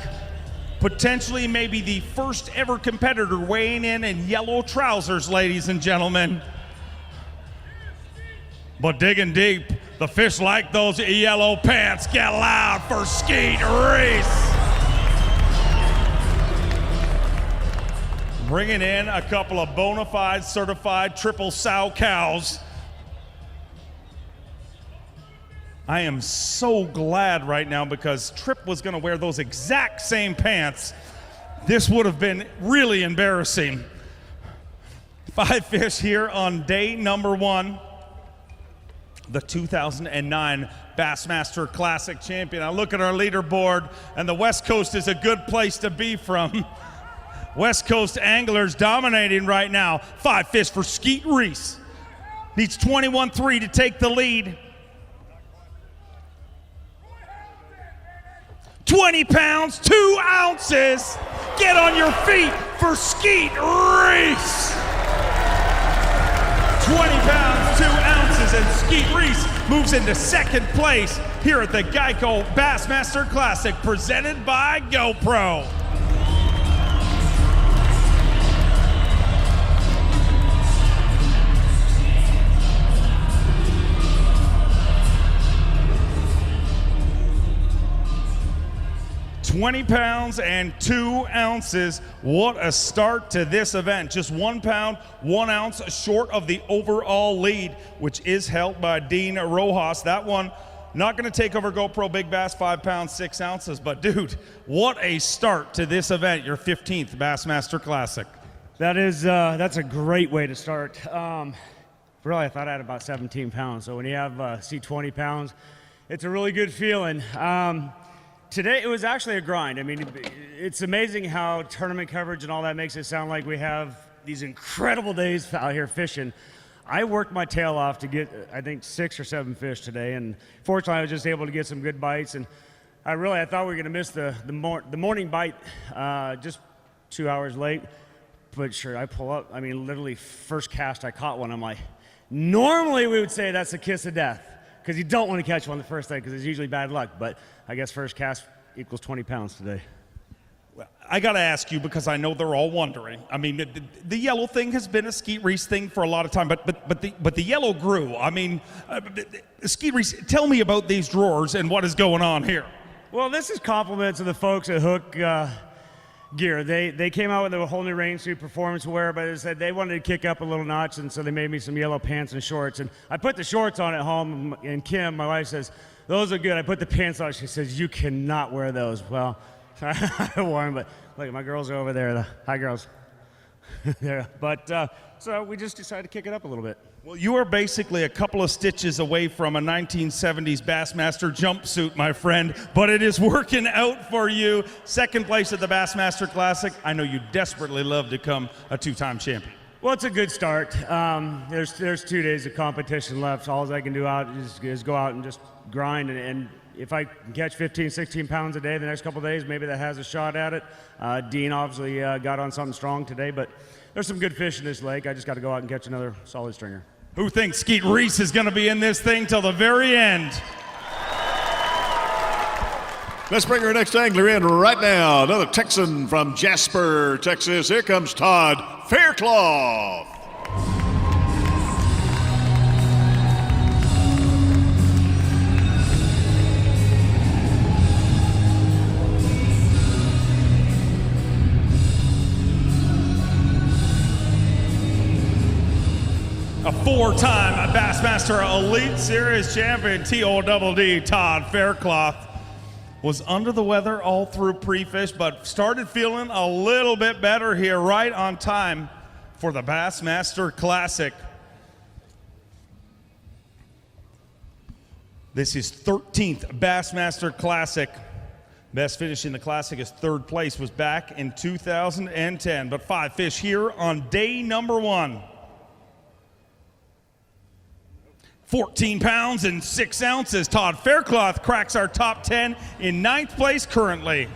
A: Potentially maybe the first ever competitor weighing in yellow trousers, ladies and gentlemen. But digging deep, the fish like those yellow pants. Get loud for Skeet Reese. Bringing in a couple of bona fide certified triple sow cows. I am so glad right now because Tripp was going to wear those exact same pants. This would have been really embarrassing. 5 fish here on day number 1. The 2009 Bassmaster Classic champion. I look at our leaderboard, and the West Coast is a good place to be from. West Coast anglers dominating right now. 5 fish for Skeet Reese. Needs 21-3 to take the lead. 20 pounds, 2 ounces. Get on your feet for Skeet Reese. 20 pounds, 2 ounces, and Skeet Reese moves into second place here at the Geico Bassmaster Classic, presented by GoPro. $20 pounds and 2 ounces. What a start to this event. Just 1 pound, 1 ounce short of the overall lead, which is held by Dean Rojas. That one not going to take over GoPro Big Bass, 5 pounds, 6 ounces. But dude, what a start to this event, your 15th Bassmaster Classic.
T: That's a great way to start. Really, I thought I had about 17 pounds. So when you have see 20 pounds, it's a really good feeling. Today, it was actually a grind. I mean, it's amazing how tournament coverage and all that makes it sound like we have these incredible days out here fishing. I worked my tail off to get, I think, 6 or 7 fish today, and fortunately, I was just able to get some good bites. And I thought we were going to miss the morning bite just 2 hours late. But sure, I pull up. I mean, literally, first cast, I caught one. I'm like, normally we would say that's a kiss of death, because you don't want to catch one the first day because it's usually bad luck. But I guess first cast equals 20 pounds today.
A: Well, I got to ask you because I know they're all wondering. I mean, the yellow thing has been a Skeet Reese thing for a lot of time, but the yellow grew. I mean, Skeet Reese, tell me about these drawers and what is going on here.
T: Well, this is compliments of the folks at Hook Gear. They came out with a whole new rain suit performance wear, but they said they wanted to kick up a little notch, and so they made me some yellow pants and shorts. And I put the shorts on at home, and Kim, my wife, says, "Those are good." I put the pants on. She says, "You cannot wear those." Well, I wore them, but look, my girls are over there. Hi, girls. There. But so we just decided to kick it up a little bit.
A: Well, you are basically a couple of stitches away from a 1970s Bassmaster jumpsuit, my friend, but it is working out for you. Second place at the Bassmaster Classic. I know you desperately love to become a 2-time champion.
T: Well, it's a good start. There's 2 days of competition left. So all I can do is go out and just grind and if I can catch 15, 16 pounds a day the next couple of days, maybe that has a shot at it. Dean obviously got on something strong today, but there's some good fish in this lake. I just got to go out and catch another solid stringer.
A: Who thinks Skeet Reese is going to be in this thing till the very end?
C: Let's bring our next angler in right now. Another Texan from Jasper, Texas. Here comes Todd Faircloth.
A: A four-time Bassmaster Elite Series champion, TODD Todd Faircloth, was under the weather all through pre-fish, but started feeling a little bit better here, right on time for the Bassmaster Classic. This is 13th Bassmaster Classic. Best finish in the Classic is third place, was back in 2010, but 5 fish here on day number 1. 14 pounds and 6 ounces. Todd Faircloth cracks our top 10 in 9th place currently.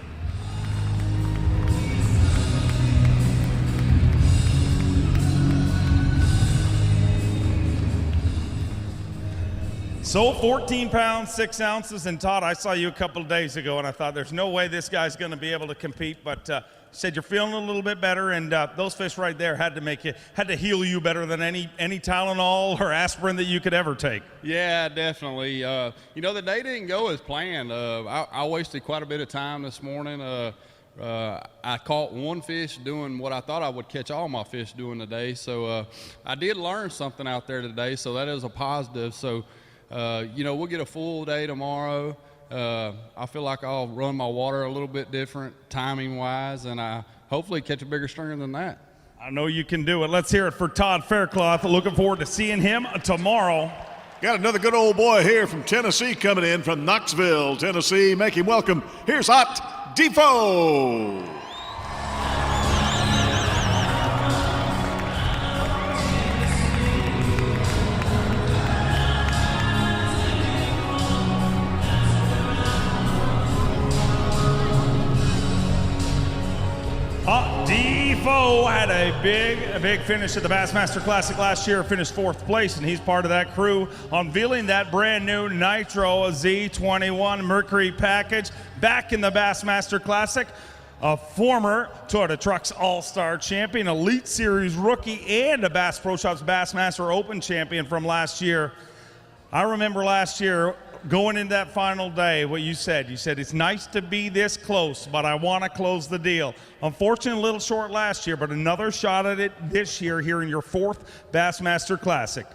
A: So 14 pounds, 6 ounces, and Todd, I saw you a couple of days ago, and I thought there's no way this guy's going to be able to compete, but said you're feeling a little bit better, and those fish right there had to heal you better than any Tylenol or aspirin that you could ever take.
M: Yeah, definitely. You know, the day didn't go as planned. I wasted quite a bit of time this morning. I caught one fish doing what I thought I would catch all my fish doing today, so I did learn something out there today, so that is a positive. So, you know, we'll get a full day tomorrow. I feel like I'll run my water a little bit different timing-wise, and I hopefully catch a bigger stringer than that.
A: I know you can do it. Let's hear it for Todd Faircloth. Looking forward to seeing him tomorrow.
C: Got another good old boy here from Tennessee coming in from Knoxville, Tennessee. Make him welcome. Here's Hot Defoe.
A: Defoe had a big finish at the Bassmaster Classic last year, finished 4th place, and he's part of that crew, unveiling that brand new Nitro Z21 Mercury package back in the Bassmaster Classic. A former Toyota Trucks All-Star champion, Elite Series rookie, and a Bass Pro Shops Bassmaster Open champion from last year. I remember last year going into that final day, what you said it's nice to be this close, but I want to close the deal. Unfortunately, a little short last year, but another shot at it this year here in your 4th Bassmaster Classic.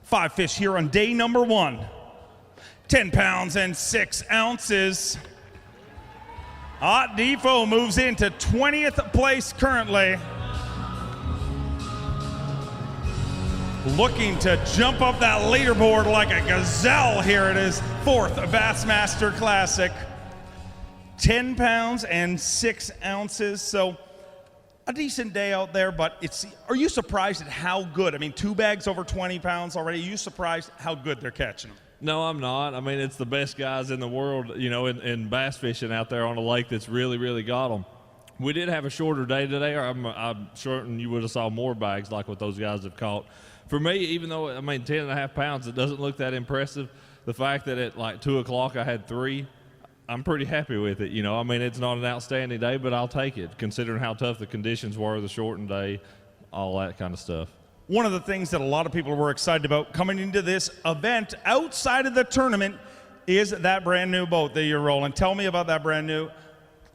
A: 5 fish here on day number 1. 10 pounds and 6 ounces. Hot Defoe moves into 20th place currently. Looking to jump up that leaderboard like a gazelle here at his 4th Bassmaster Classic. 10 pounds and 6 ounces, so a decent day out there, but are you surprised at how good? I mean, 2 bags over 20 pounds already. Are you surprised how good they're catching them?
U: No, I'm not. I mean, it's the best guys in the world, you know, in bass fishing out there on a lake that's really, really got them. We did have a shorter day today, or I'm certain you would have saw more bags like what those guys have caught. For me, even though, I mean, 10.5 pounds, it doesn't look that impressive. The fact that at like 2 o'clock I had 3, I'm pretty happy with it. You know, I mean, it's not an outstanding day, but I'll take it, considering how tough the conditions were, the shortened day, all that kind of stuff.
A: One of the things that a lot of people were excited about coming into this event outside of the tournament is that brand new boat that you're rolling. Tell me about that brand new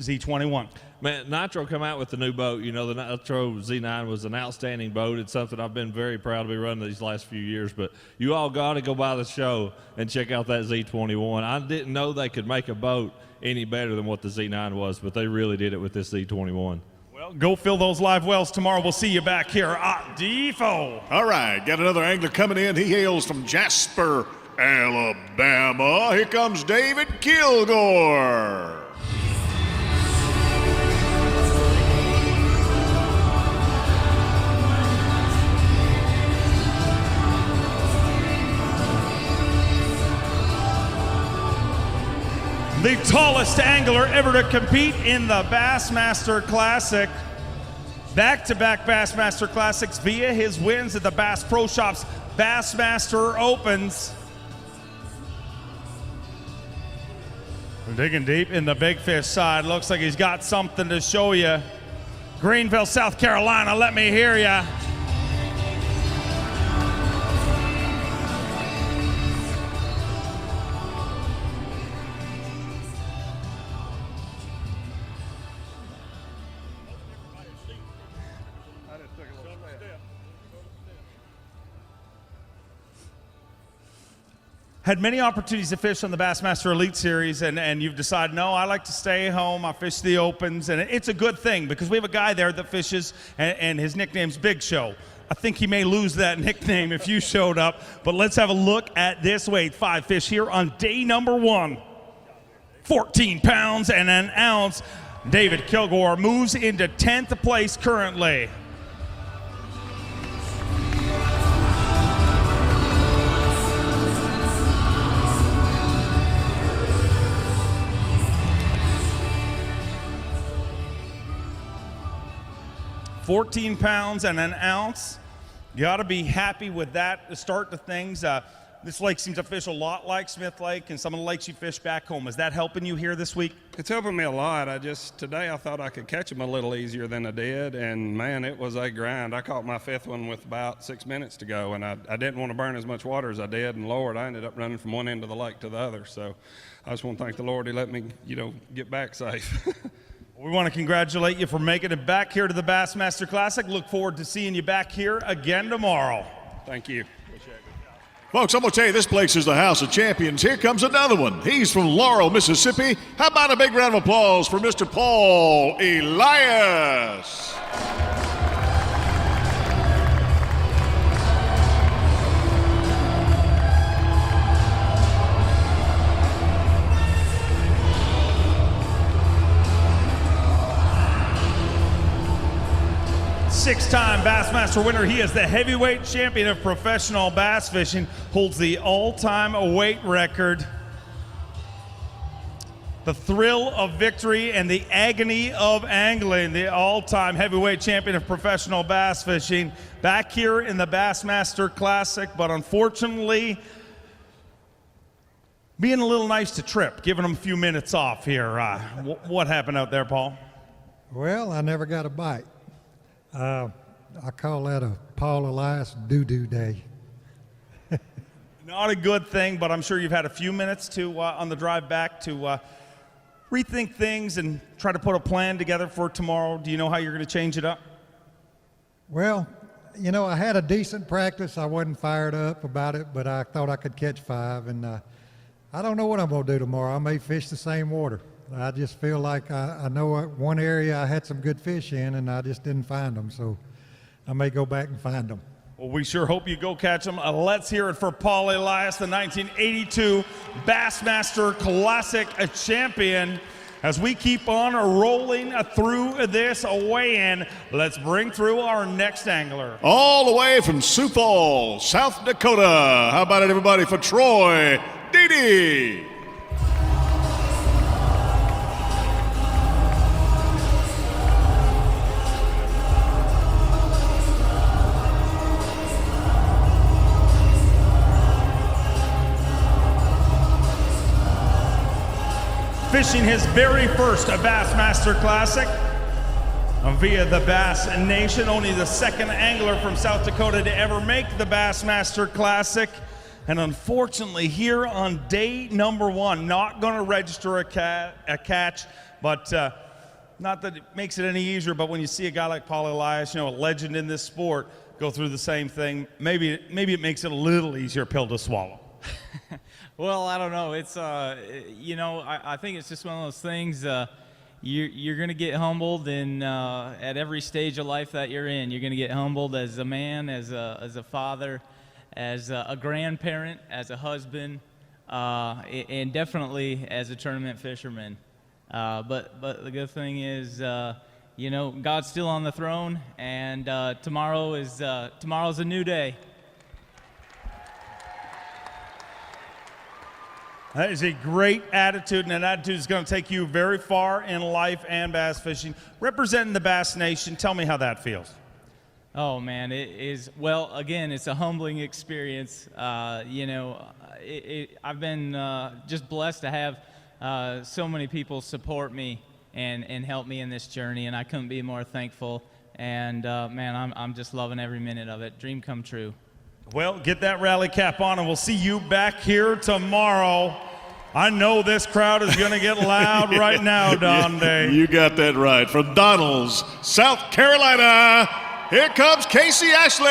A: Z21.
U: Man, Nitro come out with the new boat. You know, the Nitro Z9 was an outstanding boat. It's something I've been very proud to be running these last few years. But you all got to go by the show and check out that Z21. I didn't know they could make a boat any better than what the Z9 was, but they really did it with this Z21.
A: Well, go fill those live wells tomorrow. We'll see you back here at Defoe.
C: All right, got another angler coming in. He hails from Jasper, Alabama. Here comes David Kilgore.
A: the tallest angler ever to compete in the Bassmaster Classic. Back-to-back Bassmaster Classics via his wins at the Bass Pro Shops Bassmaster Opens. We're digging deep in the big fish side. Looks like he's got something to show you. Greenville, South Carolina, let me hear ya. Had many opportunities to fish on the Bassmaster Elite Series, and you've decided, no, I like to stay home, I fish the Opens, and it's a good thing because we have a guy there that fishes, and his nickname's Big Show. I think he may lose that nickname if you showed up, but let's have a look at this weight. 5 fish here on day number 1. 14 pounds and an ounce. David Kilgore moves into 10th place currently. £14 and an ounce. You ought to be happy with that to start the things. This lake seems to fish a lot like Smith Lake and some of the lakes you fish back home. Is that helping you here this week?
D: It's helping me a lot. Today I thought I could catch them a little easier than I did, and man, it was a grind. I caught my 5th one with about 6 minutes to go, and I didn't want to burn as much water as I did, and Lord, I ended up running from one end of the lake to the other. So I just want to thank the Lord he let me, get back safe.
A: We want to congratulate you for making it back here to the Bassmaster Classic. Look forward to seeing you back here again tomorrow.
D: Thank you.
C: Folks, I'm going to tell you, this place is the House of Champions. Here comes another one. He's from Laurel, Mississippi. How about a big round of applause for Mr. Paul Elias?
A: 6-time Bassmaster winner. He is the heavyweight champion of professional bass fishing, holds the all-time weight record. The thrill of victory and the agony of angling, the all-time heavyweight champion of professional bass fishing, back here in the Bassmaster Classic, but unfortunately being a little nice to Trip, giving him a few minutes off here. What happened out there, Paul?
K: Well, I never got a bite. I call that a Paul Elias doo-doo day.
A: Not a good thing, but I'm sure you've had a few minutes to on the drive back to rethink things and try to put a plan together for tomorrow. Do you know how you're going to change it up?
K: Well, I had a decent practice. I wasn't fired up about it, but I thought I could catch 5, and I don't know what I'm going to do tomorrow. I may fish the same water. I just feel like I know one area I had some good fish in, and I just didn't find them, so I may go back and find them.
A: Well, we sure hope you go catch them. Let's hear it for Paul Elias, the 1982 Bassmaster Classic champion. As we keep on rolling through this weigh-in, let's bring through our next angler.
C: All the way from Sioux Falls, South Dakota. How about it, everybody, for Troy Dede?
A: Fishing his very first Bassmaster Classic via the Bass Nation. Only the second angler from South Dakota to ever make the Bassmaster Classic. And unfortunately, here on day number 1, not going to register a catch, but not that it makes it any easier, but when you see a guy like Paul Elias, a legend in this sport, go through the same thing, maybe it makes it a little easier pill to swallow.
E: Well, I don't know. It's, I think it's just one of those things. You're going to get humbled, and at every stage of life that you're in, you're going to get humbled as a man, as a father, as a grandparent, as a husband, and definitely as a tournament fisherman. But the good thing is, God's still on the throne, and tomorrow's a new day.
A: That is a great attitude, and an attitude is going to take you very far in life and bass fishing. Representing the Bass Nation, tell me how that feels.
E: Oh man, it is. Well, again, it's a humbling experience. You know, I've been just blessed to have so many people support me and help me in this journey, and I couldn't be more thankful. And man, I'm just loving every minute of it. Dream come true.
A: Well, get that rally cap on, and we'll see you back here tomorrow. I know this crowd is going to get loud right now, Don Day.
C: You got that right. From Donalds, South Carolina, here comes Casey Ashley.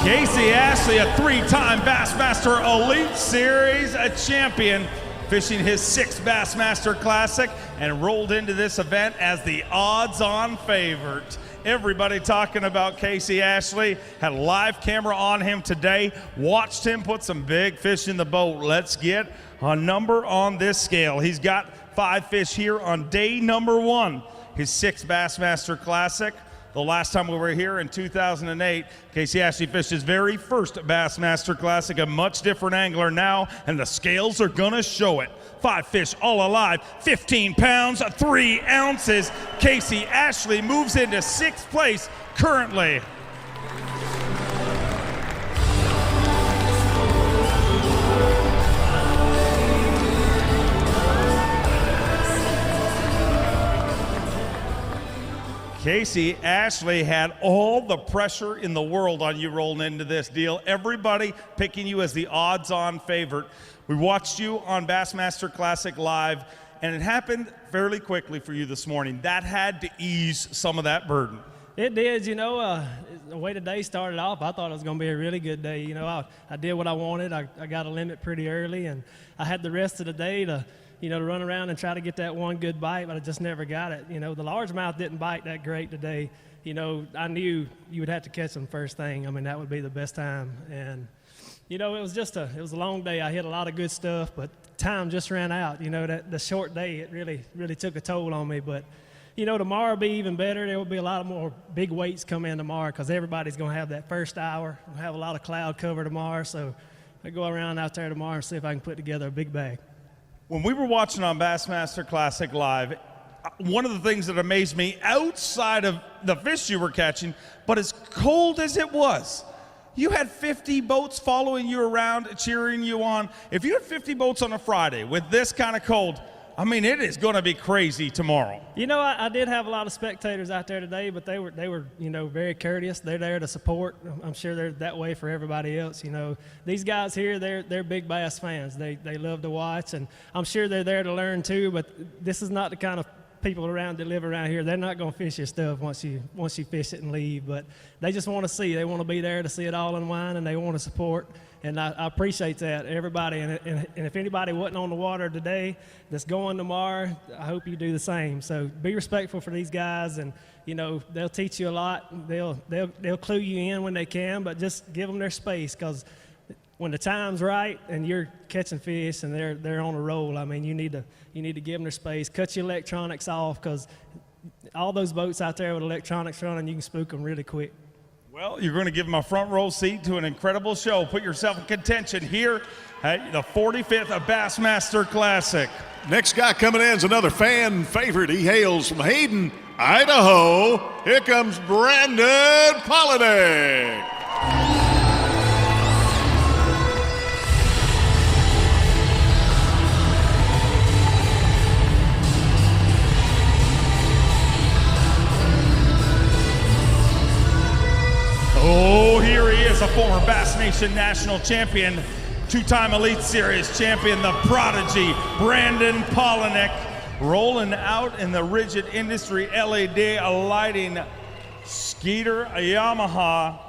A: Casey Ashley, a three-time Bassmaster Elite Series champion, fishing his 6th Bassmaster Classic and rolled into this event as the odds-on favorite. Everybody talking about Casey Ashley. Had a live camera on him today. Watched him put some big fish in the boat. Let's get a number on this scale. He's got 5 fish here on day number 1, his 6th Bassmaster Classic. The last time we were here in 2008, Casey Ashley fished his very first Bassmaster Classic, a much different angler now, and the scales are gonna show it. 5 fish all alive, 15 pounds, 3 ounces. Casey Ashley moves into 6th place currently. Casey Ashley had all the pressure in the world on you rolling into this deal. Everybody picking you as the odds-on favorite. We watched you on Bassmaster Classic Live, and it happened fairly quickly for you this morning. That had to ease some of that burden.
G: It did, you know, the way the day started off, I thought it was going to be a really good day. You know, I did what I wanted. I got a limit pretty early, and I had the rest of the day to run around and try to get that one good bite, but I just never got it. You know, the largemouth didn't bite that great today. You know, I knew you would have to catch them first thing. I mean, that would be the best time. And, you know, it was a long day. I hit a lot of good stuff, but time just ran out. You know, the short day, it really took a toll on me. But, you know, tomorrow will be even better. There will be a lot more big weights come in tomorrow because everybody's going to have that first hour. We'll have a lot of cloud cover tomorrow, so I go around out there tomorrow and see if I can put together a big bag.
A: When we were watching on Bassmaster Classic Live, one of the things that amazed me outside of the fish you were catching, but as cold as it was, you had 50 boats following you around, cheering you on. If you had 50 boats on a Friday with this kind of cold, I mean, it is going to be crazy tomorrow.
G: You know, I did have a lot of spectators out there today, but they were, you know, very courteous. They're there to support. I'm sure they're that way for everybody else. You know, these guys here, they're big bass fans. They love to watch, and I'm sure they're there to learn too. But this is not the kind of people that live around here. They're not going to fish your stuff once you fish it and leave. But they just want to see. They want to be there to see it all unwind, and they want to support. And I appreciate that, everybody. And if anybody wasn't on the water today that's going tomorrow, I hope you do the same. So be respectful for these guys, and, you know, they'll teach you a lot. They'll clue you in when they can, but just give them their space, because when the time's right and you're catching fish and they're on a roll, I mean, you need to give them their space. Cut your electronics off, because all those boats out there with electronics running, you can spook them really quick.
A: Well, you're going to give them a front row seat to an incredible show. Put yourself in contention here at the 45th Bassmaster Classic.
C: Next guy coming in is another fan favorite. He hails from Hayden, Idaho. Here comes Brandon Polinick.
A: Oh, here he is, a former Bass Nation National Champion, 2-time Elite Series champion, the prodigy, Brandon Polinick, rolling out in the Rigid Industry LED lighting Skeeter Yamaha.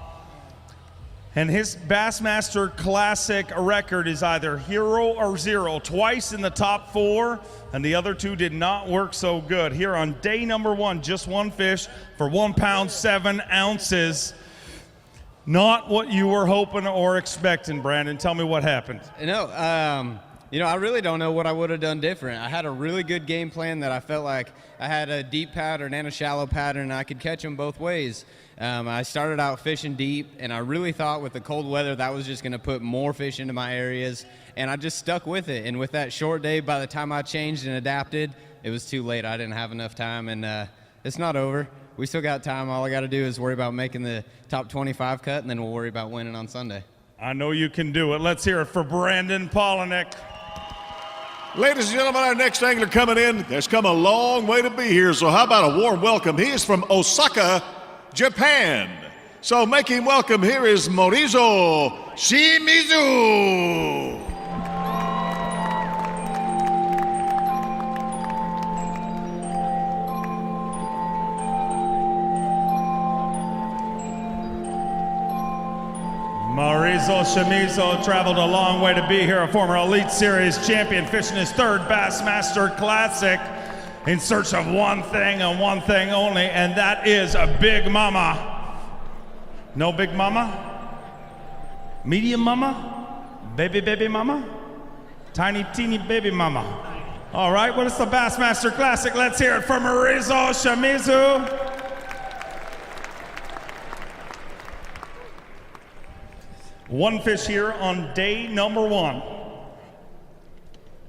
A: And his Bassmaster Classic record is either hero or zero, twice in the top 4, and the other 2 did not work so good. Here on day number 1, just 1 fish for 1 pound 7 ounces. not what you were hoping or expecting, Brandon. Tell me what happened.
H: No, I really don't know what I would have done different. I had a really good game plan that I felt like I had a deep pattern and a shallow pattern, and I could catch them both ways. I started out fishing deep, and I really thought with the cold weather that was just going to put more fish into my areas, and I just stuck with it. And with that short day, by the time I changed and adapted, it was too late. I didn't have enough time, and it's not over. We still got time. All I got to do is worry about making the top 25 cut, and then we'll worry about winning on Sunday.
A: I know you can do it. Let's hear it for Brandon Polinick.
C: Ladies and gentlemen, our next angler coming in has come a long way to be here, so how about a warm welcome? He is from Osaka, Japan. So make him welcome. Here is Morizo Shimizu.
A: Morizo Shimizu traveled a long way to be here, a former Elite Series champion, fishing his third Bassmaster Classic in search of one thing and one thing only, and that is a big mama. No big mama? Medium mama? Baby mama? Tiny teeny baby mama. All right, well, it's the Bassmaster Classic. Let's hear it for Morizo Shimizu. One fish here on day number one.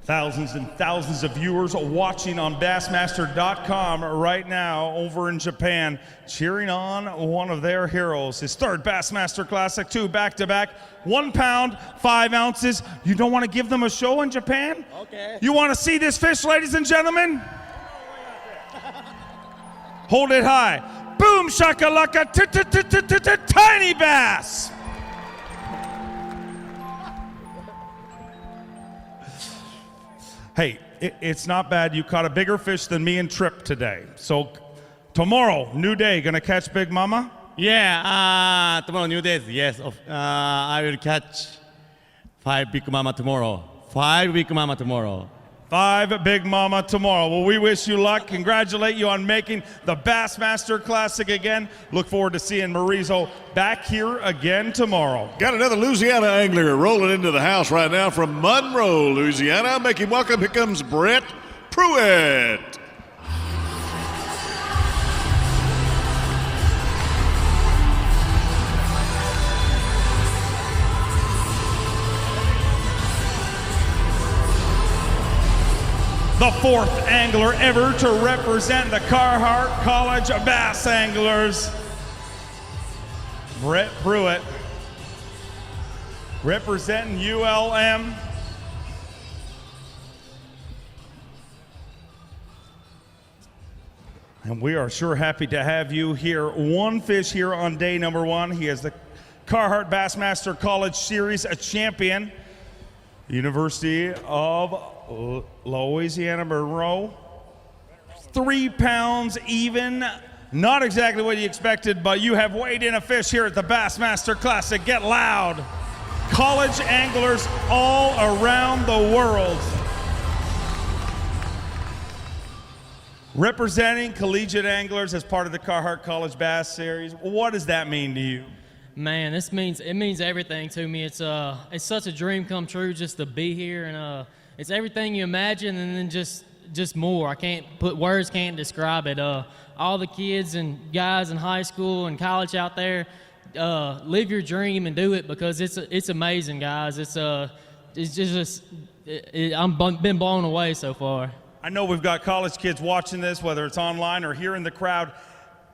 A: Thousands and thousands of viewers watching on Bassmaster.com right now over in Japan, cheering on one of their heroes. His third Bassmaster Classic, 2 back-to-back, 1 pound, 5 ounces. You don't want to give them a show in Japan?
H: Okay.
A: You want to see this fish, ladies and gentlemen? Hold it high. Boom shakalaka, tiny bass. Hey, it's not bad. You caught a bigger fish than me and Trip today. So tomorrow, new day, gonna catch Big Mama?
V: Yeah, tomorrow, new days, yes. I will catch 5 Big Mama tomorrow. 5 Big Mama tomorrow.
A: 5 Big Mama tomorrow. Well, we wish you luck. Congratulate you on making the Bassmaster Classic again. Look forward to seeing Morizo back here again tomorrow.
C: Got another Louisiana angler rolling into the house right now from Monroe, Louisiana. Make him welcome. Here comes Brett Pruitt.
A: The 4th angler ever to represent the Carhartt College Bass Anglers. Brett Pruitt, representing ULM. And we are sure happy to have you here. One fish here on day number one. He is the Carhartt Bassmaster College Series champion. University of Louisiana Monroe. 3 pounds even. Not exactly what you expected, but you have weighed in a fish here at the Bassmaster Classic. Get loud. College anglers all around the world. Representing collegiate anglers as part of the Carhartt College Bass Series. What does that mean to you?
W: Man, it means everything to me. It's such a dream come true just to be here, and it's everything you imagine, and then just more. Words can't describe it. All the kids and guys in high school and college out there, live your dream and do it, because it's amazing, guys. I've been blown away so far.
A: I know we've got college kids watching this, whether it's online or here in the crowd.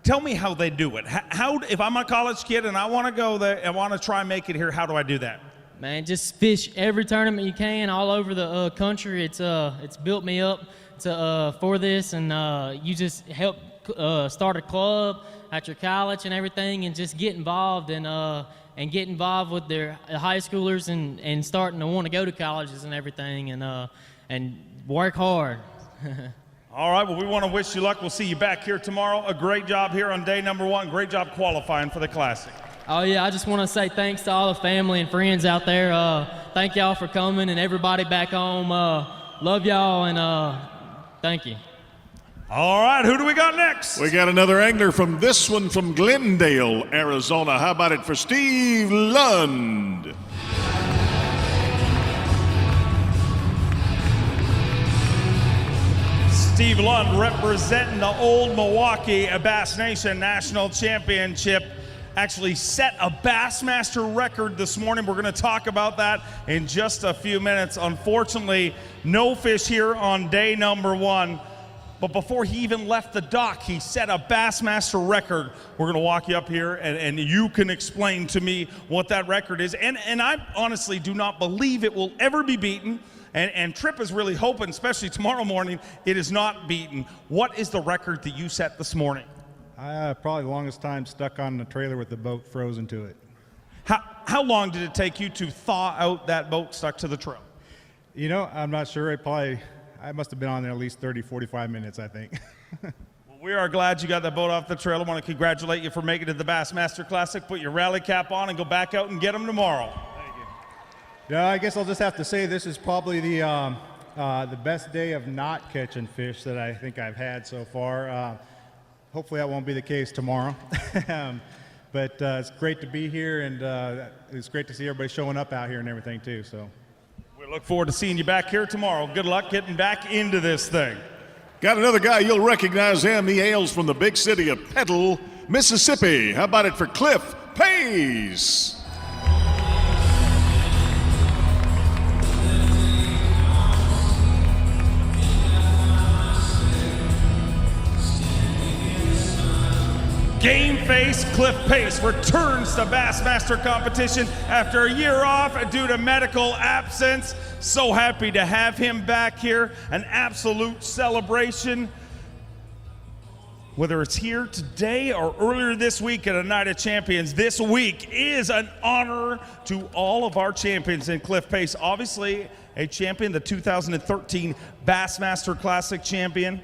A: Tell me how they do it. If I'm a college kid and I want to go there and want to try and make it here, how do I do that?
W: Man, just fish every tournament you can all over the country. It's built me up for this, and you just help start a club at your college and everything, and just get involved and get involved with their high schoolers and starting to want to go to colleges and everything, and work hard.
A: All right, well, we want to wish you luck. We'll see you back here tomorrow. A great job here on day number one. Great job qualifying for the Classic.
W: Oh, yeah, I just want to say thanks to all the family and friends out there. Thank y'all for coming, and everybody back home. Love y'all, and thank you.
A: All right, who do we got next?
C: We got another angler from this one from Glendale, Arizona. How about it for Steve Lund?
A: Steve Lund representing the old Milwaukee Bass Nation National Championship. Actually set a Bassmaster record this morning. We're going to talk about that in just a few minutes. Unfortunately, no fish here on day number 1. But before he even left the dock, he set a Bassmaster record. We're going to walk you up here, and you can explain to me what that record is. And I honestly do not believe it will ever be beaten. And Tripp is really hoping, especially tomorrow morning, it is not beaten. What is the record that you set this morning?
F: Probably the longest time stuck on the trailer with the boat frozen to it.
A: How long did it take you to thaw out that boat stuck to the trail?
F: You know, I'm not sure. I must have been on there at least 30, 45 minutes, I think.
A: Well, we are glad you got that boat off the trail. I want to congratulate you for making it to the Bassmaster Classic. Put your rally cap on and go back out and get them tomorrow.
F: Yeah, I guess I'll just have to say this is probably the best day of not catching fish that I think I've had so far. Hopefully that won't be the case tomorrow. But it's great to be here, and it's great to see everybody showing up out here and everything too. So
A: we look forward to seeing you back here tomorrow. Good luck getting back into this thing.
C: Got another guy, you'll recognize him. He hails from the big city of Petal, Mississippi. How about it for Cliff Pace?
A: Game face Cliff Pace returns to Bassmaster competition after a year off due to medical absence. So happy to have him back here. An absolute celebration. Whether it's here today or earlier this week at a Night of Champions, this week is an honor to all of our champions. And Cliff Pace, obviously a champion, the 2013 Bassmaster Classic champion,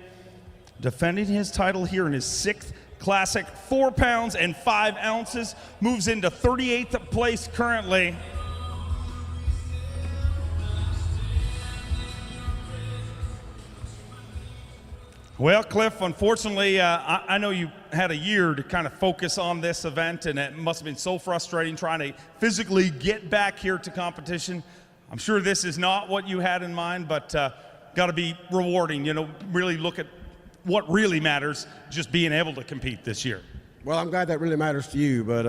A: defending his title here in his 6th Classic, 4 pounds and 5 ounces, moves into 38th place currently. Well, Cliff, unfortunately, I know you had a year to kind of focus on this event, and it must have been so frustrating trying to physically get back here to competition. I'm sure this is not what you had in mind, but got to be rewarding, you know, really look at what really matters, just being able to compete this year.
I: Well, I'm glad that really matters to you, but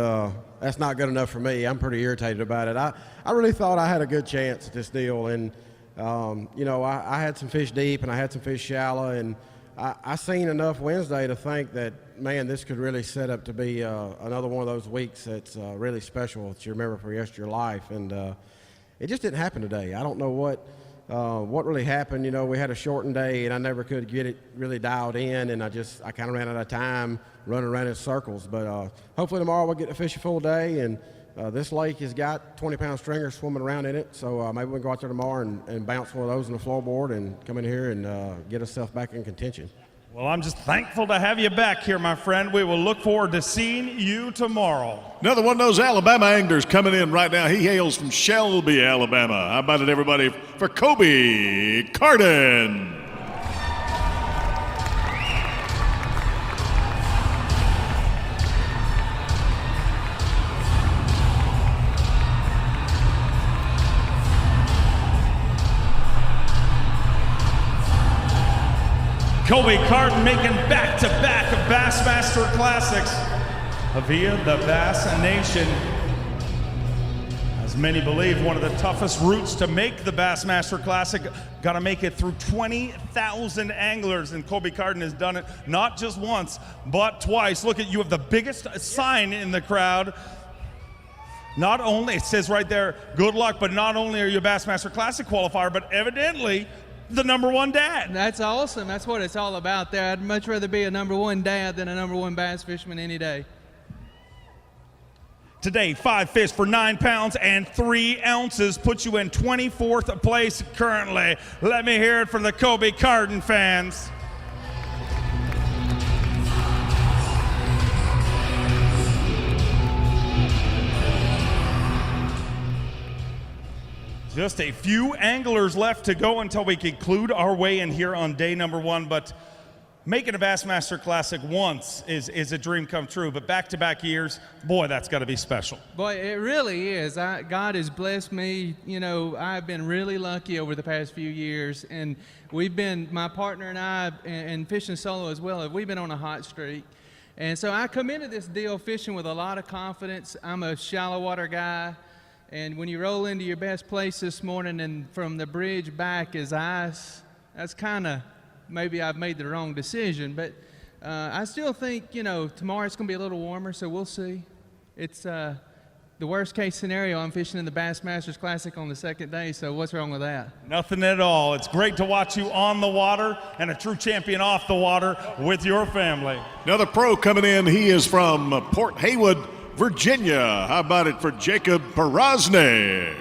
I: that's not good enough for me. I'm pretty irritated about it. I really thought I had a good chance at this deal, and you know, I had some fish deep and I had some fish shallow, and I seen enough Wednesday to think that, man, this could really set up to be another one of those weeks that's really special that you remember for the rest of your life, and it just didn't happen today. I don't know what really happened. You know, we had a shortened day, and I never could get it really dialed in, and I kind of ran out of time running around in circles. But hopefully tomorrow we'll get to fish a full day, and this lake has got 20-pound stringers swimming around in it, so maybe we can go out there tomorrow and bounce one of those in the floorboard and come in here and get ourselves back in contention.
A: Well, I'm just thankful to have you back here, my friend. We will look forward to seeing you tomorrow.
C: Another one of those Alabama anglers coming in right now. He hails from Shelby, Alabama. How about it, everybody, for Kobe Carden?
A: Kobe Carden making back-to-back Bassmaster Classics via the Bass Nation. As many believe, one of the toughest routes to make the Bassmaster Classic. Got to make it through 20,000 anglers, and Kobe Carden has done it not just once, but twice. Look at you have the biggest sign in the crowd. Not only, it says right there, good luck, but not only are you a Bassmaster Classic qualifier, but evidently the #1 dad.
J: That's awesome. That's what it's all about there. I'd much rather be a #1 dad than a #1 bass fisherman any day.
A: Today, 5 fish for 9 pounds and 3 ounces puts you in 24th place currently. Let me hear it from the Kobe Carden fans. Just a few anglers left to go until we conclude our weigh-in here on day #1, but Making a Bassmaster Classic once is a dream come true, but back-to-back years, boy, that's got to be special.
J: Boy, it really is. God has blessed me. You know, I've been really lucky over the past few years, and my partner and I, and fishing solo as well, we've been on a hot streak. And so I come into this deal fishing with a lot of confidence. I'm a shallow water guy, and when you roll into your best place this morning and from the bridge back is ice, that's kind of, maybe I've made the wrong decision, but I still think, you know, tomorrow it's going to be a little warmer, so we'll see. It's the worst case scenario. I'm fishing in the Bassmasters Classic on the second day, so what's wrong with that?
A: Nothing at all. It's great to watch you on the water and a true champion off the water with your family.
C: Another pro coming in. He is from Port Haywood, Virginia. How about it for Jacob Poroznik?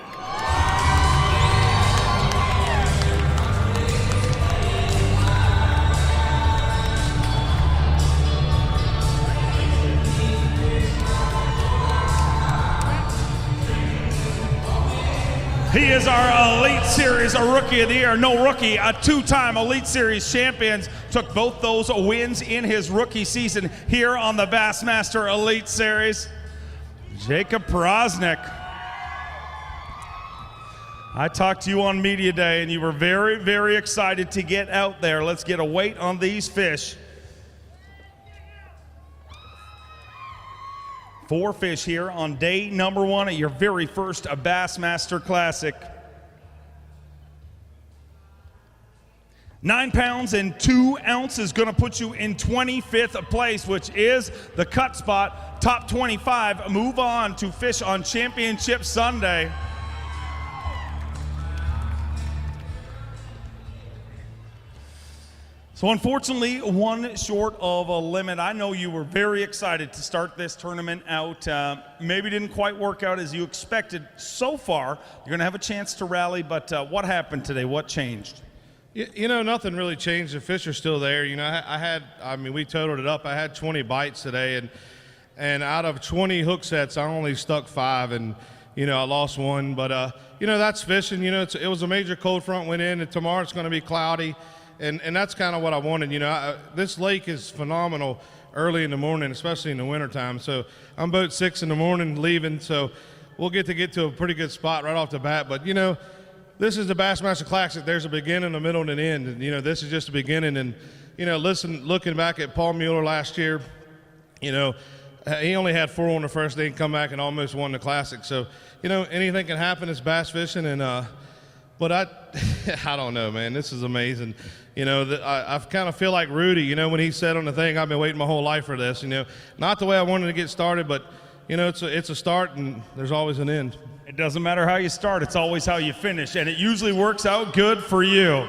A: He is our Elite Series, a Rookie of the Year. No rookie, a two-time Elite Series champions. Took both those wins in his rookie season here on the Bassmaster Elite Series. Jacob Poroznik. I talked to you on Media Day, and you were very, very excited to get out there. Let's get a weight on these fish. 4 fish here on day number 1 at your very first Bassmaster Classic. 9 pounds and 2 ounces gonna put you in 25th place, which is the cut spot. Top 25 move on to fish on Championship Sunday. So unfortunately, 1 short of a limit. I know you were very excited to start this tournament out. Maybe didn't quite work out as you expected. So far, you're gonna have a chance to rally, but what happened today? What changed?
B: You know, nothing really changed. The fish are still there. You know, I mean, we totaled it up. I had 20 bites today, and out of 20 hook sets, I only stuck 5, and, you know, I lost 1. But, you know, that's fishing. You know, it was a major cold front went in, and tomorrow it's going to be cloudy. And that's kind of what I wanted. You know, this lake is phenomenal early in the morning, especially in the wintertime. So I'm about 6 in the morning leaving, so we'll get to a pretty good spot right off the bat. But, you know, this is the Bassmaster Classic. There's a beginning, a middle, and an end. And, you know, this is just the beginning. And, you know, looking back at Paul Mueller last year, you know, he only had 4 on the first day and come back and almost won the Classic. So, you know, anything can happen. It's bass fishing. And, but I don't know, man. This is amazing. You know, I kind of feel like Rudy, you know, when he said on the thing, I've been waiting my whole life for this, you know. Not the way I wanted to get started, but, you know, it's a start and there's always an end.
A: It doesn't matter how you start, it's always how you finish, and it usually works out good for you.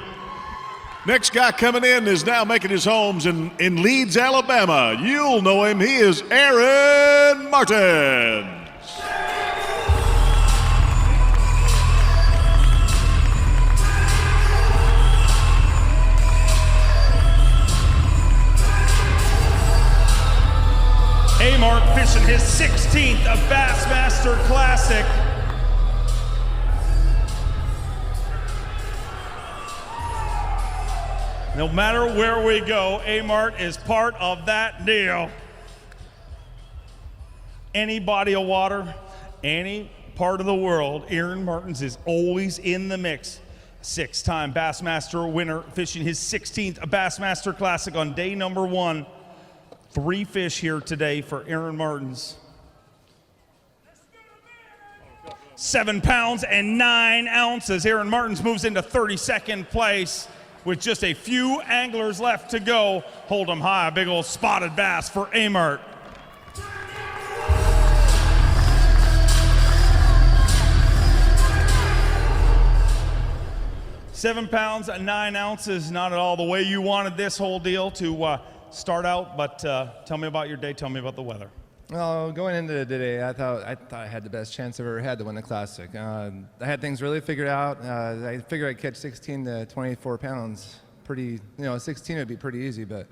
C: Next guy coming in is now making his homes in Leeds, Alabama. You'll know him. He is Aaron Martin.
A: A-Mark fishing his 16th Bassmaster Classic. No matter where we go, A-Mart is part of that deal. Any body of water, any part of the world, Aaron Martins is always in the mix. 6-time Bassmaster winner, fishing his 16th Bassmaster Classic on day number 1. 3 fish here today for Aaron Martins. 7 pounds and 9 ounces. Aaron Martins moves into 32nd place with just a few anglers left to go. Hold him high, a big old spotted bass for A-Mart. Seven pounds and 9 ounces, not at all the way you wanted this whole deal to start out, but tell me about your day, tell me about the weather.
L: Well, going into the day, I thought I had the best chance I've ever had to win the Classic. I had things really figured out. I figured I'd catch 16 to 24 pounds. Pretty, 16 would be pretty easy, but,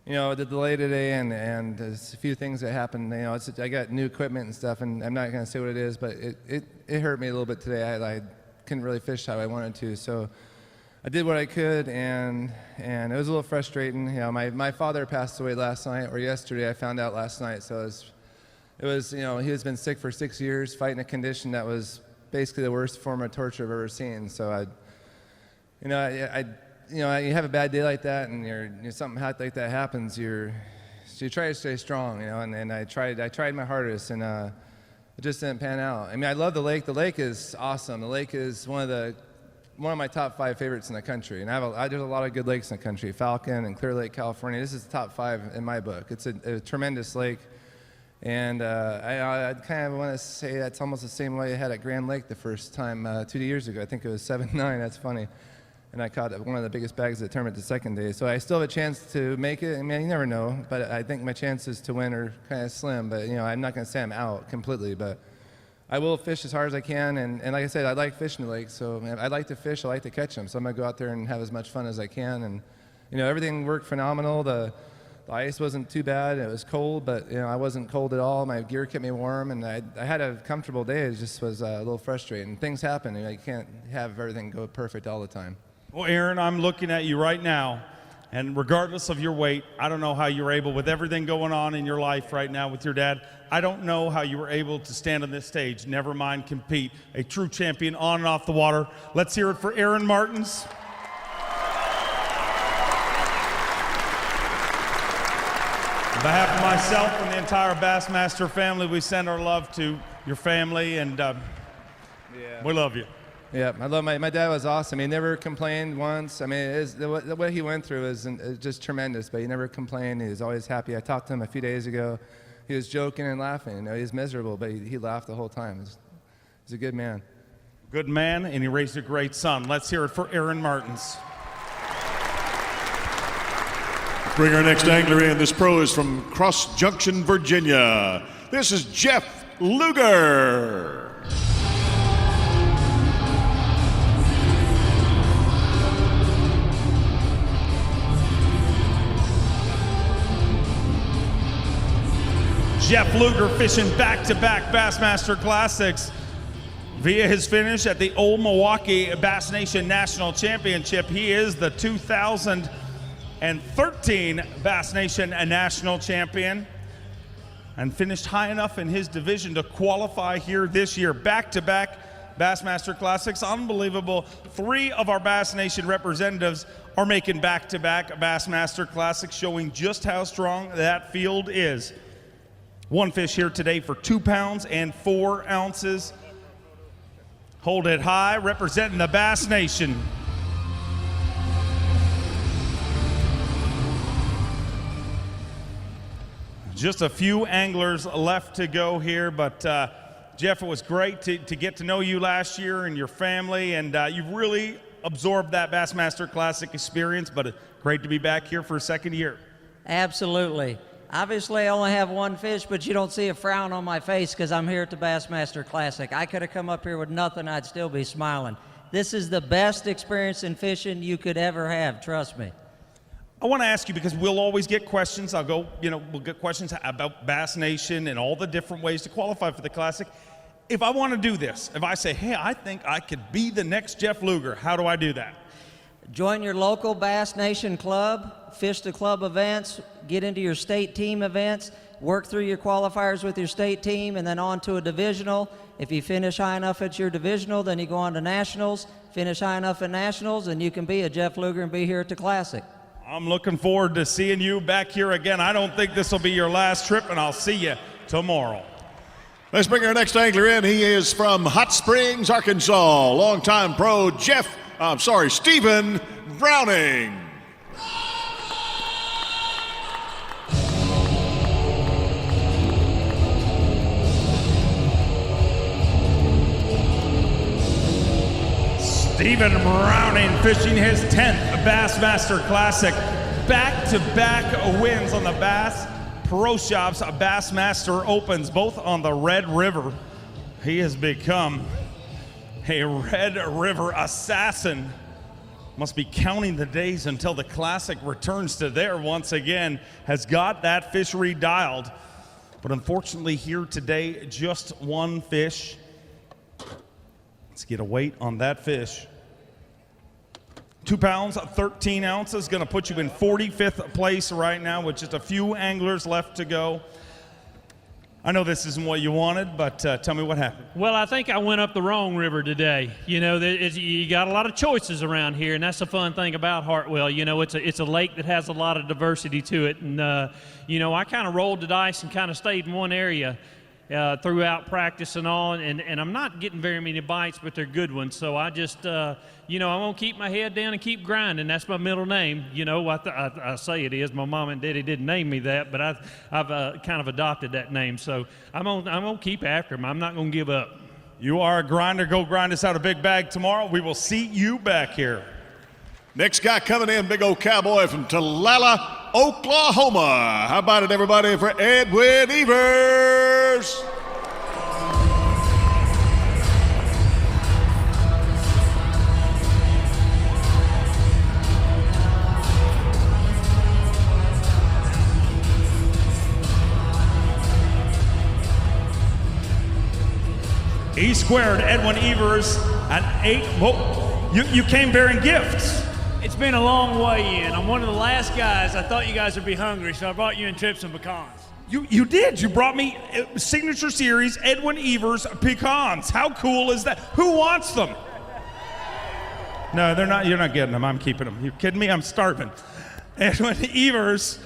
L: the delay today and there's a few things that happened. I got new equipment and stuff, and I'm not going to say what it is, but it hurt me a little bit today. I couldn't really fish how I wanted to, so I did what I could, and it was a little frustrating. You know, my father passed away last night, or yesterday. I found out last night, so it was you know, he has been sick for 6 years, fighting a condition that was basically the worst form of torture I've ever seen. So you have a bad day like that, and something like that happens. You try to stay strong, you know, and I tried my hardest, and it just didn't pan out. I mean, I love the lake. The lake is awesome. The lake is one of my top 5 favorites in the country, and there's a lot of good lakes in the country. Falcon and Clear Lake, California. This is the top 5 in my book. It's a tremendous lake, and I kind of want to say that's almost the same way I had at Grand Lake the first time 2 years ago. I think it was 7-9. That's funny. And I caught one of the biggest bags of the tournament the second day. So I still have a chance to make it. I mean, you never know, but I think my chances to win are kind of slim. But, you know, I'm not going to say I'm out completely, but I will fish as hard as I can. And like I said, I like fishing the lake. So I like to fish. I like to catch them. So I'm going to go out there and have as much fun as I can. And, you know, everything worked phenomenal. The ice wasn't too bad. It was cold, but, you know, I wasn't cold at all. My gear kept me warm, and I had a comfortable day. It just was a little frustrating. Things happen. You know, you can't have everything go perfect all the time.
A: Well, Aaron, I'm looking at you right now, and regardless of your weight, I don't know how you're able, with everything going on in your life right now with your dad, I don't know how you were able to stand on this stage, never mind compete, a true champion on and off the water. Let's hear it for Aaron Martins. On behalf of myself and the entire Bassmaster family, we send our love to your family, and we love you.
L: Yeah, I love my dad was awesome. He never complained once. I mean, what he went through is just tremendous, but he never complained. He was always happy. I talked to him a few days ago. He was joking and laughing. You know, he was miserable, but he laughed the whole time. He's a good man.
A: Good man, and he raised a great son. Let's hear it for Aaron Martins.
C: Bring our next angler in. This pro is from Cross Junction, Virginia. This is Jeff Luger.
A: Jeff Luger fishing back-to-back Bassmaster Classics via his finish at the Old Milwaukee Bass Nation National Championship. He is the 2013 Bass Nation National Champion and finished high enough in his division to qualify here this year. Back-to-back Bassmaster Classics, unbelievable. 3 of our Bass Nation representatives are making back-to-back Bassmaster Classics, showing just how strong that field is. One fish here today for 2 pounds and 4 ounces. Hold it high, representing the Bass Nation. Just a few anglers left to go here, but Jeff, it was great to get to know you last year and your family, and you've really absorbed that Bassmaster Classic experience, but great to be back here for a second year.
N: Absolutely. Obviously, I only have 1 fish, but you don't see a frown on my face because I'm here at the Bassmaster Classic. I could have come up here with nothing. I'd still be smiling. This is the best experience in fishing you could ever have. Trust me.
A: I want to ask you, because we'll always get questions. We'll get questions about Bass Nation and all the different ways to qualify for the Classic. If I want to do this, if I say, hey, I think I could be the next Jeff Luger, how do I do that?
N: Join your local Bass Nation club, fish the club events, get into your state team events, work through your qualifiers with your state team, and then on to a divisional. If you finish high enough at your divisional, then you go on to nationals, finish high enough at nationals, and you can be a Jeff Luger and be here at the Classic.
A: I'm looking forward to seeing you back here again. I don't think this will be your last trip, and I'll see you tomorrow.
C: Let's bring our next angler in. He is from Hot Springs, Arkansas. Longtime pro Stephen Browning.
A: Stephen Browning fishing his 10th Bassmaster Classic. Back-to-back wins on the Bass Pro Shops Bassmaster Opens, both on the Red River. He has become a Red River assassin. Must be counting the days until the Classic returns to there once again. Has got that fishery dialed. But unfortunately here today, just 1 fish. Let's get a weight on that fish. 2 pounds, 13 ounces, going to put you in 45th place right now with just a few anglers left to go. I know this isn't what you wanted, but tell me what happened.
O: Well, I think I went up the wrong river today. You know, you got a lot of choices around here, and that's the fun thing about Hartwell. You know, it's a lake that has a lot of diversity to it, and you know, I kind of rolled the dice and kind of stayed in one area throughout practice and all, and I'm not getting very many bites, but they're good ones. So I just, you know, I'm gonna keep my head down and keep grinding. That's my middle name. You know, I say it is. My mom and daddy didn't name me that, but I've kind of adopted that name. So I'm gonna keep after him. I'm not gonna give up.
A: You are a grinder. Go grind us out a big bag tomorrow. We will see you back here.
C: Next guy coming in, big old cowboy from Talala, Oklahoma. How about it, everybody, for Edwin Evers?
A: E squared, Edwin Evers at 8. Whoa, you came bearing gifts.
P: It's been a long way in. I'm one of the last guys. I thought you guys would be hungry, so I brought you in trips and pecans.
A: You did. You brought me Signature Series Edwin Evers pecans. How cool is that? Who wants them? No, they're not. You're not getting them. I'm keeping them. You kidding me? I'm starving. Edwin Evers,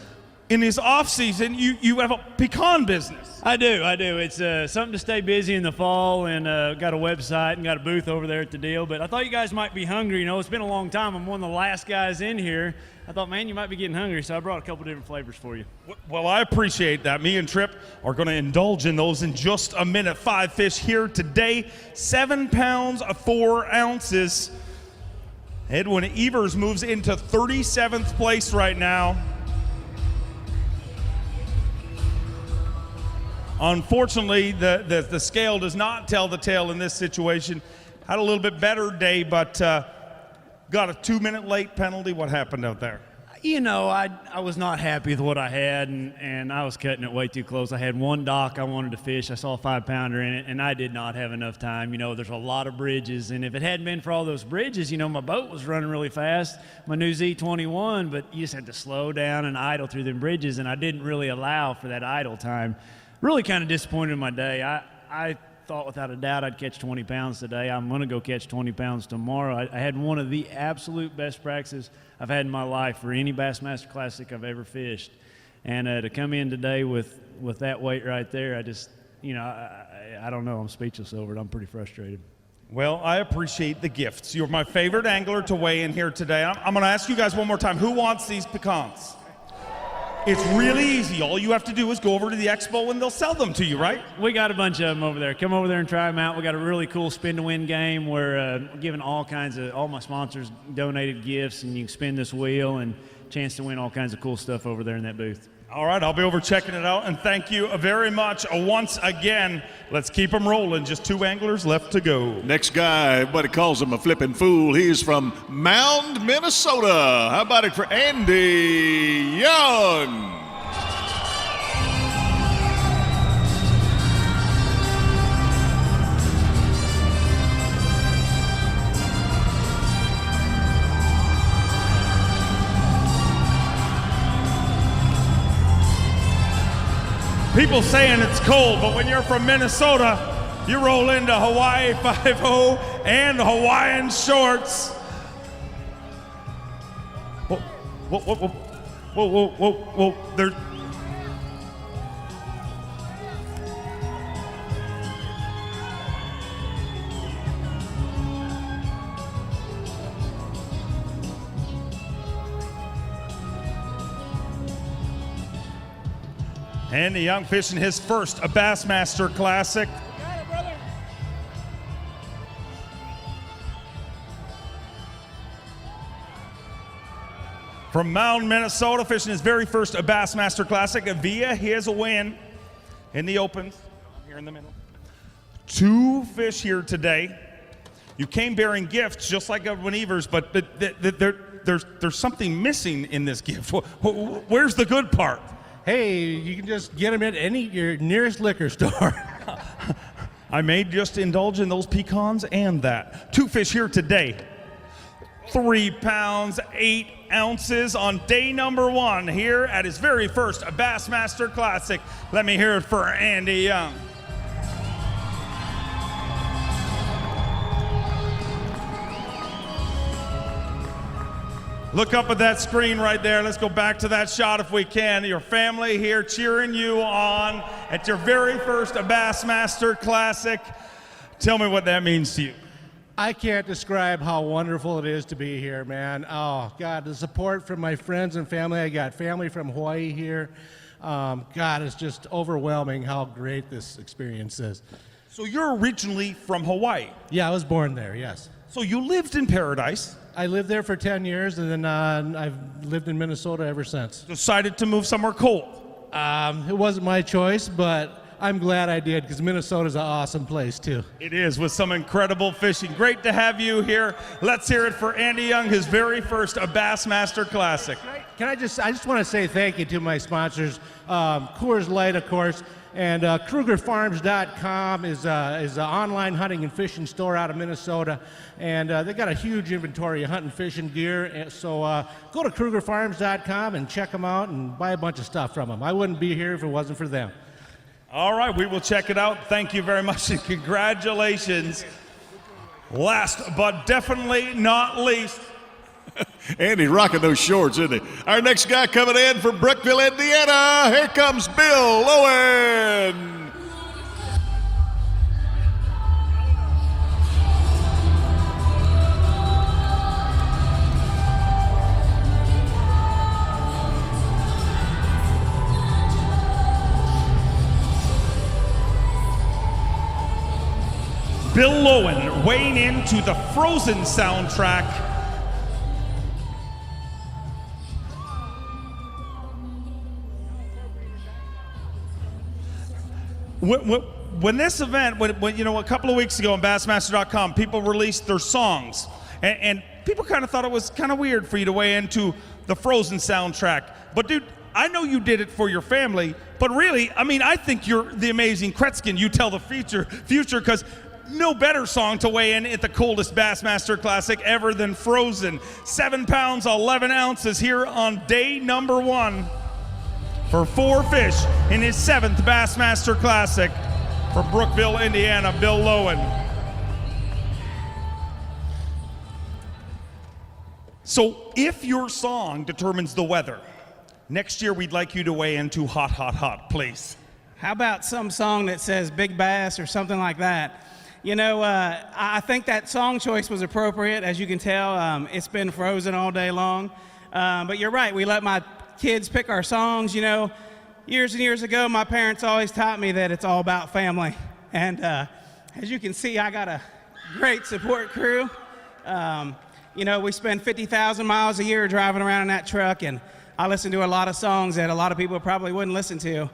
A: in his off season, you have a pecan business.
P: I do. It's something to stay busy in the fall, and got a website and got a booth over there at the deal. But I thought you guys might be hungry. You know, it's been a long time. I'm one of the last guys in here. I thought, man, you might be getting hungry, so I brought a couple different flavors for you.
A: Well, I appreciate that. Me and Tripp are going to indulge in those in just a minute. 5 fish here today, 7 pounds, 4 ounces. Edwin Evers moves into 37th place right now. Unfortunately, the scale does not tell the tale in this situation. Had a little bit better day, but got a 2-minute late penalty. What happened out there?
P: You know, I was not happy with what I had, and I was cutting it way too close. I had one dock I wanted to fish. I saw a 5-pounder in it, and I did not have enough time. You know, there's a lot of bridges, and if it hadn't been for all those bridges, you know, my boat was running really fast, my new Z21, but you just had to slow down and idle through them bridges, and I didn't really allow for that idle time. Really kind of disappointed in my day. I thought without a doubt I'd catch 20 pounds today. I'm going to go catch 20 pounds tomorrow. I had one of the absolute best practices I've had in my life for any Bassmaster Classic I've ever fished. And to come in today with that weight right there, I just, you know, I don't know. I'm speechless over it. I'm pretty frustrated.
A: Well, I appreciate the gifts. You're my favorite angler to weigh in here today. I'm going to ask you guys one more time. Who wants these pecans? It's really easy. All you have to do is go over to the expo and they'll sell them to you, right?
P: We got a bunch of them over there. Come over there and try them out. We got a really cool spin to win game where giving all my sponsors donated gifts, and you can spin this wheel and chance to win all kinds of cool stuff over there in that booth.
A: All right, I'll be over checking it out, and thank you very much once again. Let's keep them rolling. Just 2 anglers left to go.
C: Next guy, everybody calls him a flipping fool. He's from Mound, Minnesota. How about it for Andy Young?
A: People saying it's cold, but when you're from Minnesota, you roll into Hawaii 5-0 and Hawaiian shorts. Whoa. There's... Andy Young fishing his first Bassmaster Classic.
P: Got it, brother.
A: From Mound, Minnesota, fishing his very first Bassmaster Classic via his win in the Opens. Here in the middle. 2 fish here today. You came bearing gifts just like Edwin Evers, but there's something missing in this gift. Where's the good part?
Q: Hey, you can just get them at your nearest liquor store.
A: I may just indulge in those pecans and that. 2 fish here today. 3 pounds, 8 ounces on day number 1 here at his very first Bassmaster Classic. Let me hear it for Andy Young. Look up at that screen right there. Let's go back to that shot if we can. Your family here cheering you on at your very first Bassmaster Classic. Tell me what that means to you.
Q: I can't describe how wonderful it is to be here, man. Oh, God, the support from my friends and family. I got family from Hawaii here. God, it's just overwhelming how great this experience is.
A: So you're originally from Hawaii?
Q: Yeah, I was born there, yes.
A: So you lived in Paradise?
Q: I lived there for 10 years, and then I've lived in Minnesota ever since.
A: Decided to move somewhere cold?
Q: It wasn't my choice, but I'm glad I did, because Minnesota's an awesome place, too.
A: It is, with some incredible fishing. Great to have you here. Let's hear it for Andy Young, his very first Bassmaster Classic.
Q: I just want to say thank you to my sponsors, Coors Light, of course, and KrugerFarms.com is an online hunting and fishing store out of Minnesota, and they got a huge inventory of hunting and fishing gear. So go to KrugerFarms.com and check them out and buy a bunch of stuff from them. I wouldn't be here if it wasn't for them.
A: All right, we will check it out. Thank you very much and congratulations. Last but definitely not least,
C: Andy rocking those shorts, isn't he? Our next guy coming in from Brookville, Indiana. Here comes Bill Lowen.
A: Bill Lowen weighing into the Frozen soundtrack. When this event, when you know, a couple of weeks ago on Bassmaster.com, people released their songs, and people kind of thought it was kind of weird for you to weigh into the Frozen soundtrack. But dude, I know you did it for your family, but really, I mean, I think you're the amazing Kretzkin. You tell the future, because no better song to weigh in at the coldest Bassmaster Classic ever than Frozen. 7 pounds, 11 ounces here on day number 1. For 4 fish in his 7th Bassmaster Classic from Brookville, Indiana, Bill Lowen. So if your song determines the weather, next year we'd like you to weigh into hot, hot, hot, please.
R: How about some song that says Big Bass or something like that? You know, I think that song choice was appropriate. As you can tell, it's been Frozen all day long. But you're right, we let my kids pick our songs. You know, years and years ago, my parents always taught me that it's all about family. And as you can see, I got a great support crew. You know, we spend 50,000 miles a year driving around in that truck, and I listen to a lot of songs that a lot of people probably wouldn't listen to.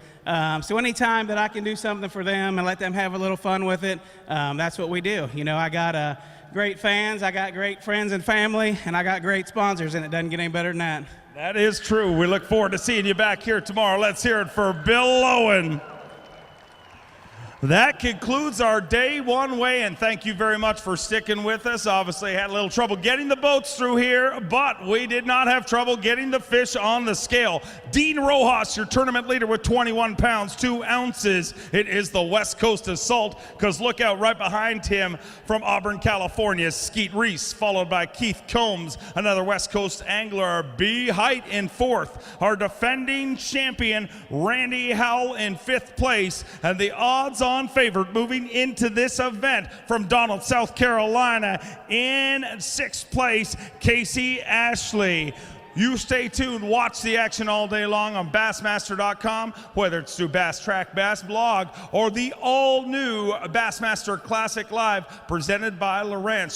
R: So anytime that I can do something for them and let them have a little fun with it, that's what we do. You know, I got great fans, I got great friends and family, and I got great sponsors, and it doesn't get any better than that.
A: That is true. We look forward to seeing you back here tomorrow. Let's hear it for Bill Lowen. That concludes our day 1 weigh-in. Thank you very much for sticking with us. Obviously had a little trouble getting the boats through here, but we did not have trouble getting the fish on the scale. Dean Rojas, your tournament leader with 21 pounds, 2 ounces. It is the West Coast Assault, because look out right behind him from Auburn, California, Skeet Reese, followed by Keith Combs, another West Coast angler. B. Height in 4th. Our defending champion, Randy Howell, in 5th place. And the odds-on favorite moving into this event from Donald, South Carolina, in 6th place, Casey Ashley. You stay tuned, watch the action all day long on Bassmaster.com, whether it's through Bass Track Bass blog or the all-new Bassmaster Classic Live presented by Lowrance.